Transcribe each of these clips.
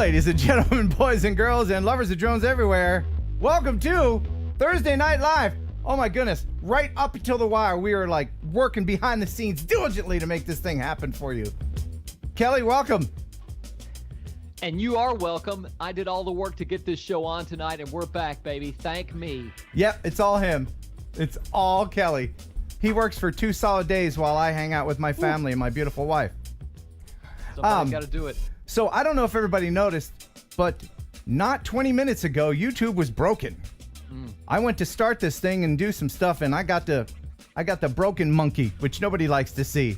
Ladies and gentlemen, boys and girls, and lovers of drones everywhere, welcome to Thursday Night Live. Oh my goodness, right up until the wire, we are like working behind the scenes diligently to make this thing happen for you. Kelly, welcome. And you are welcome. I did all the work to get this show on tonight, and we're back, baby. Thank me. Yep, it's all him. It's all Kelly. He works for 2 solid days while I hang out with my family and my beautiful wife. Somebody's got to do it. So I don't know if everybody noticed, but not 20 minutes ago, YouTube was broken. I went to start this thing and do some stuff, and I got the broken monkey, which nobody likes to see.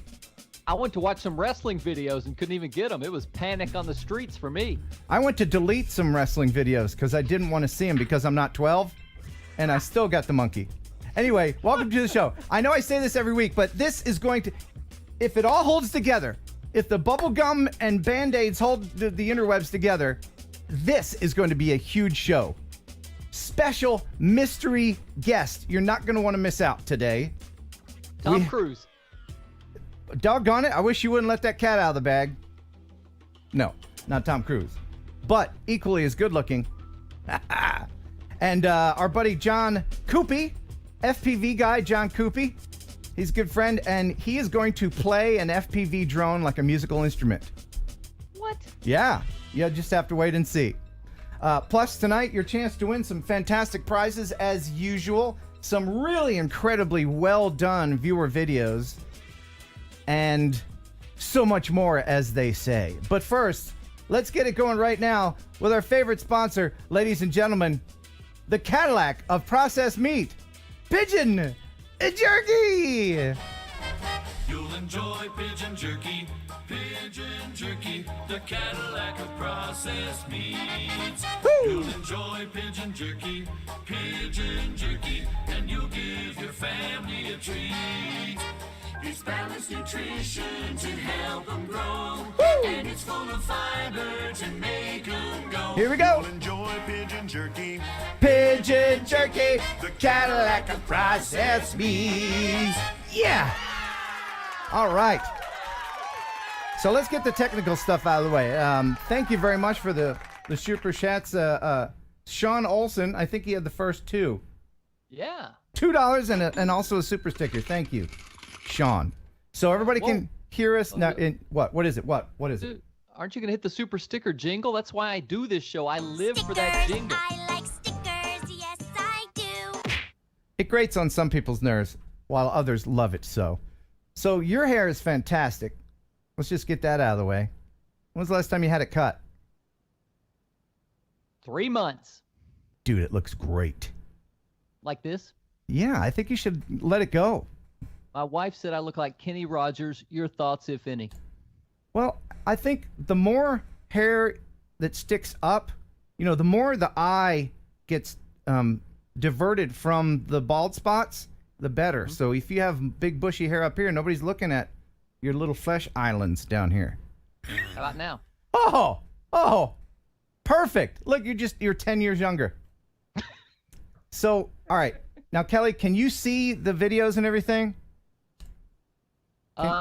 I went to watch some wrestling videos and couldn't even get them. It was panic on the streets for me. I went to delete some wrestling videos because I didn't want to see them because I'm not 12, and I still got the monkey. Anyway, welcome to the show. I know I say this every week, but this is going to, if it all holds together, if the bubble gum and Band-Aids hold the interwebs together, this is going to be a huge show. Special mystery guest. You're not going to want to miss out today. Tom Cruise. Doggone it. I wish you wouldn't let that cat out of the bag. No, not Tom Cruise. But equally as good looking. And our buddy John Cuppi, FPV guy John Cuppi. He's a good friend, and he is going to play an FPV drone like a musical instrument. What? Yeah, you'll just have to wait and see. Plus, tonight, your chance to win some fantastic prizes as usual. Some really incredibly well-done viewer videos. And so much more, as they say. But first, let's get it going right now with our favorite sponsor, ladies and gentlemen, the Cadillac of processed meat, Pigeon Jerky! You'll enjoy pigeon jerky, the Cadillac of processed meats. Woo! You'll enjoy pigeon jerky, and you'll give your family a treat. It's balanced nutrition to help them grow, and it's full of fiber to make them go. Here we go. You'll enjoy pigeon jerky, the Cadillac of processed meats. Yeah! All right. So let's get the technical stuff out of the way. Thank you very much for the super chats. Sean Olson, I think he had the first 2. Yeah. $2 and also a super sticker. Thank you, Sean. So everybody can hear us now. What is it? What is Dude, it? aren't you going to hit the super sticker jingle? That's why I do this show. I live for that jingle. I like stickers, yes I do. It grates on some people's nerves, while others love it so. So your hair is fantastic. Let's just get that out of the way. When was the last time you had it cut? 3 months. Dude, it looks great. Like this? Yeah, I think you should let it go. My wife said I look like Kenny Rogers. Your thoughts, if any? Well, I think the more hair that sticks up, the more the eye gets diverted from the bald spots, the better. So if you have big bushy hair up here, nobody's looking at your little flesh islands down here. How about now? Oh, perfect. Look, you're 10 years younger. So, all right. Now, Kelly, can you see the videos and everything?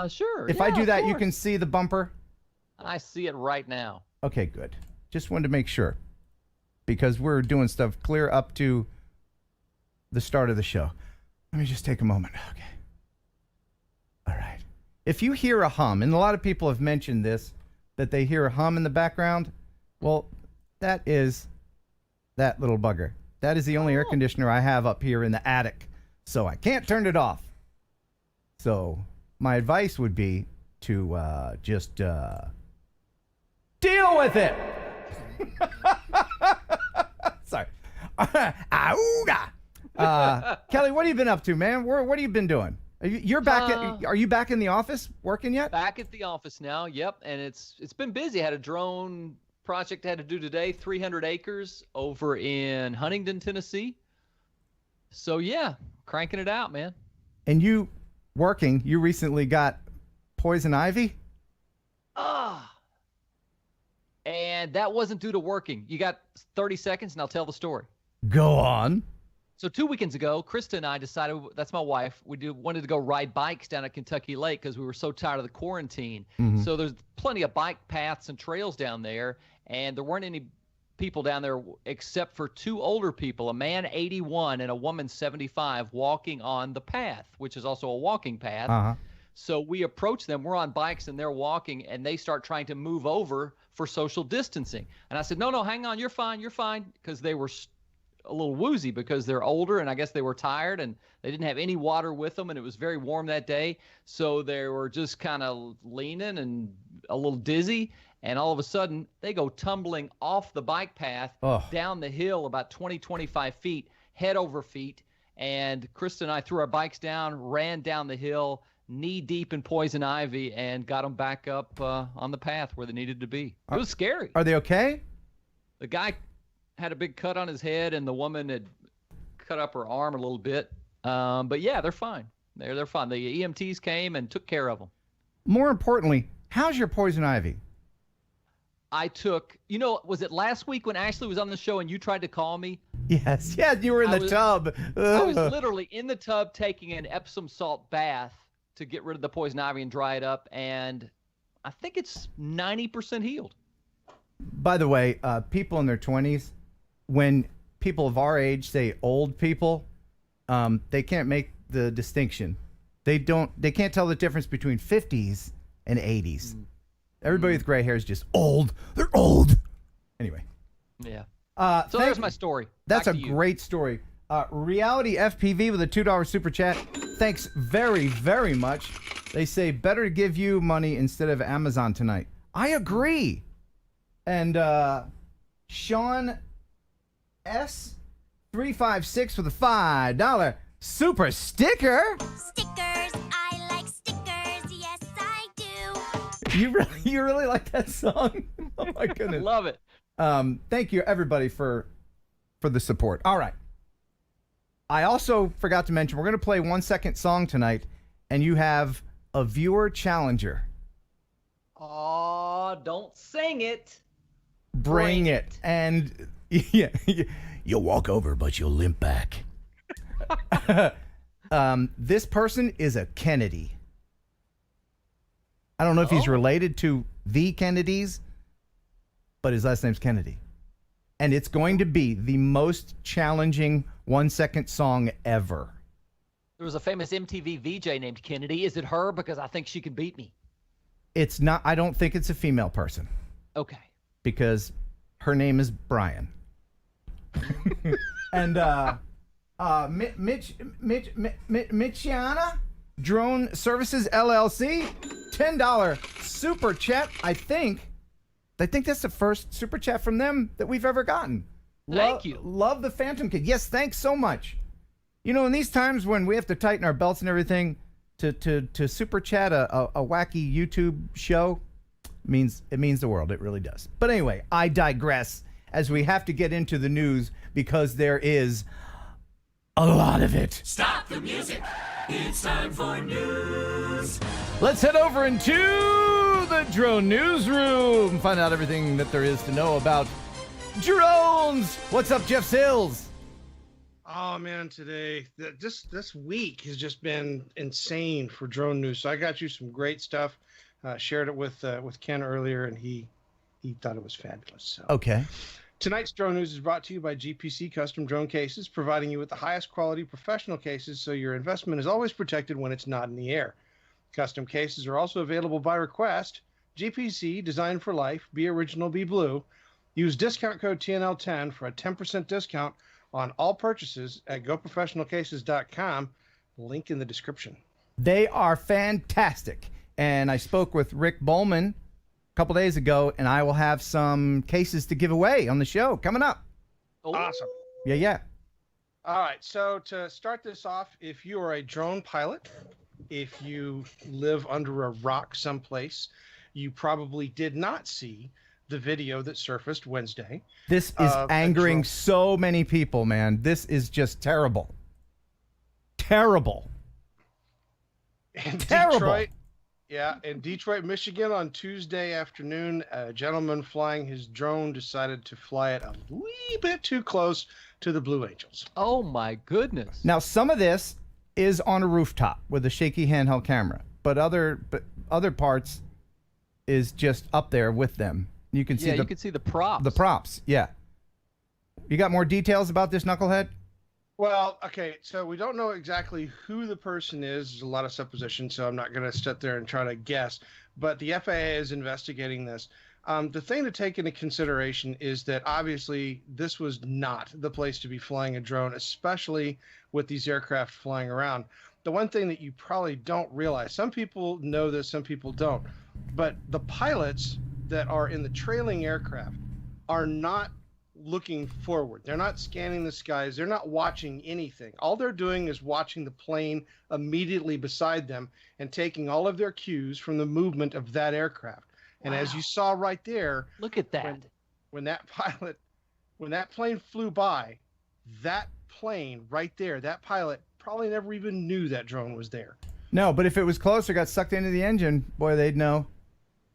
Sure. If yeah, I do that, of you course. can see the bumper? I see it right now. Okay, good. Just wanted to make sure. Because we're doing stuff clear up to the start of the show. Let me just take a moment. Okay. All right. If you hear a hum, and a lot of people have mentioned this, that they hear a hum in the background, well, that is that little bugger. That is the only air conditioner I have up here in the attic. So I can't turn it off. So my advice would be to just deal with it. Sorry. Auga. Kelly, what have you been up to, man? What have you been doing? You're back. Are you back in the office working yet? Back at the office now. Yep, and it's been busy. I had a drone project I had to do today, 300 acres over in Huntington, Tennessee. So yeah, cranking it out, man. And you recently got poison ivy? And that wasn't due to working. You got 30 seconds and I'll tell the story. Go on. So 2 weekends ago, Krista and I decided, that's my wife, wanted to go ride bikes down at Kentucky Lake because we were so tired of the quarantine. So there's plenty of bike paths and trails down there, and there weren't any people down there except for 2 older people, a man 81 and a woman 75, walking on the path, which is also a walking path. So we approach them. We're on bikes and they're walking, and they start trying to move over for social distancing. And I said, no, hang on, you're fine, because they were a little woozy because they're older, and I guess they were tired, and they didn't have any water with them, and it was very warm that day. So they were just kind of leaning and a little dizzy, and all of a sudden they go tumbling off the bike path down the hill about 25 feet, head over feet. And Krista and I threw our bikes down, ran down the hill, knee deep in poison ivy, and got them back up on the path where they needed to be. It was scary. Are they okay? The guy had a big cut on his head, and the woman had cut up her arm a little bit. But yeah, they're fine. They're fine. The EMTs came and took care of them. More importantly, how's your poison ivy? I took, was it last week when Ashley was on the show and you tried to call me? Yes, you were in the tub. I was literally in the tub taking an Epsom salt bath to get rid of the poison ivy and dry it up, and I think it's 90% healed. By the way, people in their 20s, when people of our age say old people, they can't make the distinction. They can't tell the difference between 50s and 80s. Everybody with gray hair is just old. They're old. Anyway. Yeah. So there's my story. That's Back a to you. great story. Reality FPV with a $2 super chat. Thanks very, very much. They say better to give you money instead of Amazon tonight. I agree. And Sean S356 with a $5 super sticker. Stickers, I like stickers, yes I do. You really like that song? Oh my goodness. Love it. Thank you everybody for the support. All right. I also forgot to mention we're going to play 1 second song tonight, and you have a viewer challenger. Oh, don't sing it. Bring it. And yeah, you'll walk over, but you'll limp back. This person is a Kennedy. I don't know if he's related to the Kennedys, but his last name's Kennedy. And it's going to be the most challenging 1 second song ever. There was a famous MTV VJ named Kennedy. Is it her? Because I think she could beat me. It's not, I don't think it's a female person. Okay. Because her name is Brian. And Michiana Drone Services LLC, $10 super chat. I think that's the first super chat from them that we've ever gotten. Thank you. Love the Phantom Kid. Yes, thanks so much. In these times when we have to tighten our belts and everything, to super chat a wacky YouTube show means the world. It really does. But anyway, I digress, as we have to get into the news because there is a lot of it. Stop the music. It's time for news. Let's head over into the drone newsroom. Find out everything that there is to know about drones. What's up, Jeff Sills? Oh man, today this week has just been insane for drone news. So I got you some great stuff. Shared it with Ken earlier, and he thought it was fabulous. So. Okay. Tonight's drone news is brought to you by GPC Custom Drone Cases, providing you with the highest quality professional cases so your investment is always protected when it's not in the air. Custom cases are also available by request. GPC, designed for life, be original, be blue. Use discount code TNL10 for a 10% discount on all purchases at goprofessionalcases.com. Link in the description. They are fantastic. And I spoke with Rick Bowman a couple days ago, and I will have some cases to give away on the show coming up. Oh. Awesome. Yeah. All right, so to start this off, if you are a drone pilot, if you live under a rock someplace, you probably did not see the video that surfaced Wednesday. This is angering so many people, man. This is just terrible. Terrible. In Terrible. Detroit, Yeah, in Detroit, Michigan, on Tuesday afternoon, a gentleman flying his drone decided to fly it a wee bit too close to the Blue Angels. Oh my goodness. Now, some of this is on a rooftop with a shaky handheld camera, but other parts is just up there with them. You can see you can see the props. The props, yeah. You got more details about this knucklehead? Well, okay, so we don't know exactly who the person is. There's a lot of supposition, so I'm not going to sit there and try to guess. But the FAA is investigating this. The thing to take into consideration is that obviously this was not the place to be flying a drone, especially with these aircraft flying around. The one thing that you probably don't realize, some people know this, some people don't, but the pilots that are in the trailing aircraft are not looking forward. They're not scanning the skies. They're not watching anything. All they're doing is watching the plane immediately beside them and taking all of their cues from the movement of that aircraft. And as you saw right there, look at that. When that plane flew by, that plane right there, that pilot probably never even knew that drone was there. No, but if it was closer, got sucked into the engine, boy, they'd know.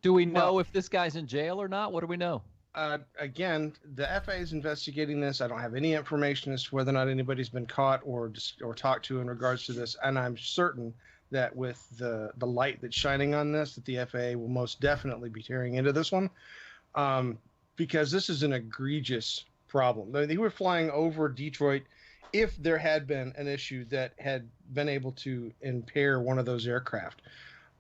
Do we know if this guy's in jail or not? What do we know? Again, the FAA is investigating this. I don't have any information as to whether or not anybody's been caught or talked to in regards to this. And I'm certain that with the light that's shining on this, that the FAA will most definitely be tearing into this one, because this is an egregious problem. They were flying over Detroit. If there had been an issue that had been able to impair one of those aircraft,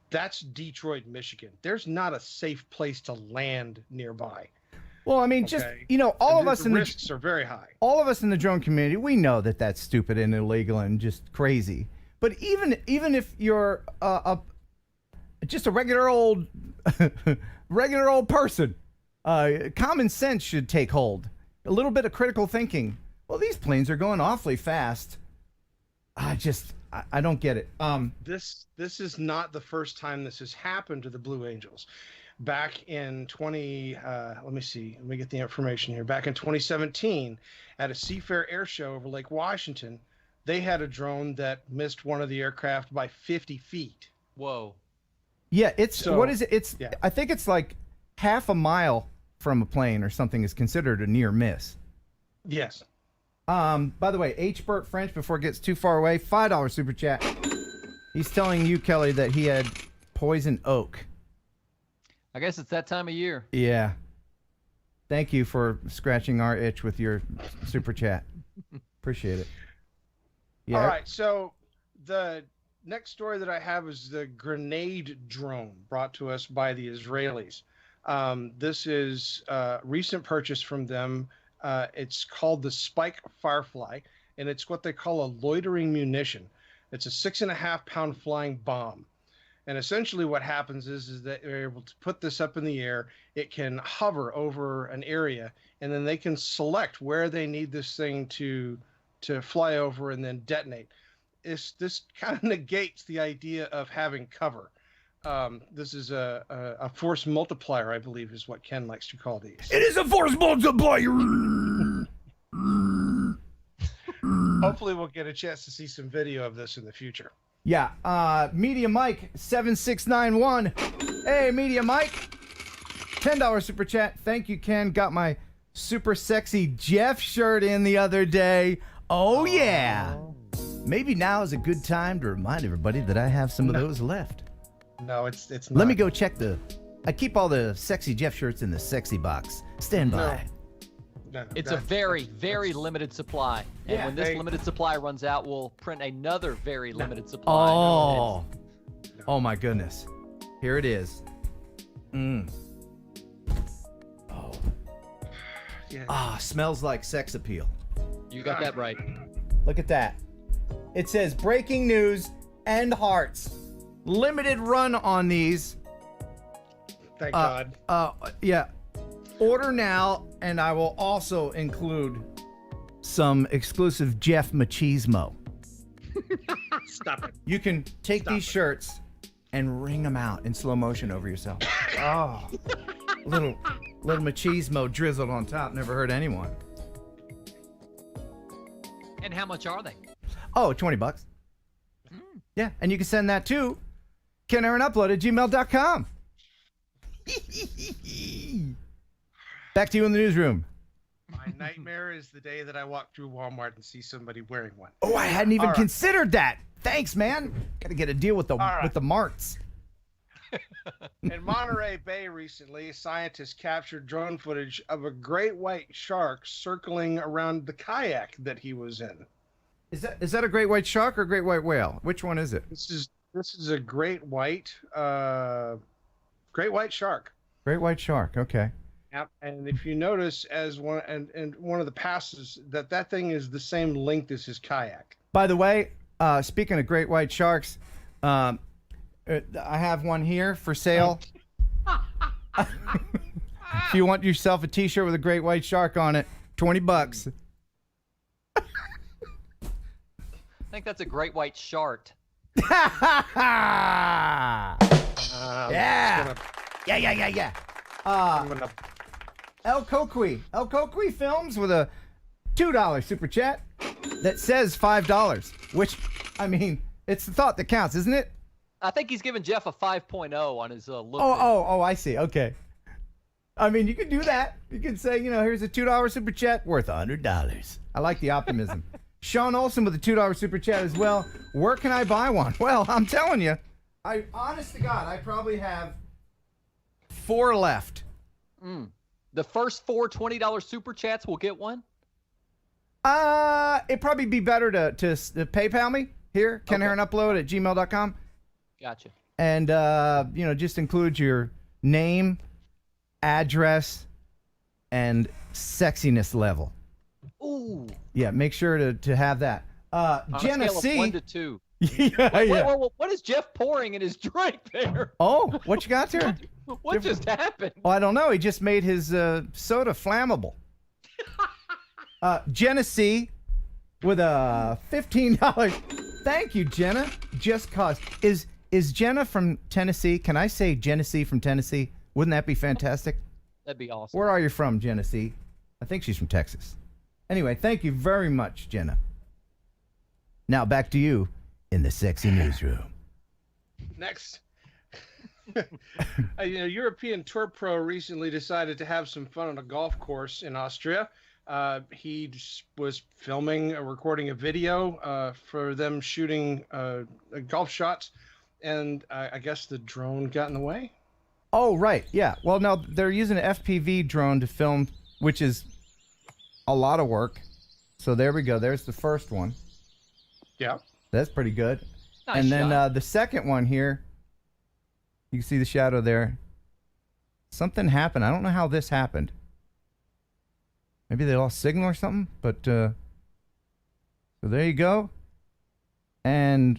that's Detroit, Michigan. There's not a safe place to land nearby. Well, I mean, just, you know, all of us in the risks are very high. All of us in the drone community, we know that that's stupid and illegal and just crazy. But even if you're just a regular old person, common sense should take hold. A little bit of critical thinking. Well, these planes are going awfully fast. I don't get it. This is not the first time this has happened to the Blue Angels. Back in let me get the information here. Back in 2017, at a Seafair Air Show over Lake Washington, they had a drone that missed one of the aircraft by 50 feet. Whoa. Yeah, what is it? I think it's like half a mile from a plane or something is considered a near miss. Yes. By the way, H. Burt French, before it gets too far away, $5 super chat. He's telling you, Kelly, that he had poison oak. I guess it's that time of year. Yeah. Thank you for scratching our itch with your super chat. Appreciate it. Yeah. All right. So the next story that I have is the grenade drone brought to us by the Israelis. This is a recent purchase from them. It's called the Spike Firefly, and it's what they call a loitering munition. It's a 6.5-pound flying bomb. And essentially what happens is that they're able to put this up in the air. It can hover over an area, and then they can select where they need this thing to fly over and then detonate. This kind of negates the idea of having cover. This is a force multiplier, I believe, is what Ken likes to call these. It is a force multiplier! Hopefully we'll get a chance to see some video of this in the future. Yeah, Media Mike 7691. Hey, Media Mike, $10 super chat. Thank you, Ken. Got my super sexy Jeff shirt in the other day. Oh yeah. Maybe now is a good time to remind everybody that I have some of those left. No, it's not. Let me go check I keep all the sexy Jeff shirts in the sexy box. Stand by. No, it's a very, very limited supply. And when this limited supply runs out, we'll print another very limited supply. Oh my goodness. Here it is. Oh. Smells like sex appeal. You got that right. Look at that. It says breaking news and hearts. Limited run on these. Thank God. Yeah. Order now, and I will also include some exclusive Jeff Machismo. Stop it. You can take these shirts and wring them out in slow motion over yourself. Oh, little machismo drizzled on top. Never hurt anyone. And how much are they? Oh, $20. Yeah, and you can send that to Ken Heron Upload at gmail.com. Back to you in the newsroom. My nightmare is the day that I walk through Walmart and see somebody wearing one. Oh, I hadn't even All right. considered that. Thanks, man. Got to get a deal with the right. with the marts. In Monterey Bay recently, scientists captured drone footage of a great white shark circling around the kayak that he was in. Is that a great white shark or a great white whale? Which one is it? This is a great white shark. Great white shark. Okay. Yep. And if you notice, as one and one of the passes, that thing is the same length as his kayak. By the way, speaking of great white sharks, I have one here for sale. If you want yourself a T-shirt with a great white shark on it, $20. I think that's a great white shark. Yeah. I'm gonna El Coqui Films with a $2 super chat that says $5, which, I mean, it's the thought that counts, isn't it? I think he's giving Jeff a 5.0 on his look. Oh, I see. Okay. I mean, you could do that. You could say, here's a $2 super chat worth $100. I like the optimism. Sean Olson with a $2 super chat as well. Where can I buy one? Well, I'm telling you, honest to God, I probably have 4 left. The first 4 $20 super chats will get one? It'd probably be better to PayPal me here, Ken Heron Upload at gmail.com. Gotcha. And, just include your name, address, and sexiness level. Ooh. Yeah, make sure to have that. On Jenna a scale C. of 1 to 2. Yeah. What is Jeff pouring in his drink there? Oh, what you got there? What just happened? Oh, I don't know. He just made his soda flammable. Jenna C. with a $15. Thank you, Jenna. Just cause. Is Jenna from Tennessee? Can I say Jenna C. from Tennessee? Wouldn't that be fantastic? That'd be awesome. Where are you from, Jenna C.? I think she's from Texas. Anyway, thank you very much, Jenna. Now back to you in the sexy newsroom. Next. European Tour Pro recently decided to have some fun on a golf course in Austria. He was recording a video for them shooting golf shots, and I guess the drone got in the way. Oh, right. Yeah. Well, no, they're using an FPV drone to film, which is a lot of work. So there we go. There's the first one. Yeah. That's pretty good. Nice and then shot. the second one here, you can see the shadow there. Something happened. I don't know how this happened. Maybe they lost signal or something, but so there you go. And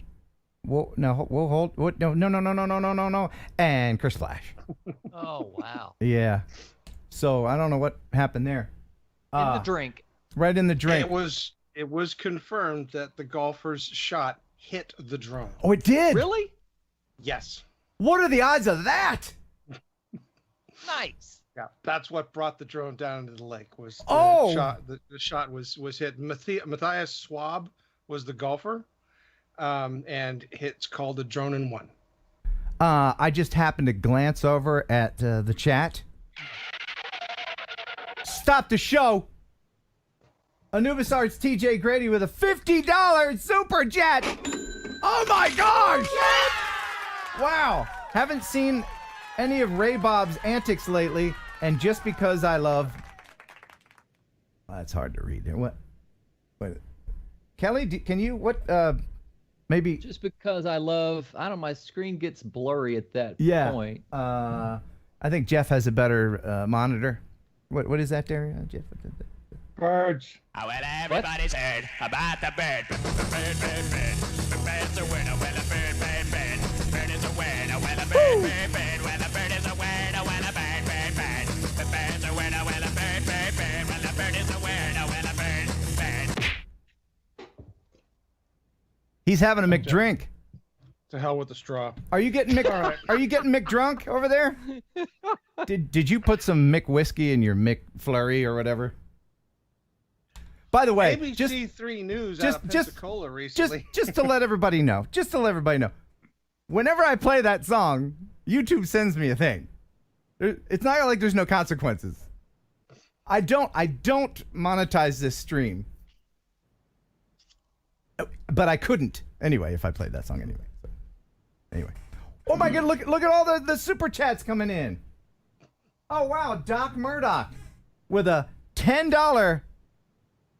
we'll hold. What? No. And curse flash. Oh, wow. Yeah. So I don't know what happened there. In the drink. Right in the drink. It was confirmed that the golfer's shot hit the drone. Oh, it did. Really? Yes. What are the odds of that? Nice. Yeah, that's what brought the drone down into the lake. Was the Oh! shot? The shot was hit. Matthias Schwab was the golfer, and it's called a drone in one. I just happened to glance over at the chat. Stop the show. Anubis Arts TJ Grady with a $50 super chat. Oh my gosh! Wow. Haven't seen any of Ray Bob's antics lately, and just because I love... That's hard to read there. What? Wait. Kelly, can you... What... Maybe... Just because I don't know, my screen gets blurry at that point. I think Jeff has a better monitor. What is that there, Jeff? Birds. Oh, well, everybody's heard about the bird. Bird. Bird's a winner, well, a bird. Bird is a winner, well, a bird. Well, a bird is a winner, well, a bird. The bird's a winner, well, a bird. Well, a bird is a winner, well, a bird. He's having a McDrink. To hell with the straw. Are you getting Are you getting McDrunk over there? Did you put some McWhiskey in your McFlurry or whatever? By the way, ABC3 News out of Pensacola recently. Just to let everybody know. whenever I play that song, YouTube sends me a thing. It's not like there's no consequences. I don't monetize this stream. But I couldn't anyway if I played that song anyway. So, anyway. Oh my god, look at all the super chats coming in. Oh wow, Doc Murdoch with a $10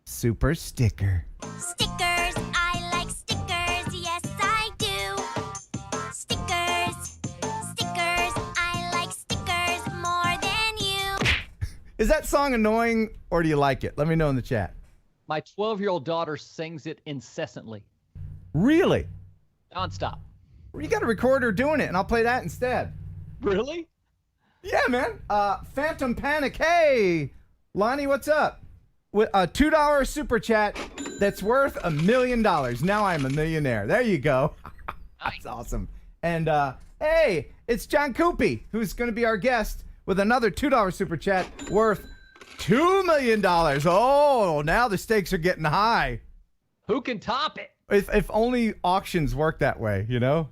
super sticker. Stickers, I like stickers, yes I do. Stickers, I like stickers more than you. Is that song annoying or do you like it? Let me know in the chat. My 12-year-old daughter sings it incessantly. Really? Nonstop. You got to record her doing it, and I'll play that instead. Really? Yeah, man. Phantom Panic. Hey, Lonnie, what's up? With a $2 super chat that's worth $1 million. Now I'm a millionaire. There you go. That's awesome. And hey, it's John Cuppi, who's going to be our guest with another $2 super chat worth $2 million. Oh, now the stakes are getting high. Who can top it? If only auctions work that way, you know?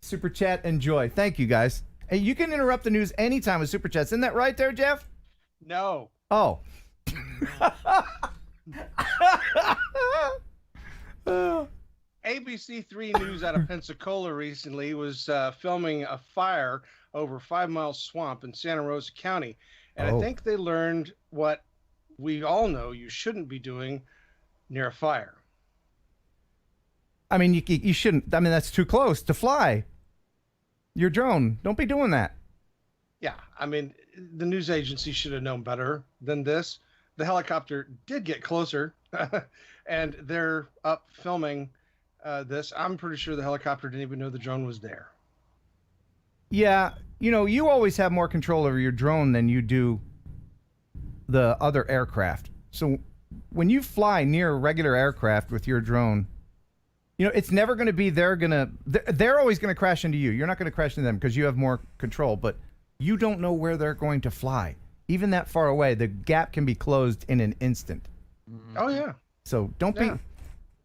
Super chat, enjoy. Thank you, guys. Hey, you can interrupt the news anytime with super chats. Isn't that right there, Jeff? No. Oh. ABC3 News out of Pensacola recently was filming a fire over 5 Mile Swamp in Santa Rosa County. And I think they learned what we all know you shouldn't be doing near a fire. I mean, you shouldn't. I mean, that's too close to fly your drone. Don't be doing that. Yeah, I mean, the news agency should have known better than this. The helicopter did get closer, and they're up filming this. I'm pretty sure the helicopter didn't even know the drone was there. Yeah, you know, you always have more control over your drone than you do the other aircraft. So when you fly near a regular aircraft with your drone, you know, it's never going to be they're always going to crash into you. You're not going to crash into them because you have more control, but you don't know where they're going to fly. Even that far away, the gap can be closed in an instant. Oh, yeah. So don't be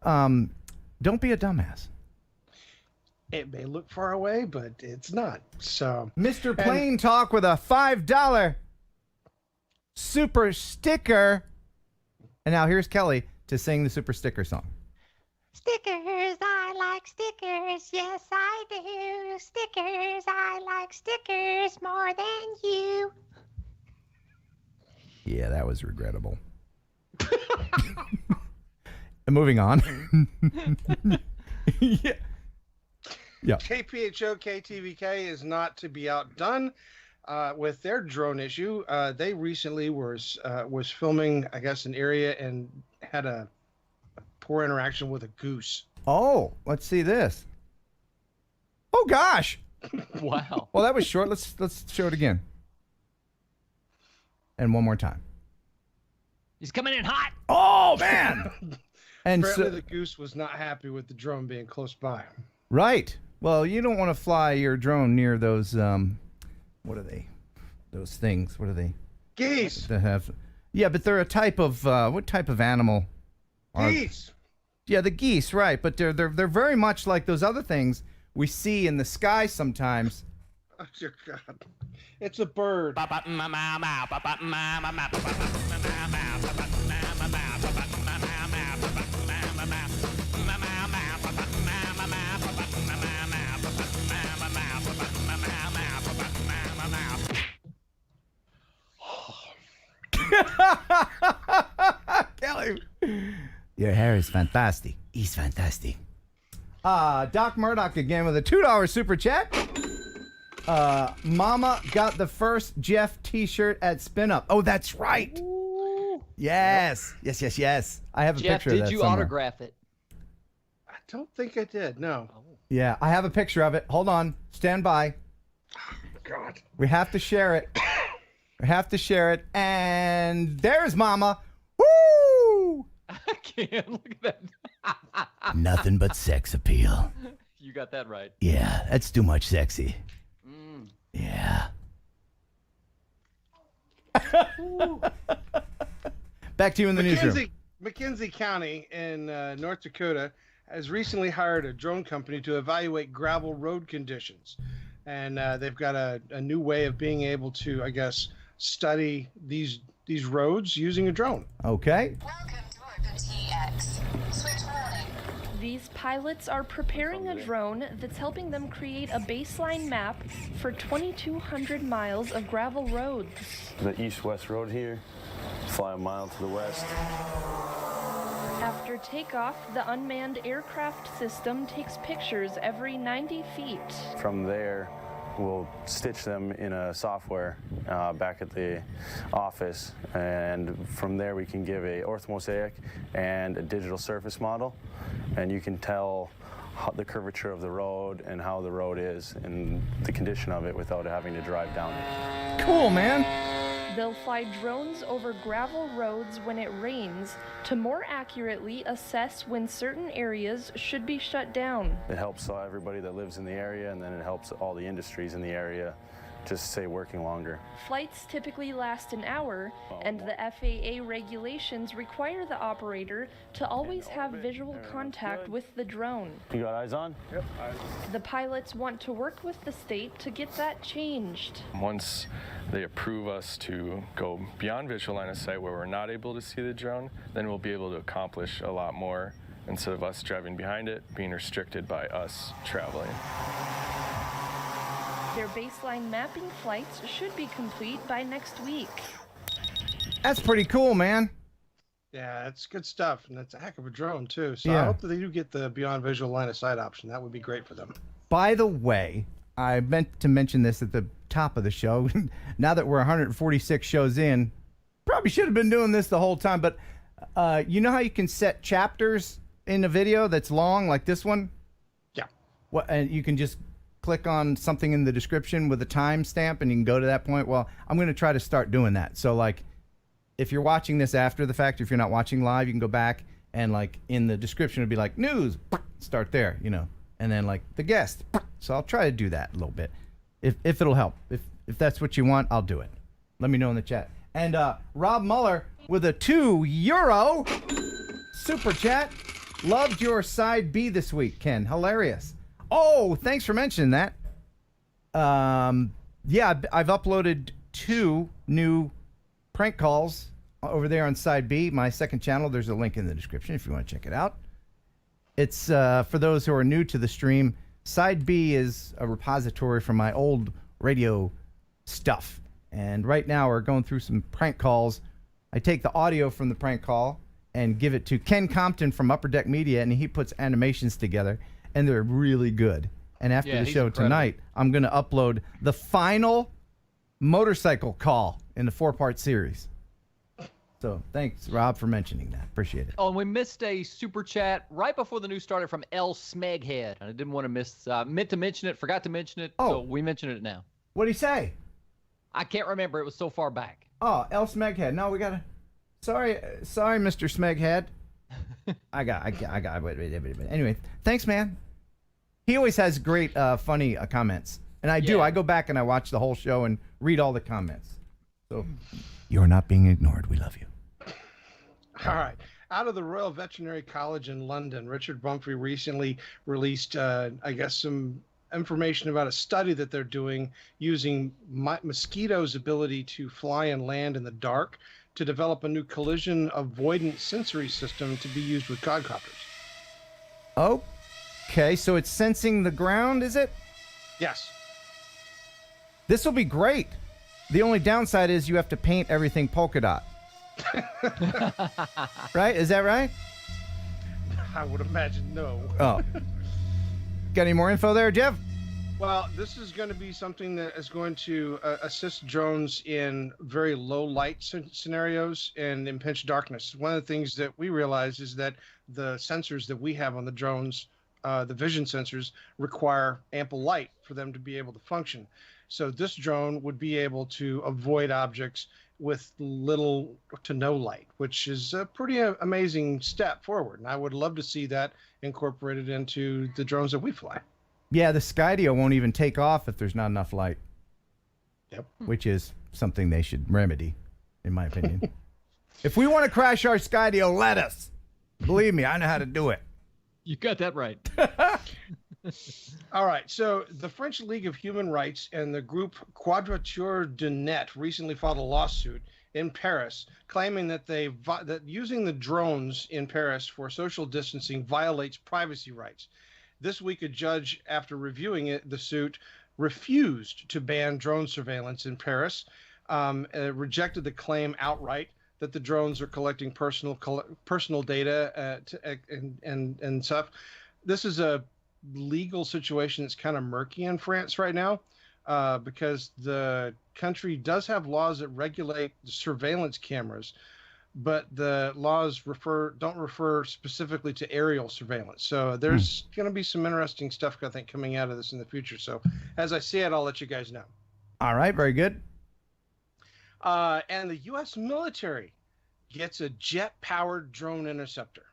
a dumbass. It may look far away, but it's not. So, Mr. Plain Talk with a $5 super sticker. And now here's Kelly to sing the super sticker song. Stickers, I like stickers, yes I do. Stickers, I like stickers more than you. Yeah, that was regrettable. Moving on. Yeah. KPHO KTVK is not to be outdone with their drone issue. They recently was filming, I guess, an area and had a poor interaction with a goose. Oh, let's see this. Oh gosh. Wow. Well, that was short. Let's show it again. And one more time. He's coming in hot. Oh man. And Apparently the goose was not happy with the drone being close by. right. Well, you don't want to fly your drone near those what are they? Those things. What are they? Geese. That have Yeah, but they're a type of what type of animal? Geese. Yeah, the geese, right? But they're very much like those other things we see in the sky sometimes. Oh dear God! It's a bird. Kelly, your hair is fantastic. He's fantastic. Doc Murdoch again with a $2 super chat. Mama got the first Jeff t-shirt at Spin Up. Oh, that's right. Ooh. Yes. Yes. I have a Jeff, picture of that did you somewhere. autograph it? I don't think I did. No. Yeah, I have a picture of it. Hold on. Stand by. God. We have to share it. And there's Mama. Woo! I can't. Look at that. Nothing but sex appeal. You got that right. Yeah, that's too much sexy. Mm. Yeah. Back to you in the newsroom. McKenzie County in North Dakota has recently hired a drone company to evaluate gravel road conditions. And they've got a new way of being able to, I guess, study these roads using a drone. Okay. Welcome to Open TX. Switch warning. These pilots are preparing a drone that's helping them create a baseline map for 2,200 miles of gravel roads. The east-west road here, fly a mile to the west. After takeoff, the unmanned aircraft system takes pictures every 90 feet. From there, we'll stitch them in a software back at the office, and from there we can give a orthomosaic and a digital surface model, and you can tell the curvature of the road and how the road is and the condition of it without having to drive down it. Cool, man. They'll fly drones over gravel roads when it rains to more accurately assess when certain areas should be shut down. It helps everybody that lives in the area, and then it helps all the industries in the area just stay working longer. Flights typically last an hour, and the FAA regulations require the operator to always have visual contact with the drone. You got eyes on? Yep. The pilots want to work with the state to get that changed. Once they approve us to go beyond visual line of sight where we're not able to see the drone, then we'll be able to accomplish a lot more instead of us driving behind it, being restricted by us traveling. Their baseline mapping flights should be complete by next week. That's pretty cool, man. Yeah, that's good stuff, and that's a heck of a drone too. So Yeah. I hope that they do get the beyond visual line of sight option. That would be great for them. By the way, I meant to mention this at the top of the show. Now that we're 146 shows in, probably should have been doing this the whole time, but you know how you can set chapters in a video that's long, like this one? Yeah. And you can just click on something in the description with a timestamp and you can go to that point. Well, I'm going to try to start doing that. So, like, if you're watching this after the fact, if you're not watching live, you can go back and, like, in the description, it'll be like, news, start there, you know, and then, like, the guest. So I'll try to do that a little bit. If it'll help. If that's what you want, I'll do it. Let me know in the chat. And Rob Muller with a €2 super chat. Loved your side B this week, Ken. Hilarious. Oh, thanks for mentioning that. Yeah, I've uploaded 2 new prank calls over there on side B, my second channel. There's a link in the description if you want to check it out. It's for those who are new to the stream. Side B is a repository for my old radio stuff. And right now we're going through some prank calls. I take the audio from the prank call and give it to Ken Compton from Upper Deck Media, and he puts animations together, and they're really good. And after the show tonight, I'm going to upload the final motorcycle call in the 4-part series. So thanks, Rob, for mentioning that. Appreciate it. Oh, and we missed a super chat right before the news started from L Smeghead. And I didn't want to miss, meant to mention it, forgot to mention it. Oh. So we mentioned it now. What'd he say? I can't remember. It was so far back. Oh, L Smeghead. No, we got to. Sorry, Mr. Smeghead. I got. Wait. Anyway, thanks, man. He always has great, funny comments. And I do. I go back and I watch the whole show and read all the comments. So you're not being ignored. We love you. All right. Out of the Royal Veterinary College in London, Richard Bumfrey recently released, I guess, some information about a study that they're doing using mosquitoes' ability to fly and land in the dark to develop a new collision avoidance sensory system to be used with quadcopters. Okay, so it's sensing the ground, is it? Yes. This will be great. The only downside is you have to paint everything polka dot. Right? Is that right? I would imagine no. Oh. Got any more info there, Jeff? Well, this is going to be something that is going to assist drones in very low light scenarios and in pitch darkness. One of the things that we realize is that the sensors that we have on the drones, the vision sensors, require ample light for them to be able to function. So this drone would be able to avoid objects with little to no light, which is a pretty amazing step forward. And I would love to see that incorporated into the drones that we fly. Yeah, the Skydio won't even take off if there's not enough light. Yep. Which is something they should remedy, in my opinion. If we want to crash our Skydio, let us. Believe me, I know how to do it. You got that right. All right. So the French League of Human Rights and the group Quadrature du Net recently filed a lawsuit in Paris claiming that that using the drones in Paris for social distancing violates privacy rights. This week, a judge, after reviewing the suit, refused to ban drone surveillance in Paris, rejected the claim outright that the drones are collecting personal data and stuff. This is a legal situation that's kind of murky in France right now, because the country does have laws that regulate surveillance cameras, but the laws don't refer specifically to aerial surveillance. So there's going to be some interesting stuff, I think, coming out of this in the future. So as I see it, I'll let you guys know. All right, very good. And the U.S. military gets a jet-powered drone interceptor.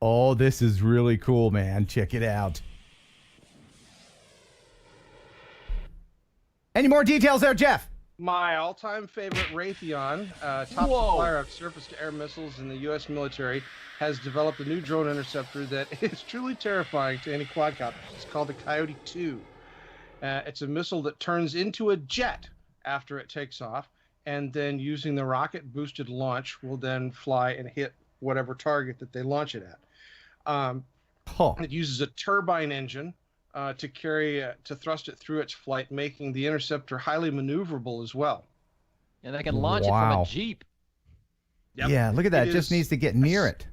Oh, this is really cool, man. Check it out. Any more details there, Jeff? My all-time favorite Raytheon, top supplier of surface-to-air missiles in the U.S. military, has developed a new drone interceptor that is truly terrifying to any quadcopter. It's called the Coyote 2. It's a missile that turns into a jet after it takes off, and then using the rocket-boosted launch will then fly and hit whatever target that they launch it at. It uses a turbine engine to thrust it through its flight, making the interceptor highly maneuverable as well. And they can launch it from a Jeep. Yep. Yeah, look at that. It just needs to get near it.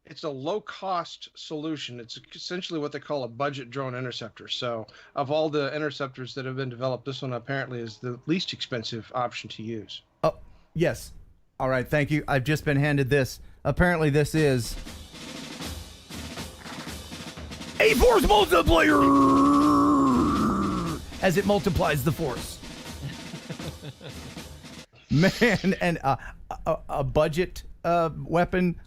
It's a low-cost solution. It's essentially what they call a budget drone interceptor. So of all the interceptors that have been developed, this one apparently is the least expensive option to use. Oh, yes. All right, thank you. I've just been handed this. Apparently this is a force multiplier as it multiplies the force. Man, and a budget weapon,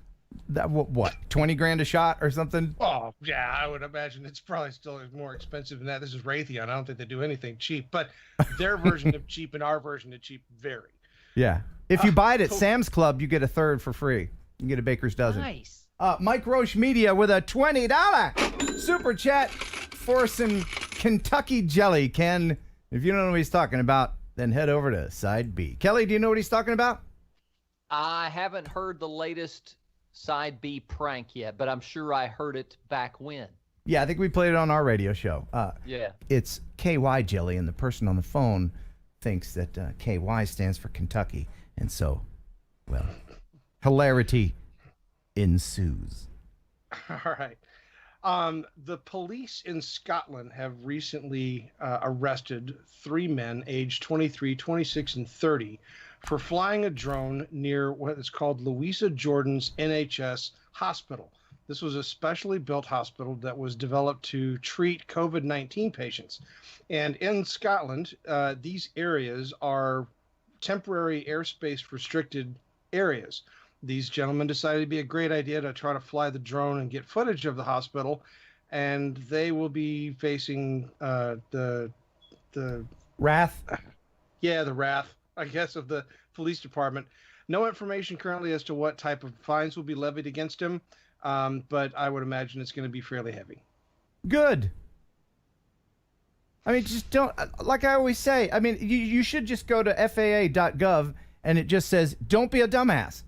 that what, 20 grand a shot or something? Oh, yeah, I would imagine it's probably still more expensive than that. This is Raytheon. I don't think they do anything cheap, but their version of cheap and our version of cheap vary. Yeah. If you buy it at Sam's Club, you get a third for free. You can get a baker's dozen. Nice. Mike Roche Media with a $20 super chat for some Kentucky jelly. Ken, if you don't know what he's talking about, then head over to side B. Kelly, do you know what he's talking about? I haven't heard the latest side B prank yet, but I'm sure I heard it back when. Yeah, I think we played it on our radio show. Yeah. It's KY jelly, and the person on the phone thinks that KY stands for Kentucky. And so, well, hilarity ensues. All right. The police in Scotland have recently arrested 3 men aged 23, 26, and 30 for flying a drone near what is called Louisa Jordan's NHS hospital. This was a specially built hospital that was developed to treat COVID-19 patients. And in Scotland, these areas are temporary airspace restricted areas. These gentlemen decided it'd be a great idea to try to fly the drone and get footage of the hospital, and they will be facing the wrath. Yeah, the wrath, I guess, of the police department. No information currently as to what type of fines will be levied against him, but I would imagine it's going to be fairly heavy. Good. I mean, just don't, like I always say, I mean, you should just go to FAA.gov and it just says, don't be a dumbass.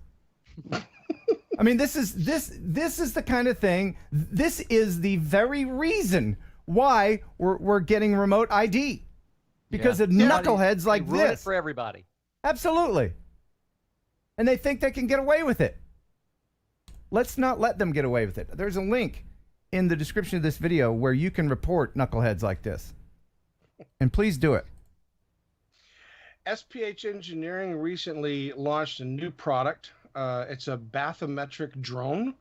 I mean, this is the kind of thing, this is the very reason why we're getting remote ID. Because of knuckleheads like ruin this. It for everybody. Absolutely. And they think they can get away with it. Let's not let them get away with it. There's a link in the description of this video where you can report knuckleheads like this. And please do it. SPH Engineering recently launched a new product. It's a bathymetric drone.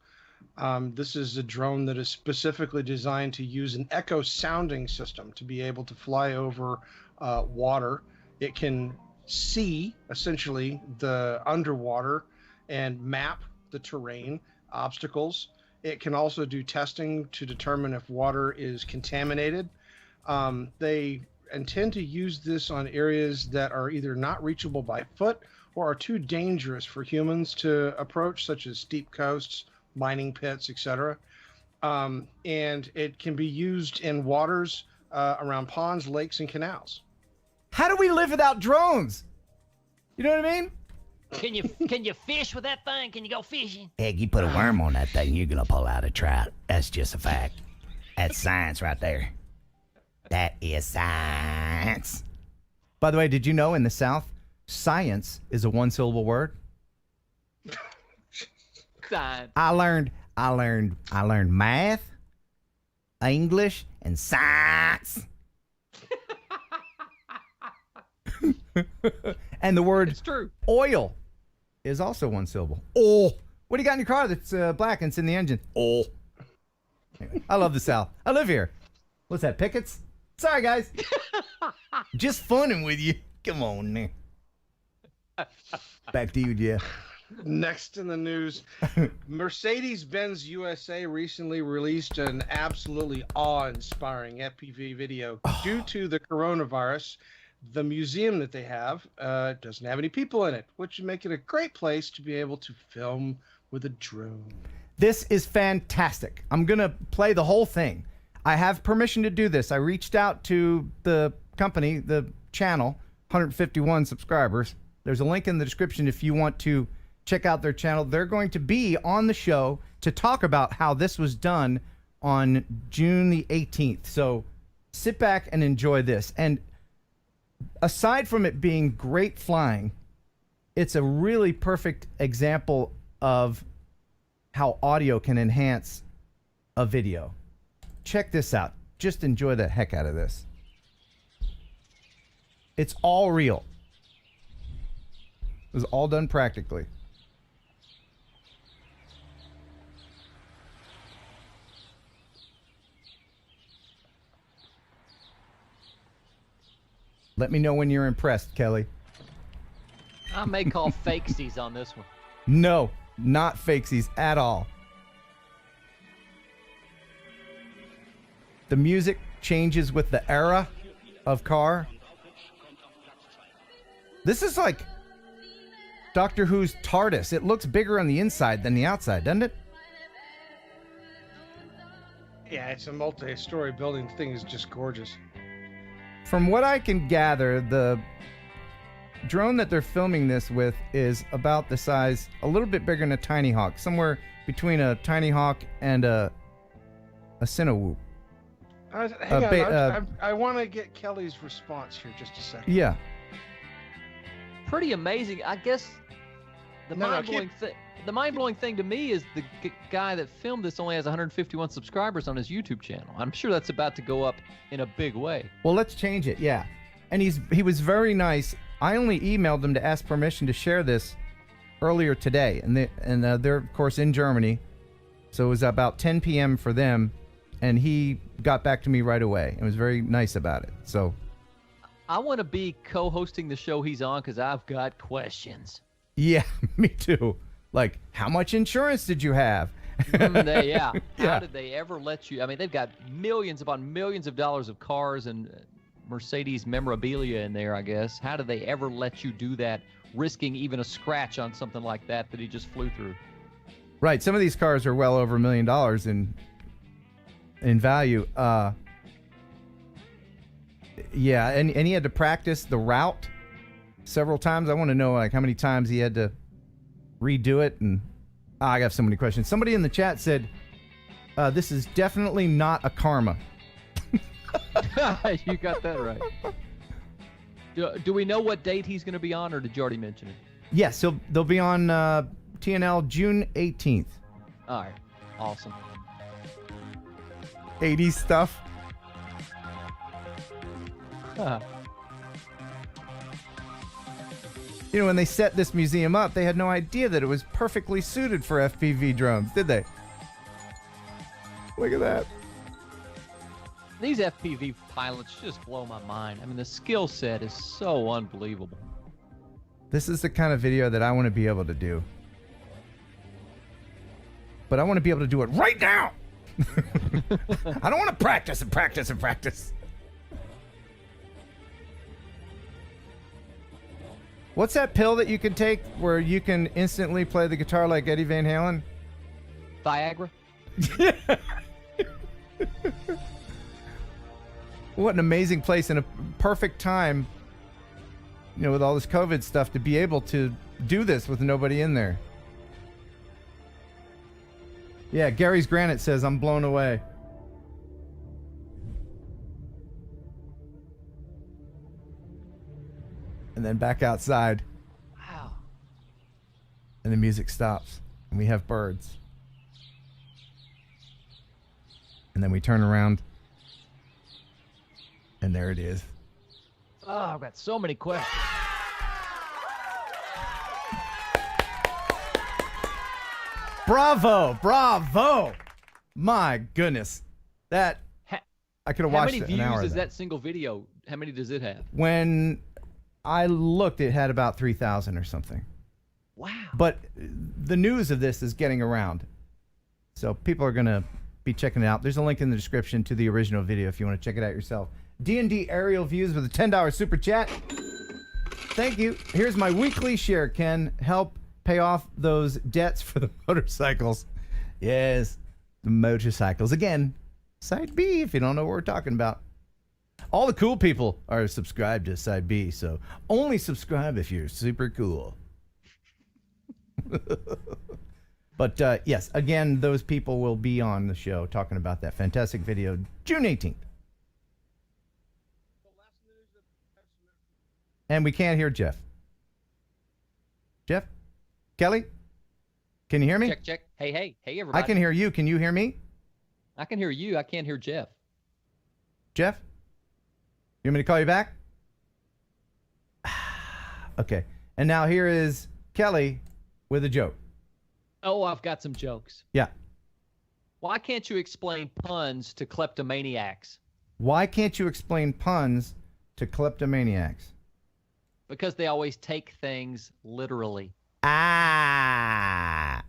This is a drone that is specifically designed to use an echo sounding system to be able to fly over water. It can see essentially the underwater and map the terrain, obstacles. It can also do testing to determine if water is contaminated. They intend to use this on areas that are either not reachable by foot or are too dangerous for humans to approach, such as steep coasts, mining pits, etc. and it can be used in waters around ponds, lakes, and canals. How do we live without drones? You know what I mean? Can you fish with that thing? Can you go fishing? Heck, you put a worm on that thing, you're gonna pull out a trout. That's just a fact. That's science right there. That is science. By the way, did you know in the South, science is a one-syllable word? Science. I learned math, English, and science. And the word It's true. oil is also one syllable. Oh, what do you got in your car that's black and it's in the engine? Oh. Anyway, I love the South. I live here. What's that, pickets? Sorry, guys. Just funning with you. Come on now. Back to you, Jeff. Next in the news, Mercedes-Benz USA recently released an absolutely awe-inspiring FPV video. Due to the coronavirus, the museum that they have doesn't have any people in it, which would make it a great place to be able to film with a drone. This is fantastic. I'm going to play the whole thing. I have permission to do this. I reached out to the company, the channel, 151 subscribers. There's a link in the description if you want to check out their channel. They're going to be on the show to talk about how this was done on June the 18th. So sit back and enjoy this. And aside from it being great flying, it's a really perfect example of how audio can enhance a video. Check this out. Just enjoy the heck out of this. It's all real. It was all done practically. Let me know when you're impressed, Kelly. I may call fakesies on this one. No, not fakesies at all. The music changes with the era of car. This is like Doctor Who's TARDIS. It looks bigger on the inside than the outside, doesn't it? Yeah, it's a multi-story building. The thing is just gorgeous. From what I can gather, the drone that they're filming this with is about the size, a little bit bigger than a Tiny Hawk, somewhere between a Tiny Hawk and a Cinewhoop. Hang on, I want to get Kelly's response here just a second. Yeah. Pretty amazing. I guess the mind-blowing thing to me is the guy that filmed this only has 151 subscribers on his YouTube channel. I'm sure that's about to go up in a big way. Well, let's change it. Yeah. And he was very nice. I only emailed him to ask permission to share this earlier today, and they're of course in Germany, so it was about 10 p.m. for them, and he got back to me right away and was very nice about it. So I want to be co-hosting the show he's on because I've got questions. Yeah, me too. Like, how much insurance did you have? Yeah. How did they ever let you? I mean, they've got millions upon millions of dollars of cars and Mercedes memorabilia in there, I guess. How did they ever let you do that, risking even a scratch on something like that he just flew through? Right. Some of these cars are well over $1 million in value. Yeah, and he had to practice the route several times. I want to know like how many times he had to redo it. And I got so many questions. Somebody in the chat said, this is definitely not a Karma. You got that right. Do we know what date he's going to be on, or did you already mention it? Yes, they'll be on TNL June 18th. All right. Awesome. 80s stuff. You know, when they set this museum up, they had no idea that it was perfectly suited for FPV drones, did they? Look at that. These FPV pilots just blow my mind. I mean, the skill set is so unbelievable. This is the kind of video that I want to be able to do. But I want to be able to do it right now. I don't want to practice and practice and practice. What's that pill that you can take where you can instantly play the guitar like Eddie Van Halen? Viagra? What an amazing place and a perfect time, you know, with all this COVID stuff to be able to do this with nobody in there. Yeah, Gary's Granite says, I'm blown away. And then back outside. Wow. And the music stops. And we have birds. And then we turn around. And there it is. Oh, I've got so many questions. Bravo! Bravo! My goodness. That, I could have watched How an many hour views of is that single video? How many does it have? When I looked, it had about 3,000 or something. Wow. But the news of this is getting around. So people are going to be checking it out. There's a link in the description to the original video if you want to check it out yourself. D&D aerial views with a $10 super chat. Thank you. Here's my weekly share, Ken. Help pay off those debts for the motorcycles. Yes, the motorcycles. Again, Side B, if you don't know what we're talking about. All the cool people are subscribed to Side B, so only subscribe if you're super cool. But yes, again, those people will be on the show talking about that fantastic video June 18th. And we can't hear Jeff. Jeff? Kelly? Can you hear me? Check, check. Hey, hey, hey, everybody. I can hear you. Can you hear me? I can hear you. I can't hear Jeff. Jeff? You want me to call you back? Okay. And now here is Kelly with a joke. Oh, I've got some jokes. Yeah. Why can't you explain puns to kleptomaniacs? Why can't you explain puns to kleptomaniacs? Because they always take things literally. Ah.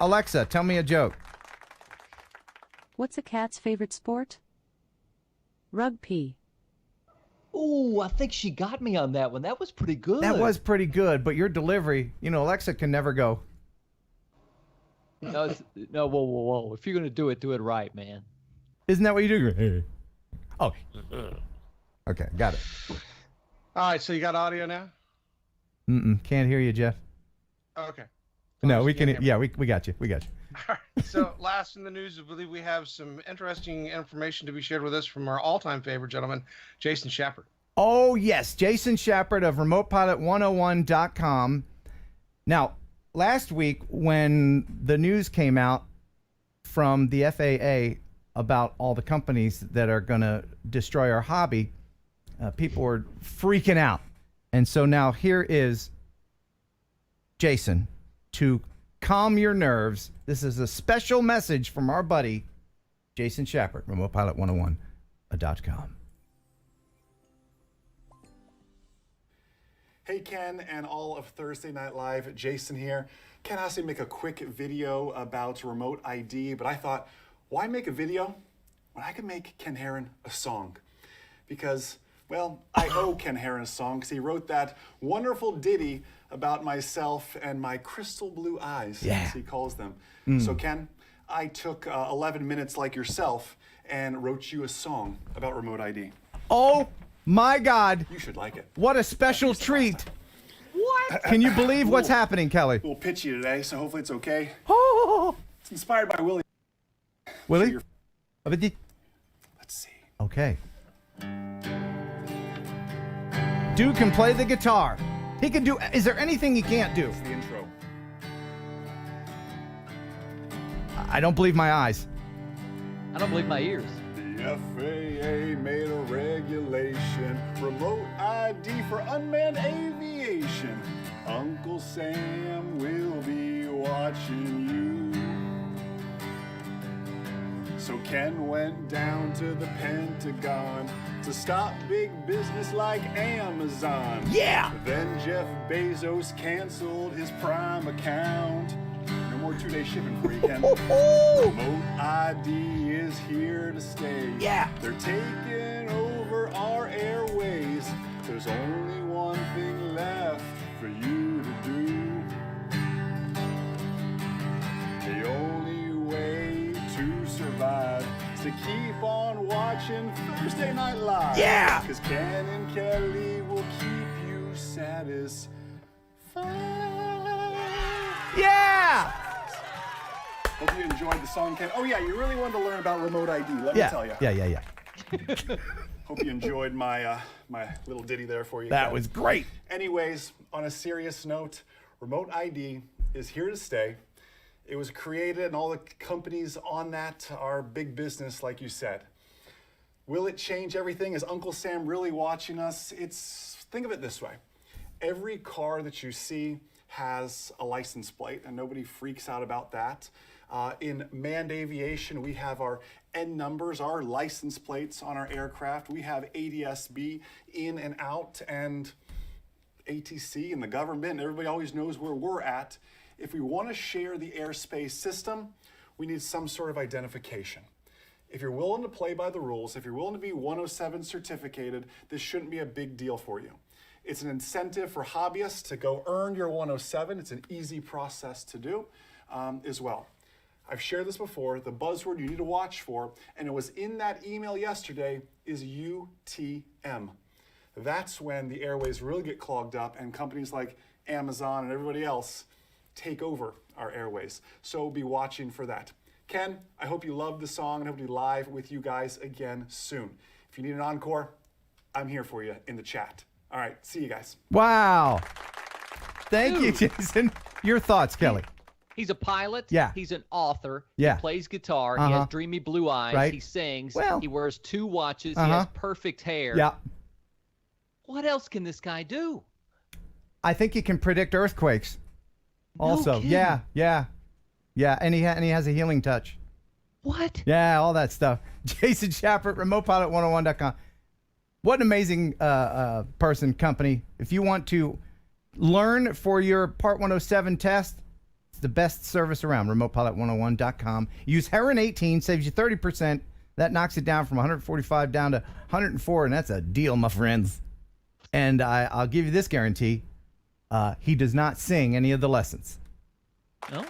Alexa, tell me a joke. What's a cat's favorite sport? Rugby. Ooh, I think she got me on that one. That was pretty good. That was pretty good, but your delivery, you know, Alexa can never go. No, no, whoa. If you're going to do it right, man. Isn't that what you do? Oh. Okay, got it. All right, so you got audio now? Can't hear you, Jeff. Okay. No, we can. Yeah, we got you. We got you. All right. So last in the news, I believe we have some interesting information to be shared with us from our all-time favorite gentleman, Jason Schappert. Oh, yes. Jason Schappert of RemotePilot101.com. Now, last week when the news came out from the FAA about all the companies that are going to destroy our hobby, people were freaking out. And so now here is Jason to calm your nerves. This is a special message from our buddy, Jason Schappert, RemotePilot101.com. Hey Ken and all of Thursday Night Live, Jason here. Ken asked me to make a quick video about remote ID, but I thought, why make a video when I could make Ken Heron a song? Because, well, I owe Ken Heron a song because he wrote that wonderful ditty about myself and my crystal blue eyes, as he calls them. So Ken, I took 11 minutes like yourself and wrote you a song about remote ID. Oh my God. You should like it. What a special treat. What? Can you believe what's happening, Kelly? A little pitchy today, so hopefully it's okay. Oh. It's inspired by Willie. Willie? Let's see. Okay. Dude can play the guitar. He can do. Is there anything he can't do? It's the intro. I don't believe my eyes. I don't believe my ears. The FAA made a regulation, remote ID for unmanned aviation. Uncle Sam will be watching you. So Ken went down to the Pentagon to stop big business like Amazon. Yeah! Then Jeff Bezos canceled his Prime account. No more 2-day shipping for you, Ken. Remote ID is here to stay. Yeah! They're taking over our airways. There's only one thing left for you to do. The only way to survive is to keep on watching watching Thursday Night Live. Yeah! Because Ken and Kelly will keep you satisfied. Yeah! Hope you enjoyed the song, Ken. Oh, yeah, you really wanted to learn about remote ID. Let me tell you. Yeah. Hope you enjoyed my my little ditty there for you. That Ken. was great. Anyways, on a serious note, remote ID is here to stay. It was created, and all the companies on that are big business, like you said. Will it change everything? Is Uncle Sam really watching us? Think of it this way. Every car that you see has a license plate, and nobody freaks out about that. In manned aviation, we have our N numbers, our license plates on our aircraft. We have ADS-B in and out, and ATC and the government, and everybody always knows where we're at. If we want to share the airspace system, we need some sort of identification. If you're willing to play by the rules, if you're willing to be 107 certificated, this shouldn't be a big deal for you. It's an incentive for hobbyists to go earn your 107. It's an easy process to do as well. I've shared this before. The buzzword you need to watch for, and it was in that email yesterday, is UTM. That's when the airways really get clogged up and companies like Amazon and everybody else take over our airways. So be watching for that. Ken, I hope you love the song and hope to be live with you guys again soon. If you need an encore, I'm here for you in the chat. All right, see you guys. Wow. Thank you, Jason. Your thoughts, Kelly? He's a pilot. Yeah. He's an author. Yeah. He plays guitar. He has dreamy blue eyes. Right. He sings. Well. He wears 2 watches. He has perfect hair. Yeah. What else can this guy do? I think he can predict earthquakes. Also, kidding. yeah, and he has a healing touch. What? Yeah, all that stuff. Jason Schappert, RemotePilot101.com. What an amazing company. If you want to learn for your Part 107 test, it's the best service around. RemotePilot101.com. Use Heron 18, saves you 30%. That knocks it down from 145 down to 104, and that's a deal, my friends. And I'll give you this guarantee. He does not sing any of the lessons. Oh.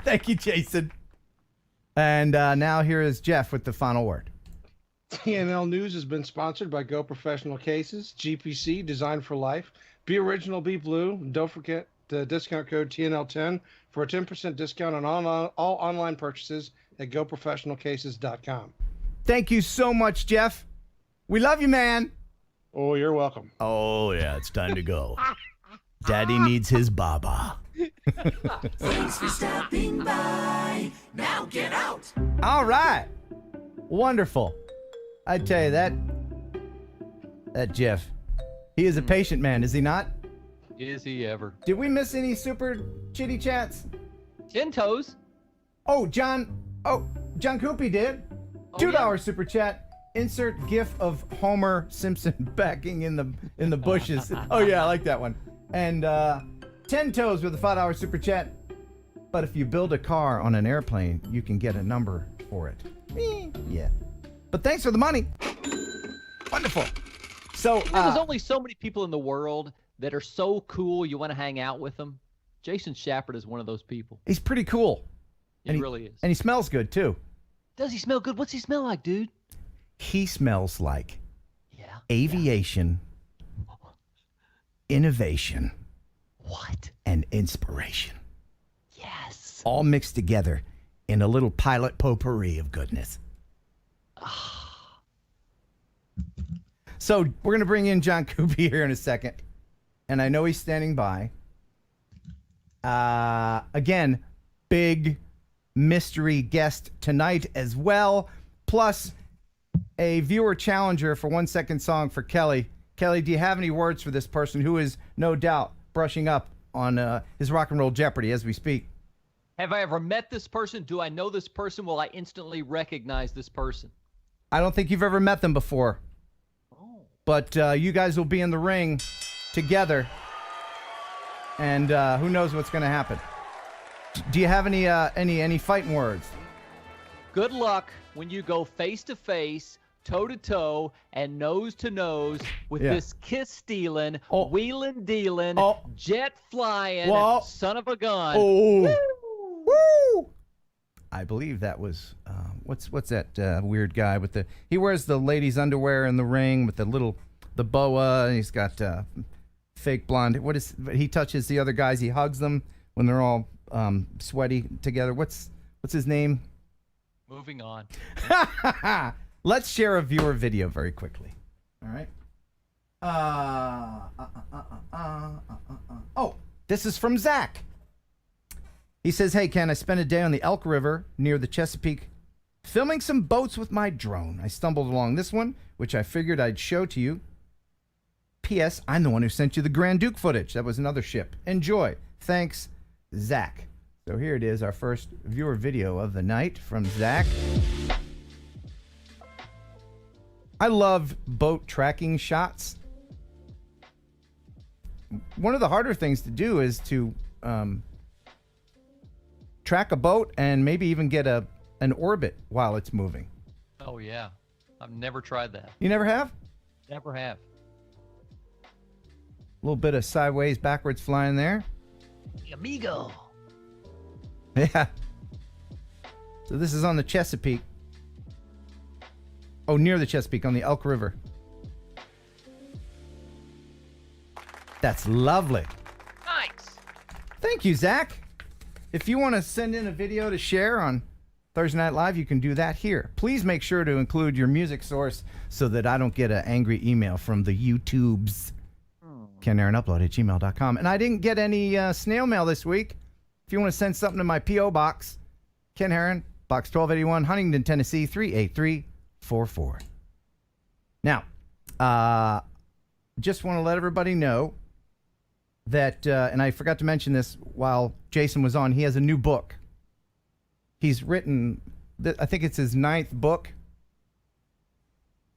Thank you, Jason. And now here is Jeff with the final word. TNL News has been sponsored by Go Professional Cases, GPC, Designed for Life. Be original, be blue. Don't forget the discount code TNL10 for a 10% discount on all online purchases at goprofessionalcases.com. Thank you so much, Jeff. We love you, man. Oh, you're welcome. Oh, yeah, it's time to go. Daddy needs his baba. Thanks for stopping by. Now get out. All right. Wonderful. I tell you that Jeff, he is a patient man, is he not? Is he ever? Did we miss any super chitty chats? 10 toes. Oh, John Cuppi did. $2 super chat. Insert GIF of Homer Simpson backing in the bushes. Oh yeah, I like that one. And 10 toes with a $5 super chat. But if you build a car on an airplane, you can get a number for it. Yeah. But thanks for the money. Wonderful. So there's only so many people in the world that are so cool you want to hang out with them. Jason Schappert is one of those people. He's pretty cool. He really is. And he smells good too. Does he smell good? What's he smell like, dude? He smells like aviation, innovation, and inspiration. Yes. All mixed together in a little pilot potpourri of goodness. So we're going to bring in John Cuppi here in a second. And I know he's standing by. Again, big mystery guest tonight as well. Plus a viewer challenger for 1 second song for Kelly. Kelly, do you have any words for this person who is no doubt brushing up on his rock and roll Jeopardy as we speak? Have I ever met this person? Do I know this person? Will I instantly recognize this person? I don't think you've ever met them before. Oh. But you guys will be in the ring together. And who knows what's going to happen. Do you have any fighting words? Good luck when you go face to face, toe to toe, and nose to nose with this kiss stealing, wheeling dealing, jet flying, son of a gun. Oh. Woo! I believe that was what's that weird guy with the he wears the ladies' underwear in the ring with the boa, and he's got fake blonde. What is he touches the other guys? He hugs them when they're all sweaty together. What's his name? Moving on. Let's share a viewer video very quickly. All right. Oh, this is from Zach. He says, "Hey, Ken, I spent a day on the Elk River near the Chesapeake filming some boats with my drone. I stumbled along this one, which I figured I'd show to you. P.S. I'm the one who sent you the Grand Duke footage. That was another ship. Enjoy. Thanks, Zach." So here it is, our first viewer video of the night from Zach. I love boat tracking shots. One of the harder things to do is to track a boat and maybe even get an orbit while it's moving. Oh, yeah. I've never tried that. You never have? Never have. A little bit of sideways, backwards flying there. Amigo. Yeah. So this is on the Chesapeake. Oh, near the Chesapeake, on the Elk River. That's lovely. Nice. Thank you, Zach. If you want to send in a video to share on Thursday Night Live, you can do that here. Please make sure to include your music source so that I don't get an angry email from the YouTubes. KenHeronUpload@gmail.com. And I didn't get any snail mail this week. If you want to send something to my P.O. Box, Ken Heron, Box 1281, Huntington, Tennessee, 38344. Now, just want to let everybody know that, and I forgot to mention this while Jason was on, he has a new book. He's written, I think it's his 9th book.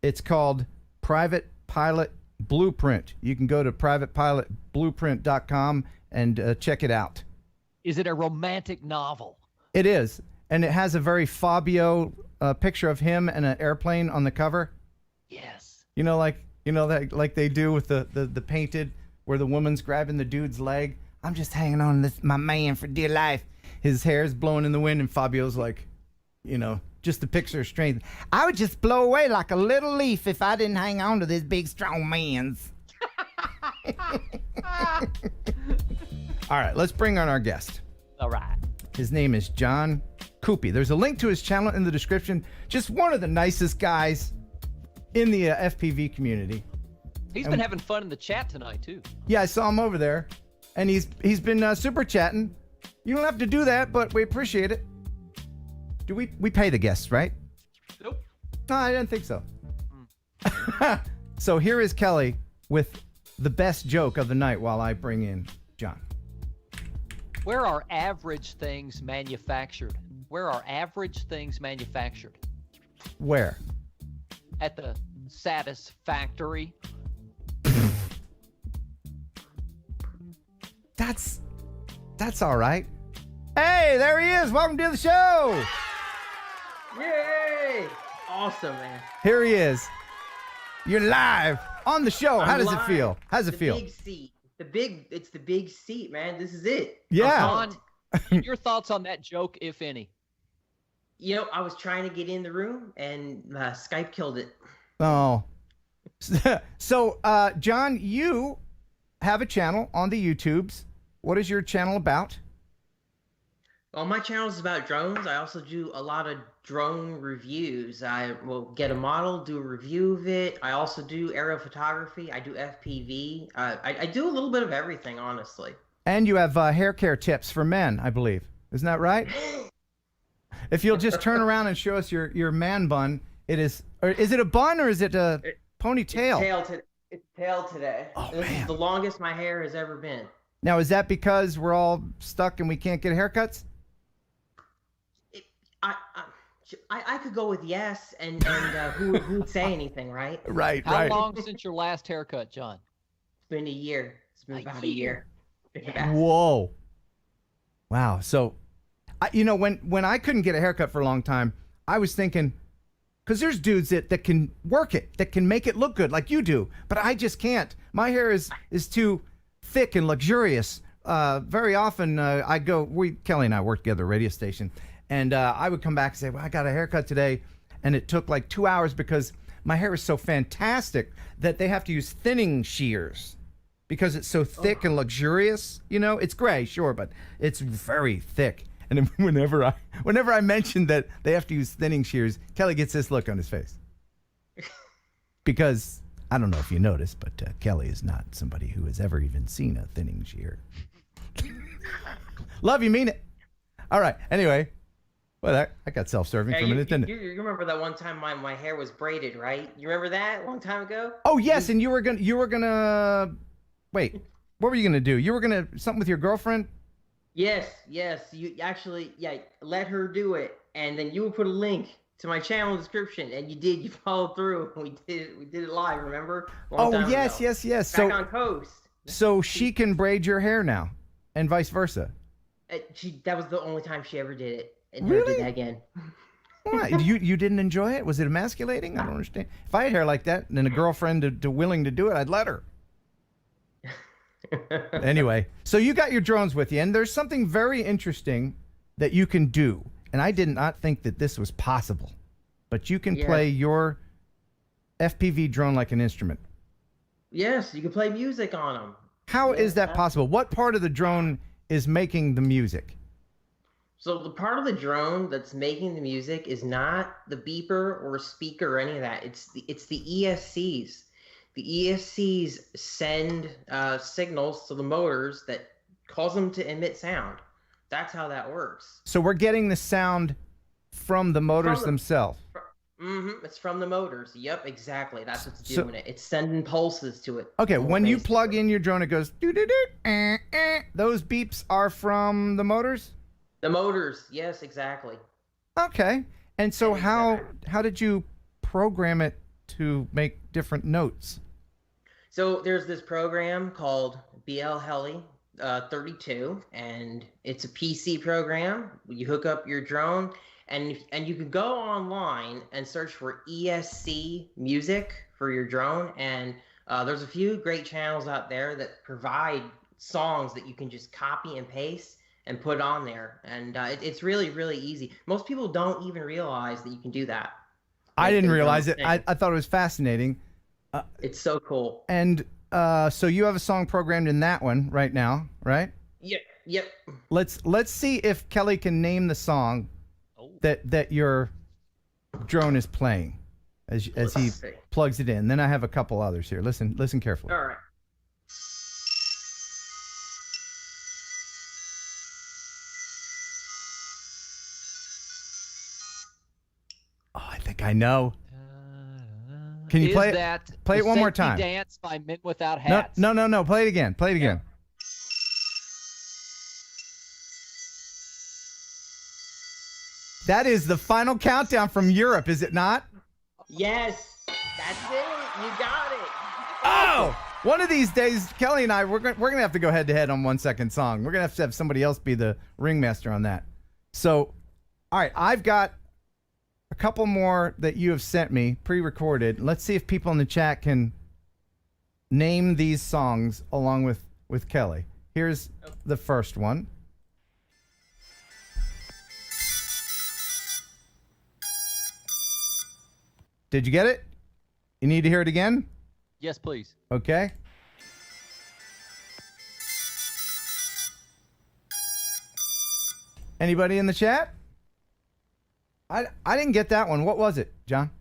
It's called Private Pilot Blueprint. You can go to privatepilotblueprint.com and check it out. Is it a romantic novel? It is, and it has a very Fabio picture of him and an airplane on the cover. Yes. Like they do with the painted where the woman's grabbing the dude's leg. I'm just hanging on to my man for dear life. His hair's blowing in the wind, and Fabio's like, just the picture of strength. I would just blow away like a little leaf if I didn't hang on to this big, strong man's. All right, let's bring on our guest. All right. His name is John Cuppi. There's a link to his channel in the description. Just one of the nicest guys in the FPV community. He's been having fun in the chat tonight, too. Yeah, I saw him over there, and he's been super chatting. You don't have to do that, but we appreciate it. Do we pay the guests, right? Nope. No, I didn't think so. So here is Kelly with the best joke of the night while I bring in John. Where are average things manufactured? Where are average things manufactured? Where? At the Satisfactory. That's all right. Hey, there he is. Welcome to the show. Yay! Awesome, man. Here he is. You're live on the show. How does it live. feel? How does it feel? Big seat. It's the big seat, man. This is it. Yeah. Your thoughts on that joke, if any? I was trying to get in the room, and Skype killed it. Oh. So, John, you have a channel on the YouTubes. What is your channel about? Well, my channel is about drones. I also do a lot of drone reviews. I will get a model, do a review of it. I also do aerial photography. I do FPV. I do a little bit of everything, honestly. And you have hair care tips for men, I believe. Isn't that right? If you'll just turn around and show us your man bun, it is. Or is it a bun or is it a ponytail? It's tail today. Oh, this is the longest my hair has ever been. Now, is that because we're all stuck and we can't get haircuts? I could go with yes, and who would say anything, right? Right. How long since your last haircut, John? It's been a year. It's been about a year. Whoa. Wow. So, when I couldn't get a haircut for a long time, I was thinking, because there's dudes that can work it, that can make it look good like you do, but I just can't. My hair is too thick and luxurious. Very often Kelly and I work together at a radio station, And I would come back and say, well, I got a haircut today, and it took like 2 hours because my hair is so fantastic that they have to use thinning shears because it's so thick and luxurious. You know, it's gray, sure, but it's very thick. And whenever I mention that they have to use thinning shears, Kelly gets this look on his face. Because, I don't know if you noticed, but Kelly is not somebody who has ever even seen a thinning shear. Love you, mean it. All right, anyway. Well, I got self-serving for a minute, didn't it? You remember that one time my hair was braided, right? You remember that a long time ago? Oh, yes, and you were gonna wait, what were you gonna do? You were gonna, something with your girlfriend? Yes. You actually, let her do it, and then you would put a link to my channel description, and you did. You followed through. We did it live. Remember? Yes. Back on Coast. So she can braid your hair now, and vice versa. That was the only time she ever did it. And Really? never did that again. Why? You didn't enjoy it? Was it emasculating? I don't understand. If I had hair like that and a girlfriend to willing to do it, I'd let her. Anyway, so you got your drones with you, and there's something very interesting that you can do. And I did not think that this was possible. But you can play your FPV drone like an instrument. Yes, you can play music on them. How is that possible? What part of the drone is making the music? So the part of the drone that's making the music is not the beeper or speaker or any of that. It's the ESCs. The ESCs send signals to the motors that cause them to emit sound. That's how that works. So we're getting the sound from the motors themselves. It's from the motors. Yep, exactly. That's what's doing it. It's sending pulses to it. Okay, when you plug in your drone, it goes doo-doo-doo, those beeps are from the motors? The motors, yes, exactly. Okay. And so how did you program it to make different notes? So there's this program called BL Heli 32, and it's a PC program. You hook up your drone, and you can go online and search for ESC music for your drone, and there's a few great channels out there that provide songs that you can just copy and paste and put on there, and it's really, really easy. Most people don't even realize that you can do that. I didn't realize it. I thought it was fascinating. It's so cool. And so you have a song programmed in that one right now, right? Yep. Let's see if Kelly can name the song that your drone is playing as he plugs it in. Then I have a couple others here. Listen carefully. All right. I think I know. Can you play it? Play it one more time. Dance by Men Without Hats. No. Play it again. Play it again. That is the final countdown from Europe, is it not? Yes, that's it. You got it. Oh! One of these days, Kelly and I, we're gonna have to go head to head on 1 second song. We're gonna have to have somebody else be the ringmaster on that. So, all right, I've got a couple more that you have sent me pre-recorded. Let's see if people in the chat can name these songs along with Kelly. Here's the first one. Did you get it? You need to hear it again? Yes, please. Okay. Anybody in the chat? I didn't get that one. What was it, John?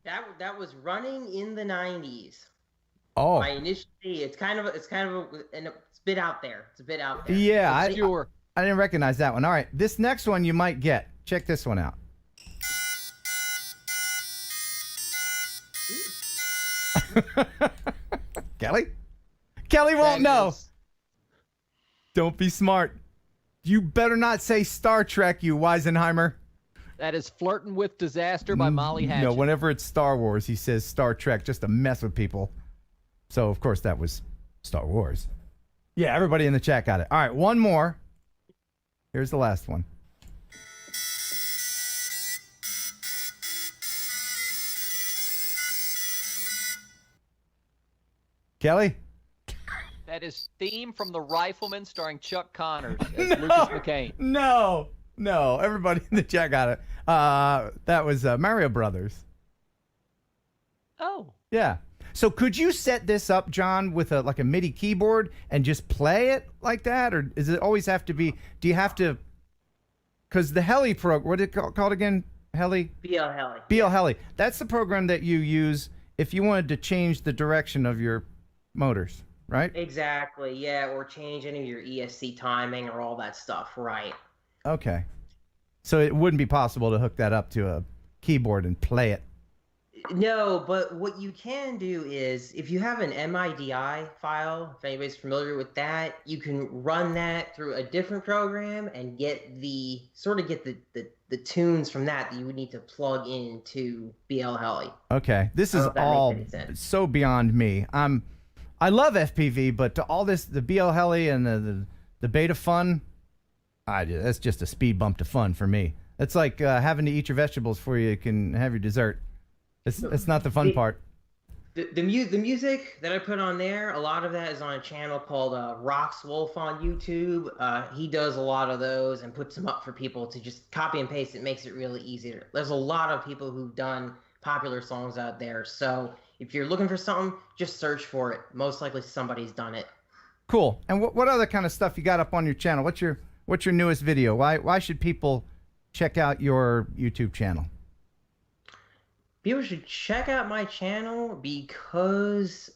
That was Running in the 90s. Oh. My initial, it's kind of it's a bit out there. It's a bit out there. Yeah, I didn't recognize that one. All right, this next one you might get. Check this one out. Kelly won't know. Don't be smart. You better not say Star Trek, you Weisenheimer. That is Flirting with Disaster by Molly Hatchet. No, whenever it's Star Wars, he says Star Trek just to mess with people. So, of course, that was Star Wars. Yeah, everybody in the chat got it. All right, one more. Here's the last one. Kelly? That is Theme from The Rifleman starring Chuck Connors as Lucas McCain. No. No, everybody in the chat got it. That was Mario Brothers. Oh. Yeah. So could you set this up, John, with a MIDI keyboard and just play it like that? Or does it always have to be, do you have to, because the Heli program, what is it called again? Heli? BL Heli. BL Heli. That's the program that you use if you wanted to change the direction of your motors, right? Exactly, yeah, or change any of your ESC timing or all that stuff, right. Okay. So it wouldn't be possible to hook that up to a keyboard and play it. No, but what you can do is, if you have an MIDI file, if anybody's familiar with that, you can run that through a different program and get the tunes from that you would need to plug into BL Heli. Okay. This is all so beyond me. I love FPV, but to all this, the BL Heli and the beta fun, that's just a speed bump to fun for me. It's like having to eat your vegetables before you can have your dessert. It's not the fun part. The music that I put on there, a lot of that is on a channel called Rox Wolf on YouTube. He does a lot of those and puts them up for people to just copy and paste. It makes it really easy. There's a lot of people who've done popular songs out there. So if you're looking for something, just search for it. Most likely somebody's done it. Cool. And what other kind of stuff you got up on your channel? What's your newest video? Why should people check out your YouTube channel? People should check out my channel because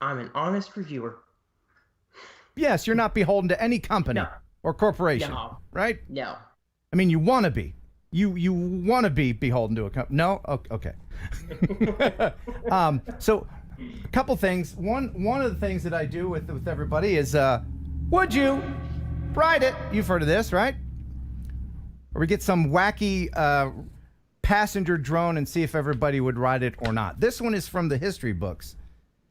I'm an honest reviewer. Yes, you're not beholden to any company or corporation, right? No. I mean, you want to be. You want to be beholden to a company. No? Okay. So a couple things. One of the things that I do with everybody is, would you ride it? You've heard of this, right? Or we get some wacky passenger drone and see if everybody would ride it or not. This one is from the history books,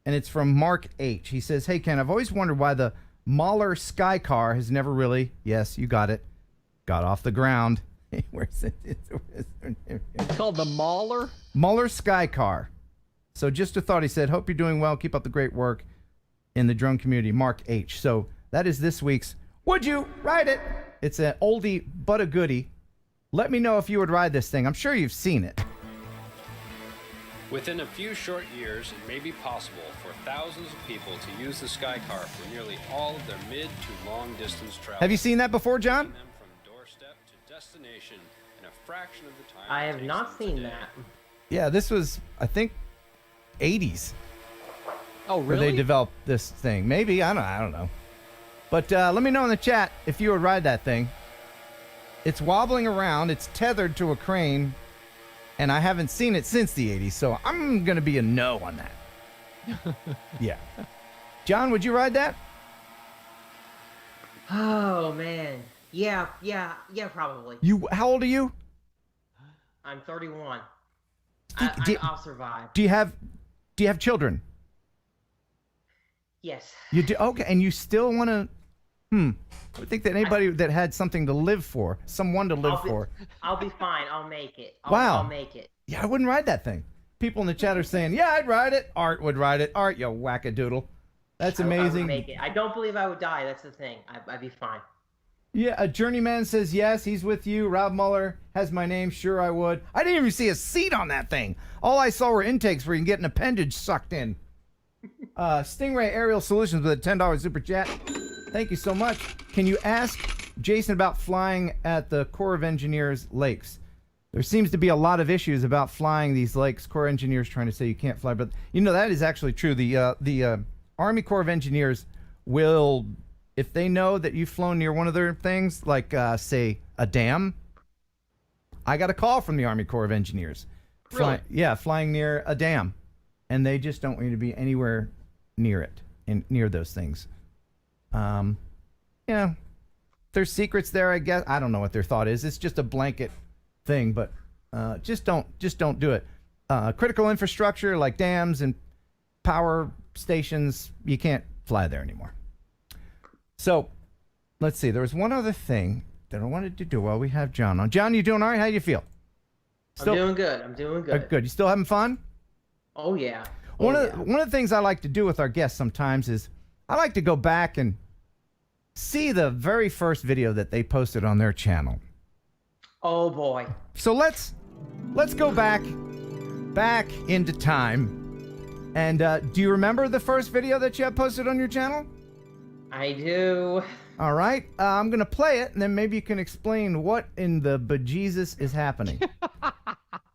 and it's from Mark H. He says, "Hey, Ken, I've always wondered why the Mahler Sky Car has never really," yes, you got it, got off the ground. Where's it? It's called the Mahler? Mahler Sky Car. So just a thought, he said, "Hope you're doing well. Keep up the great work in the drone community." Mark H. So that is this week's Would You Ride It? It's an oldie but a goodie. Let me know if you would ride this thing. I'm sure you've seen it. Within a few short years, it may be possible for thousands of people to use the Sky Car for nearly all of their mid to long distance travel. Have you seen that before, John? From doorstep to destination in a fraction of the time. I have not seen that. Yeah, this was, I think, 80s. Oh, Where really? they developed this thing. Maybe, I don't know. But let me know in the chat if you would ride that thing. It's wobbling around. It's tethered to a crane. And I haven't seen it since the 80s, so I'm going to be a no on that. Yeah. John, would you ride that? Oh, man. Yeah, probably. How old are you? I'm 31. I'll survive. Do you have children? Yes. You do? Okay, and you still want to... I would think that anybody that had something to live for, someone to live for. I'll be fine. I'll make it. Wow. I'll make it. Yeah, I wouldn't ride that thing. People in the chat are saying, yeah, I'd ride it. Art would ride it. Art, you wackadoodle. That's amazing. I would make it. I don't believe I would die. That's the thing. I'd be fine. Yeah, a journeyman says yes, he's with you. Rob Muller has my name. Sure, I would. I didn't even see a seat on that thing. All I saw were intakes where you can get an appendage sucked in. Stingray Aerial Solutions with a $10 super chat. Thank you so much. Can you ask Jason about flying at the Corps of Engineers lakes? There seems to be a lot of issues about flying these lakes. Corps engineers trying to say you can't fly, but you know that is actually true. The Army Corps of Engineers will, if they know that you've flown near one of their things, like say a dam. I got a call from the Army Corps of Engineers. Really? Flying near a dam, and they just don't want you to be anywhere near it, near those things. Yeah, there's secrets there, I guess. I don't know what their thought is. It's just a blanket thing, but just don't do it. Critical infrastructure like dams and power stations, you can't fly there anymore. So, let's see. There was one other thing that I wanted to do while we have John on. John, you doing all right? How do you feel? I'm doing good. I'm doing good. Good. You still having fun? Oh yeah. One of the things I like to do with our guests sometimes is I like to go back and see the very first video that they posted on their channel. Oh boy. So let's go back into time. And do you remember the first video that you had posted on your channel? I do. All right. I'm going to play it, and then maybe you can explain what in the bejesus is happening.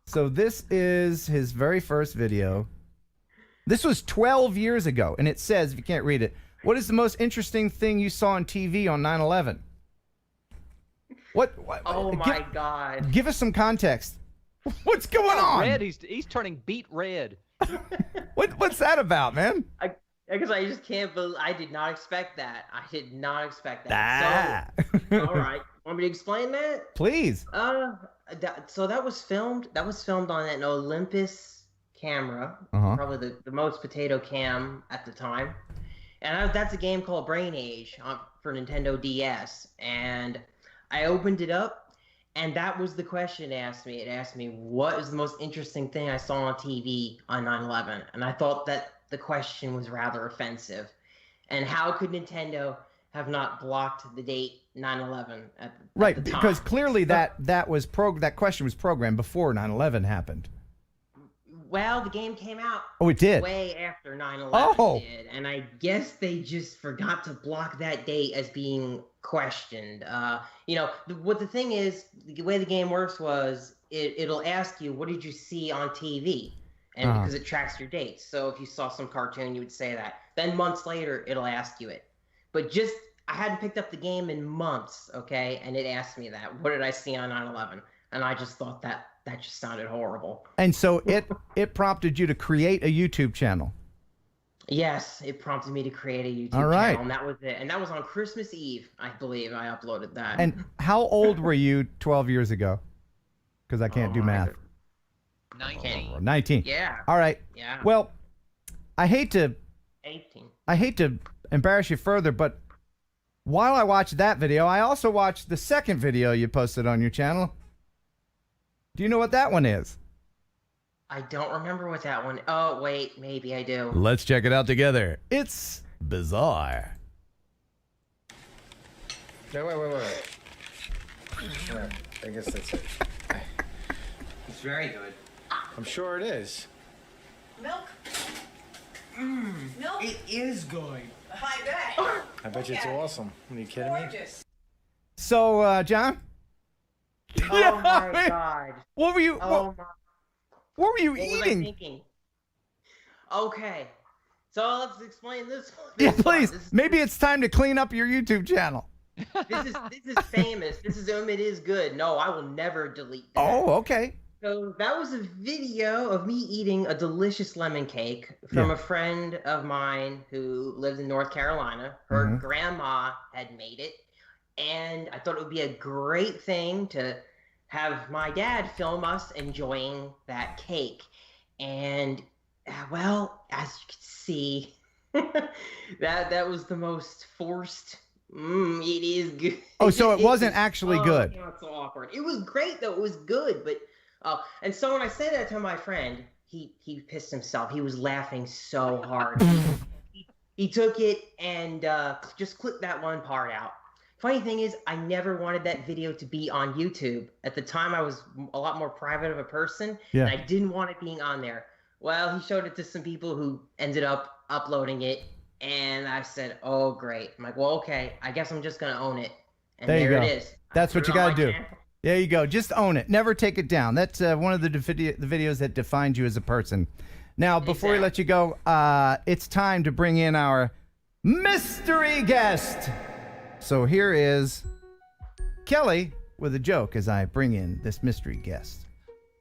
So this is his very first video. This was 12 years ago, and it says, if you can't read it, what is the most interesting thing you saw on TV on 9/11? What Oh my God. Give us some context. What's going on? Red, he's turning beet red. What's that about, man? Because I just can't believe, I did not expect that. I did not expect that. So, all right. Want me to explain that? Please. So that was filmed on an Olympus camera, probably the most potato cam at the time. And that's a game called Brain Age for Nintendo DS. And I opened it up, and that was the question it asked me. It asked me, what is the most interesting thing I saw on TV on 9/11? And I thought that the question was rather offensive. And how could Nintendo have not blocked the date 9/11 at Right, the time? because clearly that question was programmed before 9/11 happened. Well, the game came out Oh, it did? way after 9/11 Oh. did, and I guess they just forgot to block that date as being questioned. What the thing is, the way the game works was it'll ask you, what did you see on TV? And because it tracks your dates. So if you saw some cartoon, you would say that. Then months later, it'll ask you it. But I hadn't picked up the game in months, okay? And it asked me that. What did I see on 9/11? And I just thought that just sounded horrible. And so it prompted you to create a YouTube channel. Yes, it prompted me to create a YouTube All right. channel, and that was it. And that was on Christmas Eve, I believe. I uploaded that. And how old were you 12 years ago? Because I can't do math. 19. 19. Yeah. All right. Yeah. Well, I hate to 18. Embarrass you further, but while I watched that video, I also watched the second video you posted on your channel. Do you know what that one is? I don't remember what that one. Oh, wait, maybe I do. Let's check it out together. It's bizarre. No, wait. Yeah, I guess that's it. It's very good. I'm sure it is. Milk? Milk? It is good. I bet. I bet you it's awesome. Are you kidding me? Gorgeous. So, John? Oh my God. What were you? Oh my. What were you What was I eating? thinking? Okay, so let's explain this. Yeah, please. Maybe it's time to clean up your YouTube channel. This is famous. It is good. No, I will never delete that. Oh, okay. So that was a video of me eating a delicious lemon cake from a friend of mine who lives in North Carolina. Her grandma had made it, and I thought it would be a great thing to have my dad film us enjoying that cake. And well, as you can see, that was the most forced. It is good. Oh, so it wasn't actually good. It's so awkward. It was great though. It was good, but and so when I said that to my friend, he pissed himself. He was laughing so hard. He took it and just clipped that one part out. Funny thing is, I never wanted that video to be on YouTube. At the time, I was a lot more private of a person, and I didn't want it being on there. Well, he showed it to some people who ended up uploading it, and I said, oh, great. I'm like, well, okay, I guess I'm just going to own it. And there you go. it is. That's what you got to do. Channel. There you go. Just own it. Never take it down. That's one of the videos that defines you as a person. Now, before we let you go, it's time to bring in our mystery guest. So here is Kelly with a joke as I bring in this mystery guest.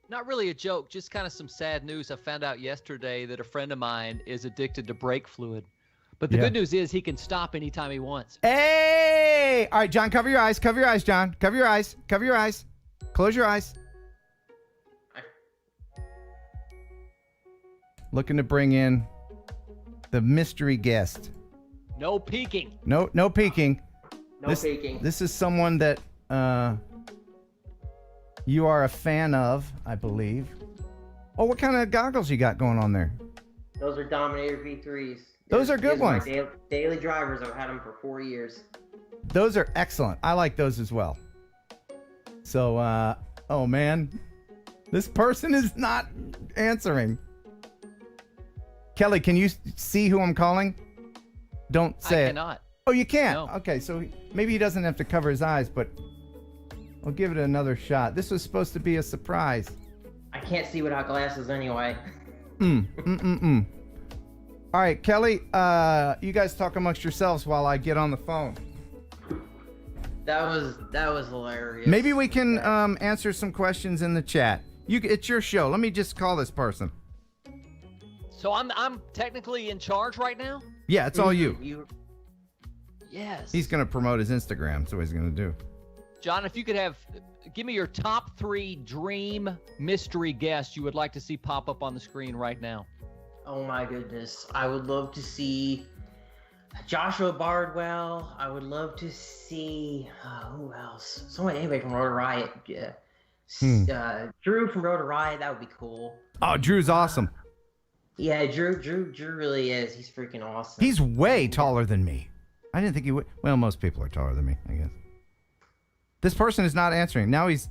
Not really a joke, just kind of some sad news. I found out yesterday that a friend of mine is addicted to brake fluid. But the good news is he can stop anytime he wants. Hey! All right, John, cover your eyes. Cover your eyes, John. Cover your eyes. Cover your eyes. Close your eyes. Looking to bring in the mystery guest. No peeking. No peeking. No peeking. This is someone that you are a fan of, I believe. Oh, what kind of goggles you got going on there? Those are Dominator V3s. Those are good ones. My daily drivers. I've had them for 4 years. Those are excellent. I like those as well. So, oh man, this person is not answering. Kelly, can you see who I'm calling? Don't say I it. cannot. Oh, you can't? No. Okay, so maybe he doesn't have to cover his eyes, but I'll give it another shot. This was supposed to be a surprise. I can't see without glasses anyway. All right, Kelly, you guys talk amongst yourselves while I get on the phone. That was hilarious. Maybe we can answer some questions in the chat. It's your show. Let me just call this person. So I'm technically in charge right now? Yeah, it's all you. Yes. He's going to promote his Instagram. That's what he's going to do. John, if you could give me your top 3 dream mystery guests you would like to see pop up on the screen right now. Oh my goodness. I would love to see Joshua Bardwell. I would love to see who else? Anybody from Rotor Riot. Yeah. Drew from Rotor Riot. That would be cool. Oh, Drew's awesome. Yeah, Drew really is. He's freaking awesome. He's way taller than me. I didn't think he would. Well, most people are taller than me, I guess. This person is not answering. Now he's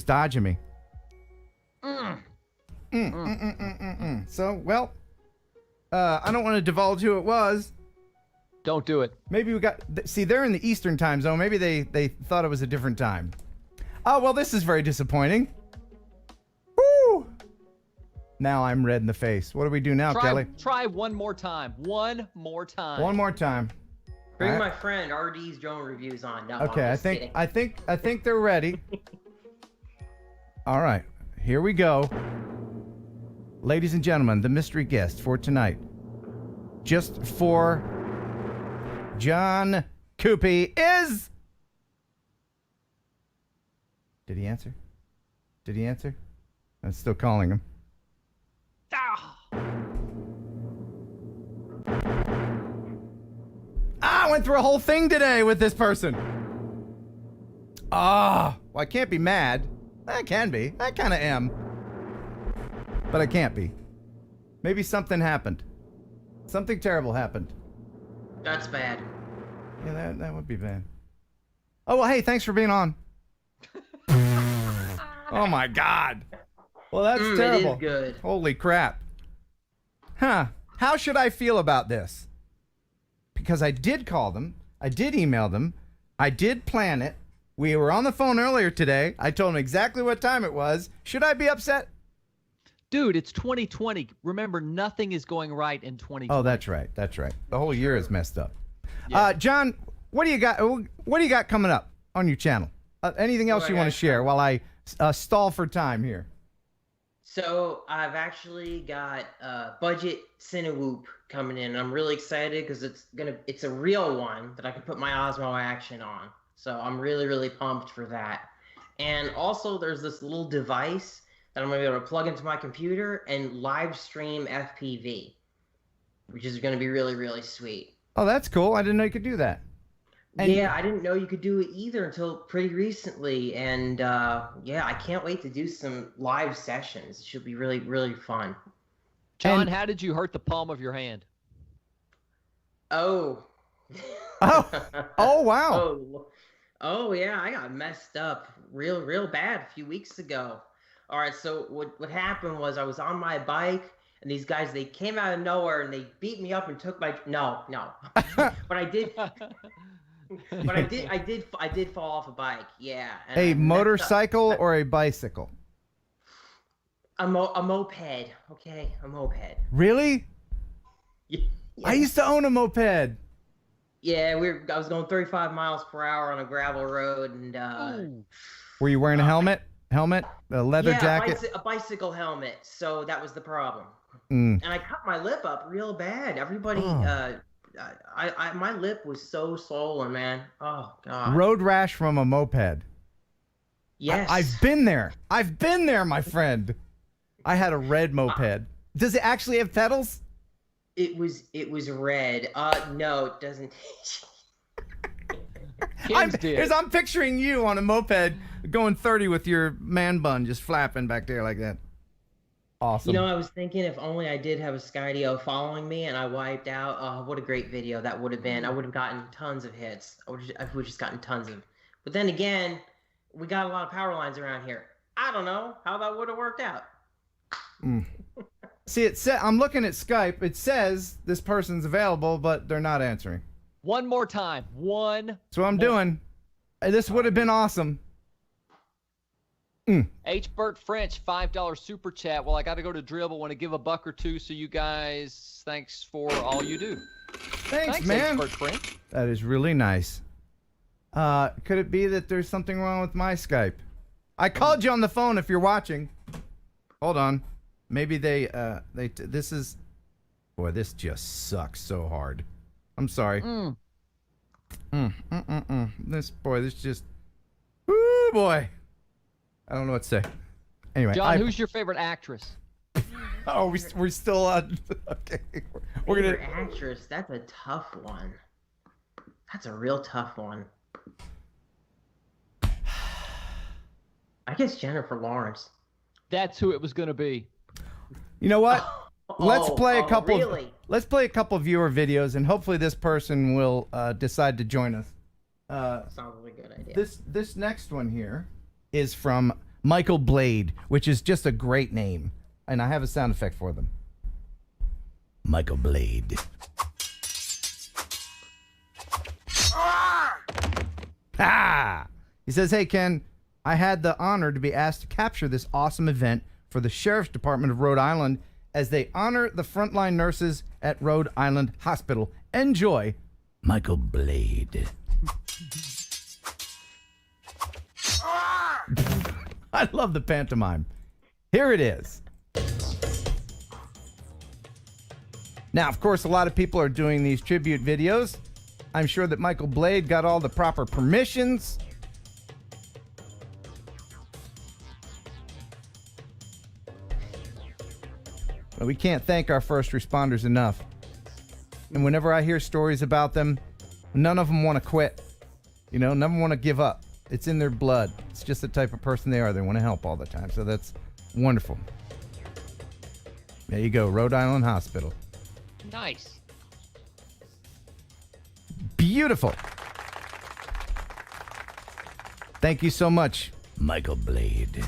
dodging me. So, well, I don't want to divulge who it was. Don't do it. Maybe we got... See, they're in the Eastern time zone. Maybe they thought it was a different time. Oh, well, this is very disappointing. Woo! Now I'm red in the face. What do we do now, Kelly? Try one more time. One more time. One more time. Bring my friend RD's drone reviews on. No, Okay, I'm just kidding. I think they're ready. All right, here we go. Ladies and gentlemen, the mystery guest for tonight, just for John Cuppi, is... Did he answer? Did he answer? I'm still calling him. I went through a whole thing today with this person. Well, I can't be mad. I can be. I kind of am. But I can't be. Maybe something happened. Something terrible happened. That's bad. Yeah, that would be bad. Oh, well, hey, thanks for being on. Oh, my God. Well, that's terrible. It is good. Holy crap. Huh. How should I feel about this? Because I did call them. I did email them. I did plan it. We were on the phone earlier today. I told them exactly what time it was. Should I be upset? Dude, it's 2020. Remember, nothing is going right in 2020. Oh, that's right. That's right. The whole year is messed up. Yeah. John, what do you got? What do you got coming up on your channel? Anything else you want to share while I stall for time here? So I've actually got Budget Cinewoop coming in. I'm really excited because it's a real one that I can put my Osmo action on. So I'm really, really pumped for that. And also there's this little device that I'm gonna be able to plug into my computer and live stream FPV, which is gonna be really, really sweet. Oh, that's cool. I didn't know you could do that. And yeah, I didn't know you could do it either until pretty recently. And yeah, I can't wait to do some live sessions. It should be really, really fun. John, how did you hurt the palm of your hand? Oh. Oh, wow. Oh, yeah, I got messed up real bad a few weeks ago. All right, so what happened was I was on my bike, and these guys, they came out of nowhere, and they beat me up and took my... No. But I did... But I did fall off a bike, yeah. A motorcycle or a bicycle? A moped, okay? A moped. Really? Yeah. I used to own a moped. Yeah, I was going 35 miles per hour on a gravel road, and Were you wearing a helmet? A leather jacket? A bicycle helmet. So that was the problem. Mm. And I cut my lip up real bad. Everybody, my lip was so swollen, man. Oh God. Road rash from a moped. Yes. I've been there. My friend. I had a red moped. Does it actually have pedals? It was red. No, it doesn't. I'm picturing you on a moped going 30 with your man bun just flapping back there like that. Awesome. You know, I was thinking if only I did have a Skydio following me and I wiped out. Oh, what a great video that would have been. I would have gotten tons of hits. I would have just gotten tons of But then again, we got a lot of power lines around here. I don't know how that would have worked out. See, I'm looking at Skype. It says this person's available, but they're not answering. One more time. That's what I'm doing. This would have been awesome. H. Burt French, $5 super chat. Well, I got to go to drill, but want to give a buck or two. So you guys, thanks for all you do. Thanks, man. H. Burt French. That is really nice. Could it be that there's something wrong with my Skype? I called you on the phone if you're watching. Hold on. Maybe this is... Boy, this just sucks so hard. I'm sorry. This just... Ooh, boy. I don't know what to say. Anyway, John, who's your favorite actress? Oh, we're still on. Okay, we're gonna. Favorite actress. That's a tough one. That's a real tough one. I guess Jennifer Lawrence. That's who it was gonna be. You know what? Let's play a couple. Really? Let's play a couple viewer videos, and hopefully this person will decide to join us. Sounds like a good idea. This next one here is from Michael Blade, which is just a great name. And I have a sound effect for them. Michael Blade. Ah! He says, hey, Ken, I had the honor to be asked to capture this awesome event for the Sheriff's Department of Rhode Island as they honor the frontline nurses at Rhode Island Hospital. Enjoy, Michael Blade. I love the pantomime. Here it is. Now, of course, a lot of people are doing these tribute videos. I'm sure that Michael Blade got all the proper permissions. But we can't thank our first responders enough. And whenever I hear stories about them, none of them want to quit. You know, none of them want to give up. It's in their blood. It's just the type of person they are. They want to help all the time. So that's wonderful. There you go, Rhode Island Hospital. Nice. Beautiful. Thank you so much, Michael Blade.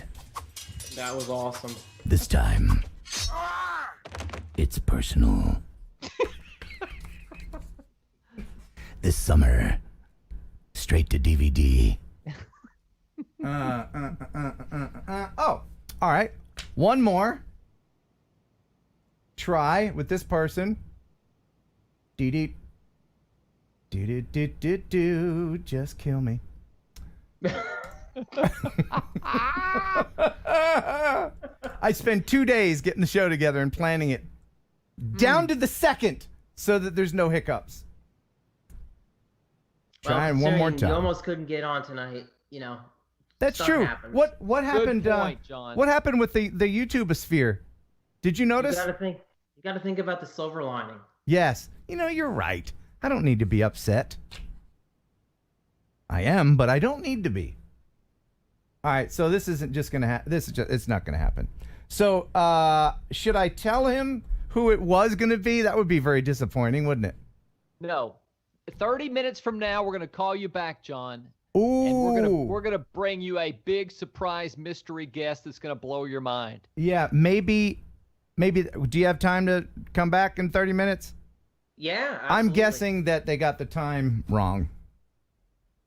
That was awesome. This time, it's personal. This summer, straight to DVD. Oh, all right. One more. Try with this person. Dee do. Just kill me. I spent 2 days getting the show together and planning it down to the second so that there's no hiccups. Trying one more time. You almost couldn't get on tonight, you know. That's true. Happens. What happened? Good point, John. What happened with the YouTube sphere? Did you notice? You gotta think about the silver lining. Yes. You know, you're right. I don't need to be upset. I am, but I don't need to be. All right, so this isn't just gonna happen. It's not gonna happen. So, should I tell him who it was gonna be? That would be very disappointing, wouldn't it? No. 30 minutes from now, we're gonna call you back, John. Ooh. And we're gonna bring you a big surprise mystery guest that's gonna blow your mind. Yeah, maybe. Do you have time to come back in 30 minutes? Yeah, absolutely. I'm guessing that they got the time wrong.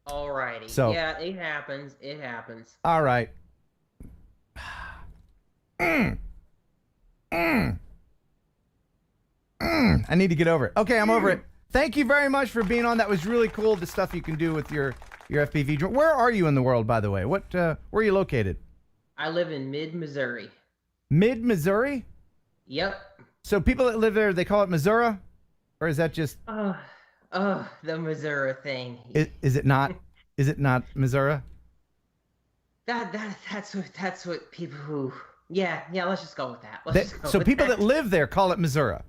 Alrighty. So, yeah, it happens. It happens. All right. I need to get over it. Okay, I'm over it. Thank you very much for being on. That was really cool, the stuff you can do with your FPV drone. Where are you in the world, by the way? Where are you located? I live in mid-Missouri. Mid-Missouri? Yep. So people that live there, they call it Missouri? Or is that just... the Missouri thing. Is it not? Is it not Missouri? That's what people who... Yeah, let's just go with that. So people that live there call it Missouri?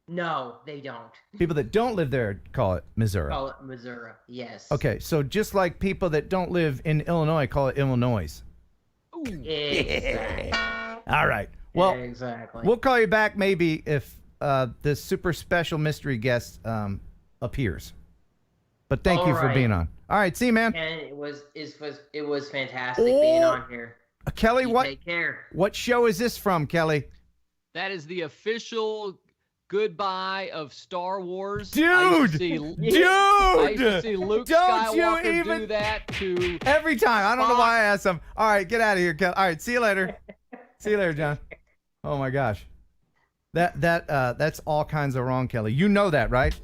No, they don't. People that don't live there call it Missouri? Call it Missouri, yes. Okay, so just like people that don't live in Illinois call it Illinois. Exactly. All right. Well, exactly. We'll call you back maybe if this super special mystery guest appears. But thank you for being on. All right, see you, man. And it was fantastic being on here. Kelly, You what? take care. What show is this from, Kelly? That is the official goodbye of Star Wars. Dude! I used to see Luke Don't you Skywalker even- do that to Every time. I don't know why I asked him. All right, get out of here, Kelly. All right, see you later. See you later, John. Oh my gosh. That's all kinds of wrong, Kelly. You know that, right?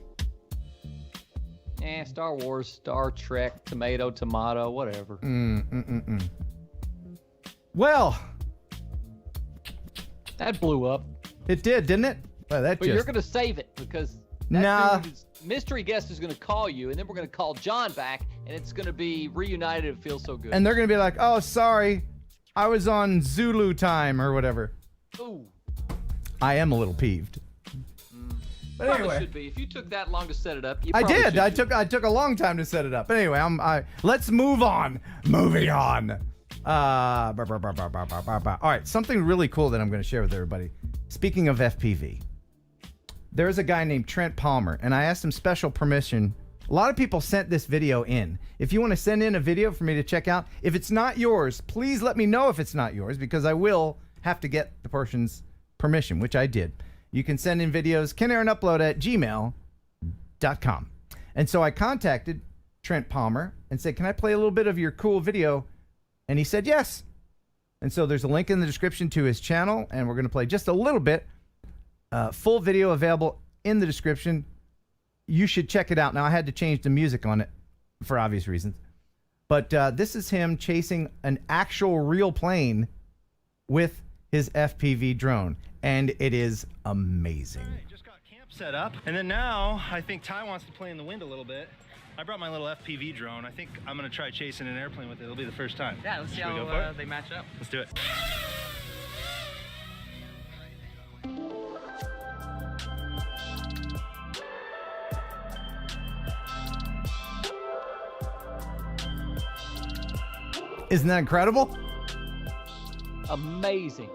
Star Wars, Star Trek, tomato, whatever. Well, that blew up. It did, didn't it? Well, But you're going to save it because mystery guest is going to call you, and then we're going to call John back, and it's going to be reunited. It feels so good. And they're going to be like, oh, sorry, I was on Zulu time or whatever. Ooh. I am a little peeved. But Probably anyway. should be. If you took that long to set it up, you I probably did. should I took a long time to set it up. But anyway, let's move on. Moving on. All right, something really cool that I'm going to share with everybody. Speaking of FPV, there's a guy named Trent Palmer, and I asked him special permission. A lot of people sent this video in. If you want to send in a video for me to check out, if it's not yours, please let me know if it's not yours, because I will have to get the person's permission, which I did. You can send in videos, kenheronupload@gmail.com. And so I contacted Trent Palmer and said, can I play a little bit of your cool video? And he said yes. And so there's a link in the description to his channel, and we're going to play just a little bit. Full video available in the description. You should check it out. Now, I had to change the music on it for obvious reasons. But this is him chasing an actual real plane with his FPV drone. And it is amazing. Set up, and then now I think Ty wants to play in the wind a little bit. I brought my little FPV drone. I think I'm gonna try chasing an airplane with it. It'll be the first time. Yeah, let's see Should we go for how it? they match up. Let's do it. Isn't that incredible? Amazing.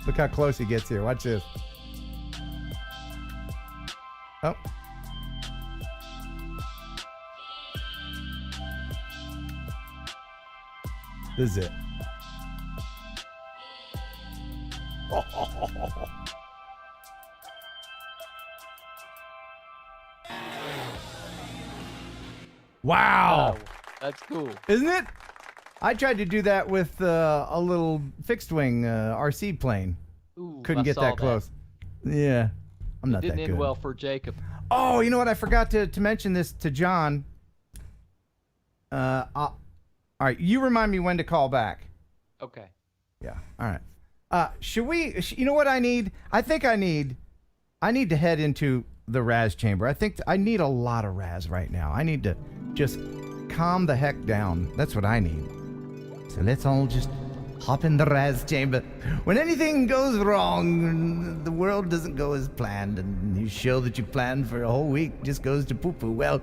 Look how close he gets here. Watch this. Oh. This is it. Wow. That's cool. Isn't it? I tried to do that with a little fixed wing RC plane. Ooh, Couldn't I get saw that close. Yeah. I'm not that Didn't good. end well for Jacob. Oh, you know what? I forgot to mention this to John. All right, you remind me when to call back. Okay. Yeah. All right. Should we? You know what I need? I think I need to head into the RAZZ chamber. I think I need a lot of RAZZ right now. I need to just calm the heck down. That's what I need. So let's all just hop in the RAZZ chamber. When anything goes wrong, the world doesn't go as planned, and you show that you planned for a whole week just goes to poo-poo. Well,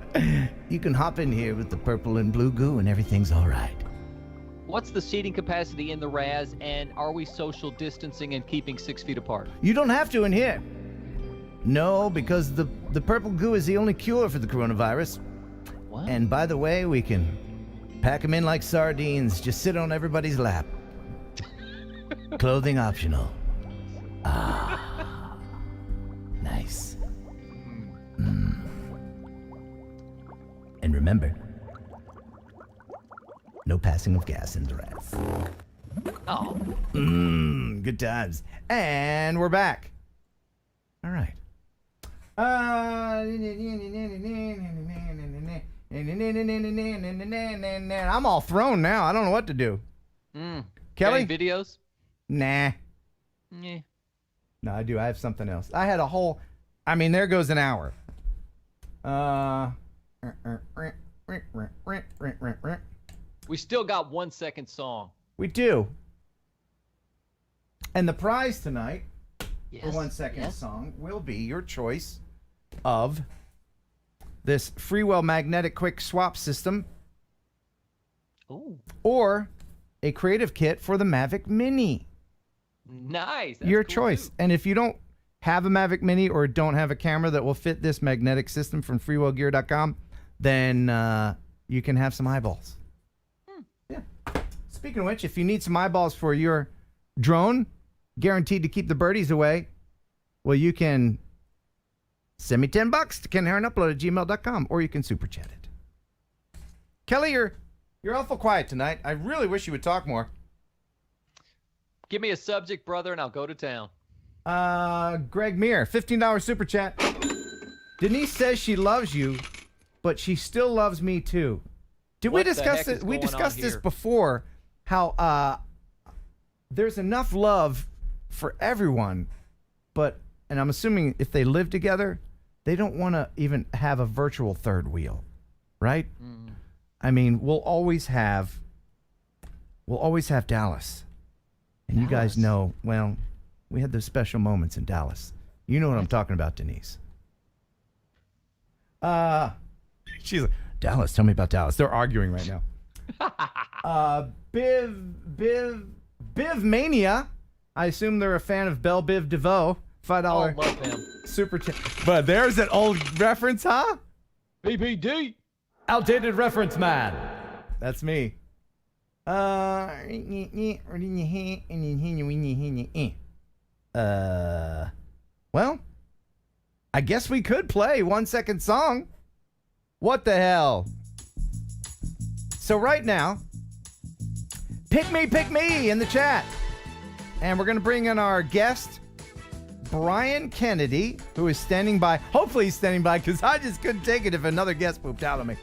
you can hop in here with the purple and blue goo, and everything's all right. What's the seating capacity in the RAZZ, and are we social distancing and keeping 6 feet apart? You don't have to in here. No, because the purple goo is the only cure for the coronavirus. What? And by the way, we can pack them in like sardines, just sit on everybody's lap. Clothing optional. Ah, nice. And remember, no passing of gas in the RAZZ. Oh. Good times. And we're back. All right. I'm all thrown now. I don't know what to do. Kelly? Any videos? Nah. Yeah. No, I do. I have something else. I had a whole... I mean, there goes an hour. We still got 1 second song. We do. And the prize tonight for Yes, 1 second yes. song will be your choice of this Freewell magnetic quick swap system, Ooh. or a creative kit for the Mavic Mini. Nice. That's Your cool, choice. too. And if you don't have a Mavic Mini or don't have a camera that will fit this magnetic system from freewellgear.com, then you can have some eyeballs. Yeah. Speaking of which, if you need some eyeballs for your drone, guaranteed to keep the birdies away, well, you can send me $10 to kenheronupload@gmail.com, or you can super chat it. Kelly, you're awful quiet tonight. I really wish you would talk more. Give me a subject, brother, and I'll go to town. Greg Meir, $15 super chat. Denise says she loves you, but she still loves me too. Did we What the discuss heck it? is We going on discussed this here? before. How there's enough love for everyone, but and I'm assuming if they live together, they don't want to even have a virtual third wheel, right? I mean, we'll always have Dallas. And you guys know, well, we had those special moments in Dallas. You know what I'm talking about, Denise. She's like, Dallas, tell me about Dallas. They're arguing right now. Biv Mania. I assume they're a fan of Belle Biv DeVoe. $5 love him. super chat. But there's an old reference, huh? BBD. Outdated reference, man. That's me. Well, I guess we could play 1 second song. What the hell? So right now, pick me in the chat. And we're going to bring in our guest, Brian Kennedy, who is standing by. Hopefully he's standing by, because I just couldn't take it if another guest pooped out on me.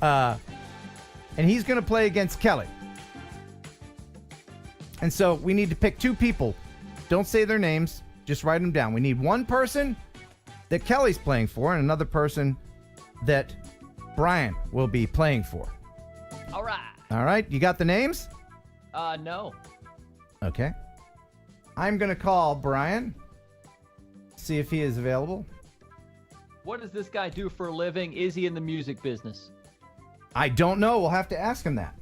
And he's going to play against Kelly. And so we need to pick two people. Don't say their names. Just write them down. We need one person that Kelly's playing for and another person that Brian will be playing for. All right. All right. You got the names? No. Okay. I'm going to call Brian. See if he is available. What does this guy do for a living? Is he in the music business? I don't know. We'll have to ask him that.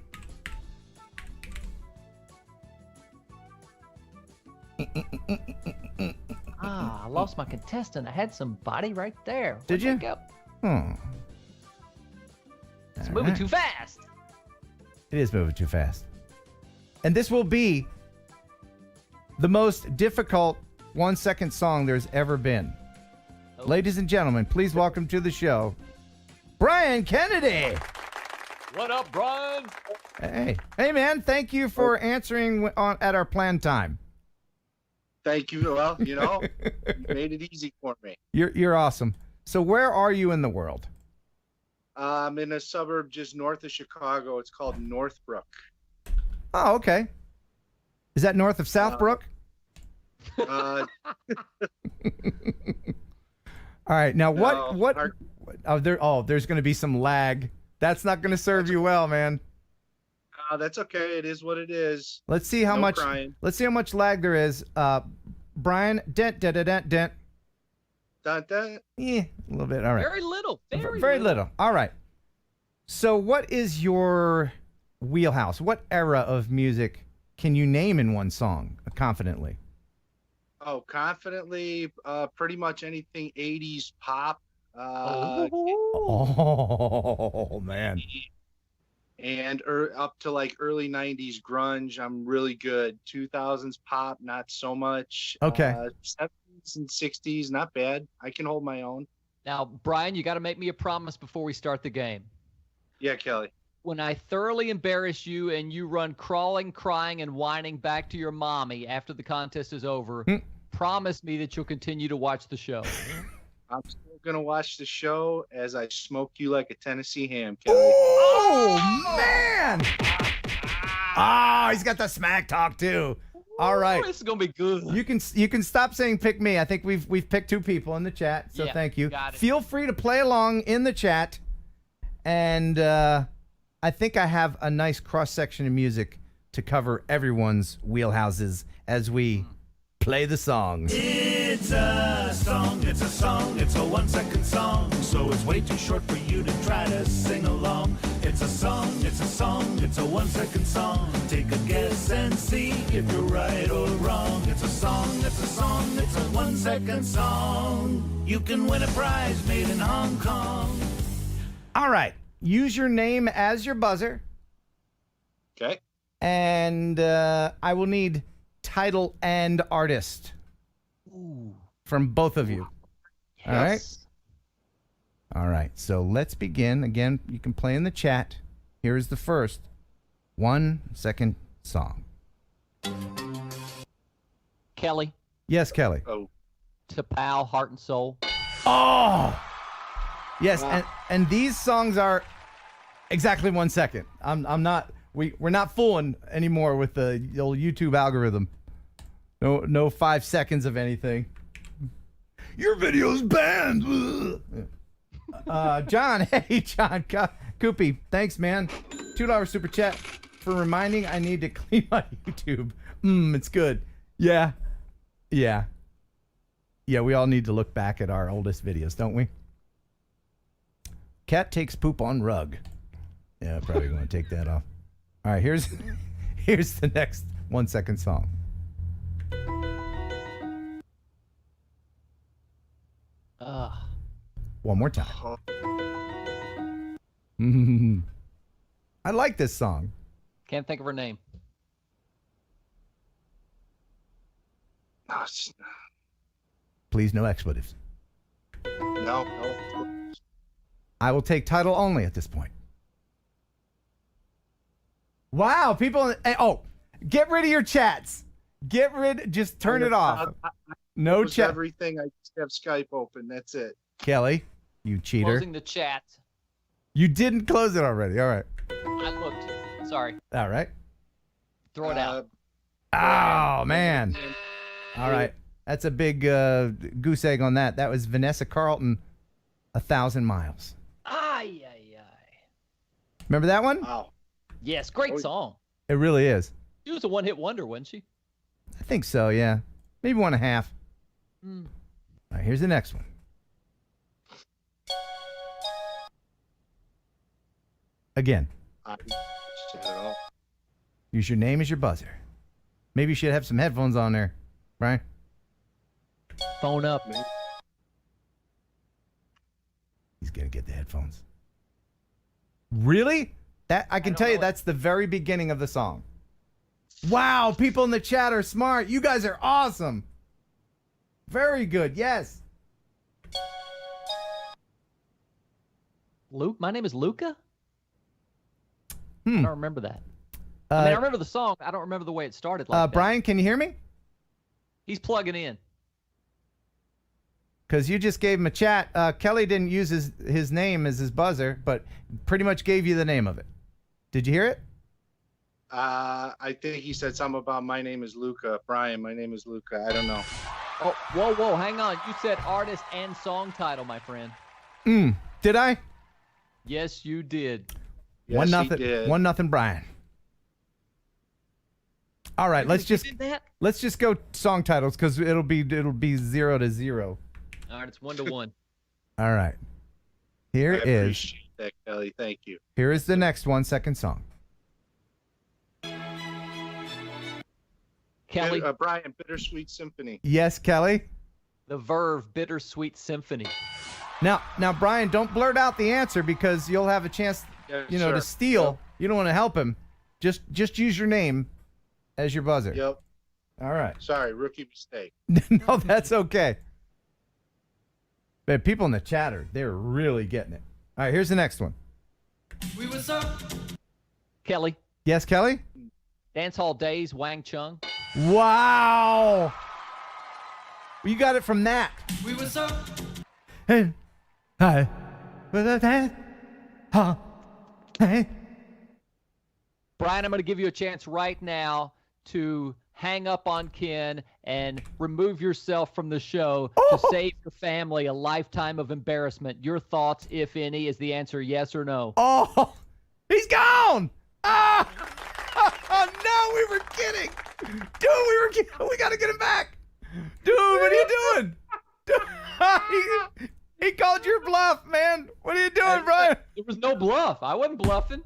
I lost my contestant. I had somebody right there. Did you? Go? It's moving too fast. It is moving too fast. And this will be the most difficult 1 second song there's ever been. Ladies and gentlemen, please welcome to the show, Brian Kennedy. What up, Brian? Hey, man! Thank you for answering at our planned time. Thank you. Well, you made it easy for me. You're awesome. So, where are you in the world? I'm in a suburb just north of Chicago. It's called Northbrook. Oh, okay. Is that north of Southbrook? Uh, All right. Now, there's going to be some lag. That's not going to serve you well, man. That's okay. It is what it is. Let's see how much. Crying. Let's see how much lag there is. Brian, dent. Dun. Yeah, a little bit. All right. Very little. Very little. All right. So, what is your wheelhouse? What era of music can you name in one song confidently? Oh, confidently, pretty much anything 80s pop. Oh man. And up to like early 90s grunge, I'm really good. 2000s pop, not so much. Okay. 70s and 60s, not bad. I can hold my own. Now, Brian, you got to make me a promise before we start the game. Yeah, Kelly. When I thoroughly embarrass you and you run crawling, crying, and whining back to your mommy after the contest is over, promise me that you'll continue to watch the show. I'm still going to watch the show as I smoke you like a Tennessee ham, Kelly. Oh, man. He's got the smack talk, too. All right. This is going to be good. You can stop saying pick me. I think we've picked two people in the chat, so Yeah, thank you. got it. Feel free to play along in the chat. And I think I have a nice cross-section of music to cover everyone's wheelhouses as we play the song. It's It's a song, it's a song, it's a 1-second song. So it's way too short for you to try to sing along. It's a song, it's a song, it's a 1-second song. Take a guess and see if you're right or wrong. It's a song, it's a song, it's a 1-second song. You can win a prize made in Hong Kong. All right. Use your name as your buzzer. Okay. And I will need title and artist. Ooh. From both of you. Yes. All right. All right. So let's begin. Again, you can play in the chat. Here is the first 1-second song. Kelly. Yes, Kelly. Oh. T'Pau, Heart and Soul. Oh. Yes, and these songs are exactly 1 second. I'm not. We're not fooling anymore with the old YouTube algorithm. No 5 seconds of anything. Your video's banned. John, hey John, Cuppi, thanks man. $2 super chat for reminding I need to clean my YouTube. It's good. Yeah. We all need to look back at our oldest videos, don't we? Cat takes poop on rug. Yeah, probably going to take that off. All right, here's the next 1-second song. One more time. I like this song. Can't think of her name. Please, no expletives. No. I will take title only at this point. Wow, people. Oh, get rid of your chats. Just turn it off. No chat. Everything. I just have Skype open. That's it. Kelly, you cheater. Closing the chat. You didn't close it already. All right. I looked. Sorry. All right. Throw it out. Oh, man. All right. That's a big goose egg on that. That was Vanessa Carlton, 1,000 Miles. Ay. Remember that one? Wow. Yes, great song. It really is. She was a one-hit wonder, wasn't she? I think so, yeah. Maybe 1.5. Mm. All right, here's the next one. Again. Use your name as your buzzer. Maybe you should have some headphones on there, Brian. Phone up. He's going to get the headphones. Really? That I can tell you that's the very beginning of the song. Wow, people in the chat are smart. You guys are awesome. Very good. Yes. Luke, my name is Luca? I don't remember that. I remember the song. I don't remember the way it started like that. Brian, can you hear me? He's plugging in. Because you just gave him a chat. Kelly didn't use his name as his buzzer, but pretty much gave you the name of it. Did you hear it? I think he said something about my name is Luca. Brian, my name is Luca. I don't know. Oh, whoa, hang on. You said artist and song title, my friend. Did I? Yes, you did. Yes, 1-0. he did. 1-0, Brian. All right, let's just go song titles because it'll be 0-0. All right, it's 1-1. All right. Here I is. appreciate that, Kelly. Thank you. Here is the next 1-second song. Kelly. Brian, Bittersweet Symphony. Yes, Kelly. The Verve, Bittersweet Symphony. Now, Brian, don't blurt out the answer because you'll have a chance, to steal. Yep. You don't want to help him. Just use your name as your buzzer. Yep. All right. Sorry, rookie mistake. No, that's okay. But people in the chatter, they're really getting it. All right, here's the next one. We were so. Kelly. Yes, Kelly? Dance Hall Days, Wang Chung. Wow. You got it from that. We were so. Hey. Hi. Hey. Brian, I'm going to give you a chance right now to hang up on Ken and remove yourself from the show to save your family a lifetime of embarrassment. Your thoughts, if any, is the answer yes or no? Oh, he's gone. Oh, no, we were kidding. Dude, we got to get him back. Dude, what are you doing? bluff, man. What are you doing, Brian? There was no bluff. I wasn't bluffing.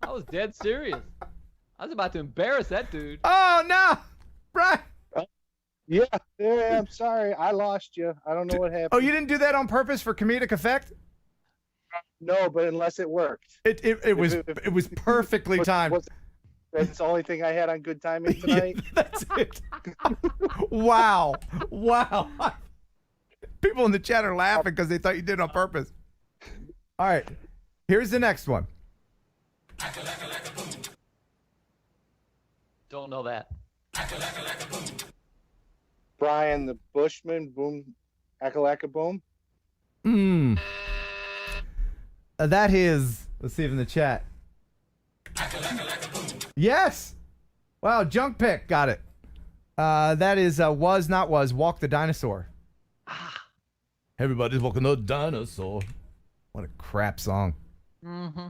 I was dead serious. I was about to embarrass that dude. Oh, no. Brian. Yeah, I'm sorry. I lost you. I don't know what happened. Oh, you didn't do that on purpose for comedic effect? No, but unless it worked. It was perfectly timed. That's the only thing I had on good timing tonight. Yeah, that's it. Wow. People in the chat are laughing because they thought you did it on purpose. All right. Here's the next one. Don't know that. Brian the Bushman, boom, acca boom. That is, let's see if in the chat. Yes. Wow, junk pick, got it. That is was not was walk the dinosaur. Everybody's walking the dinosaur. What a crap song. Mm-hmm.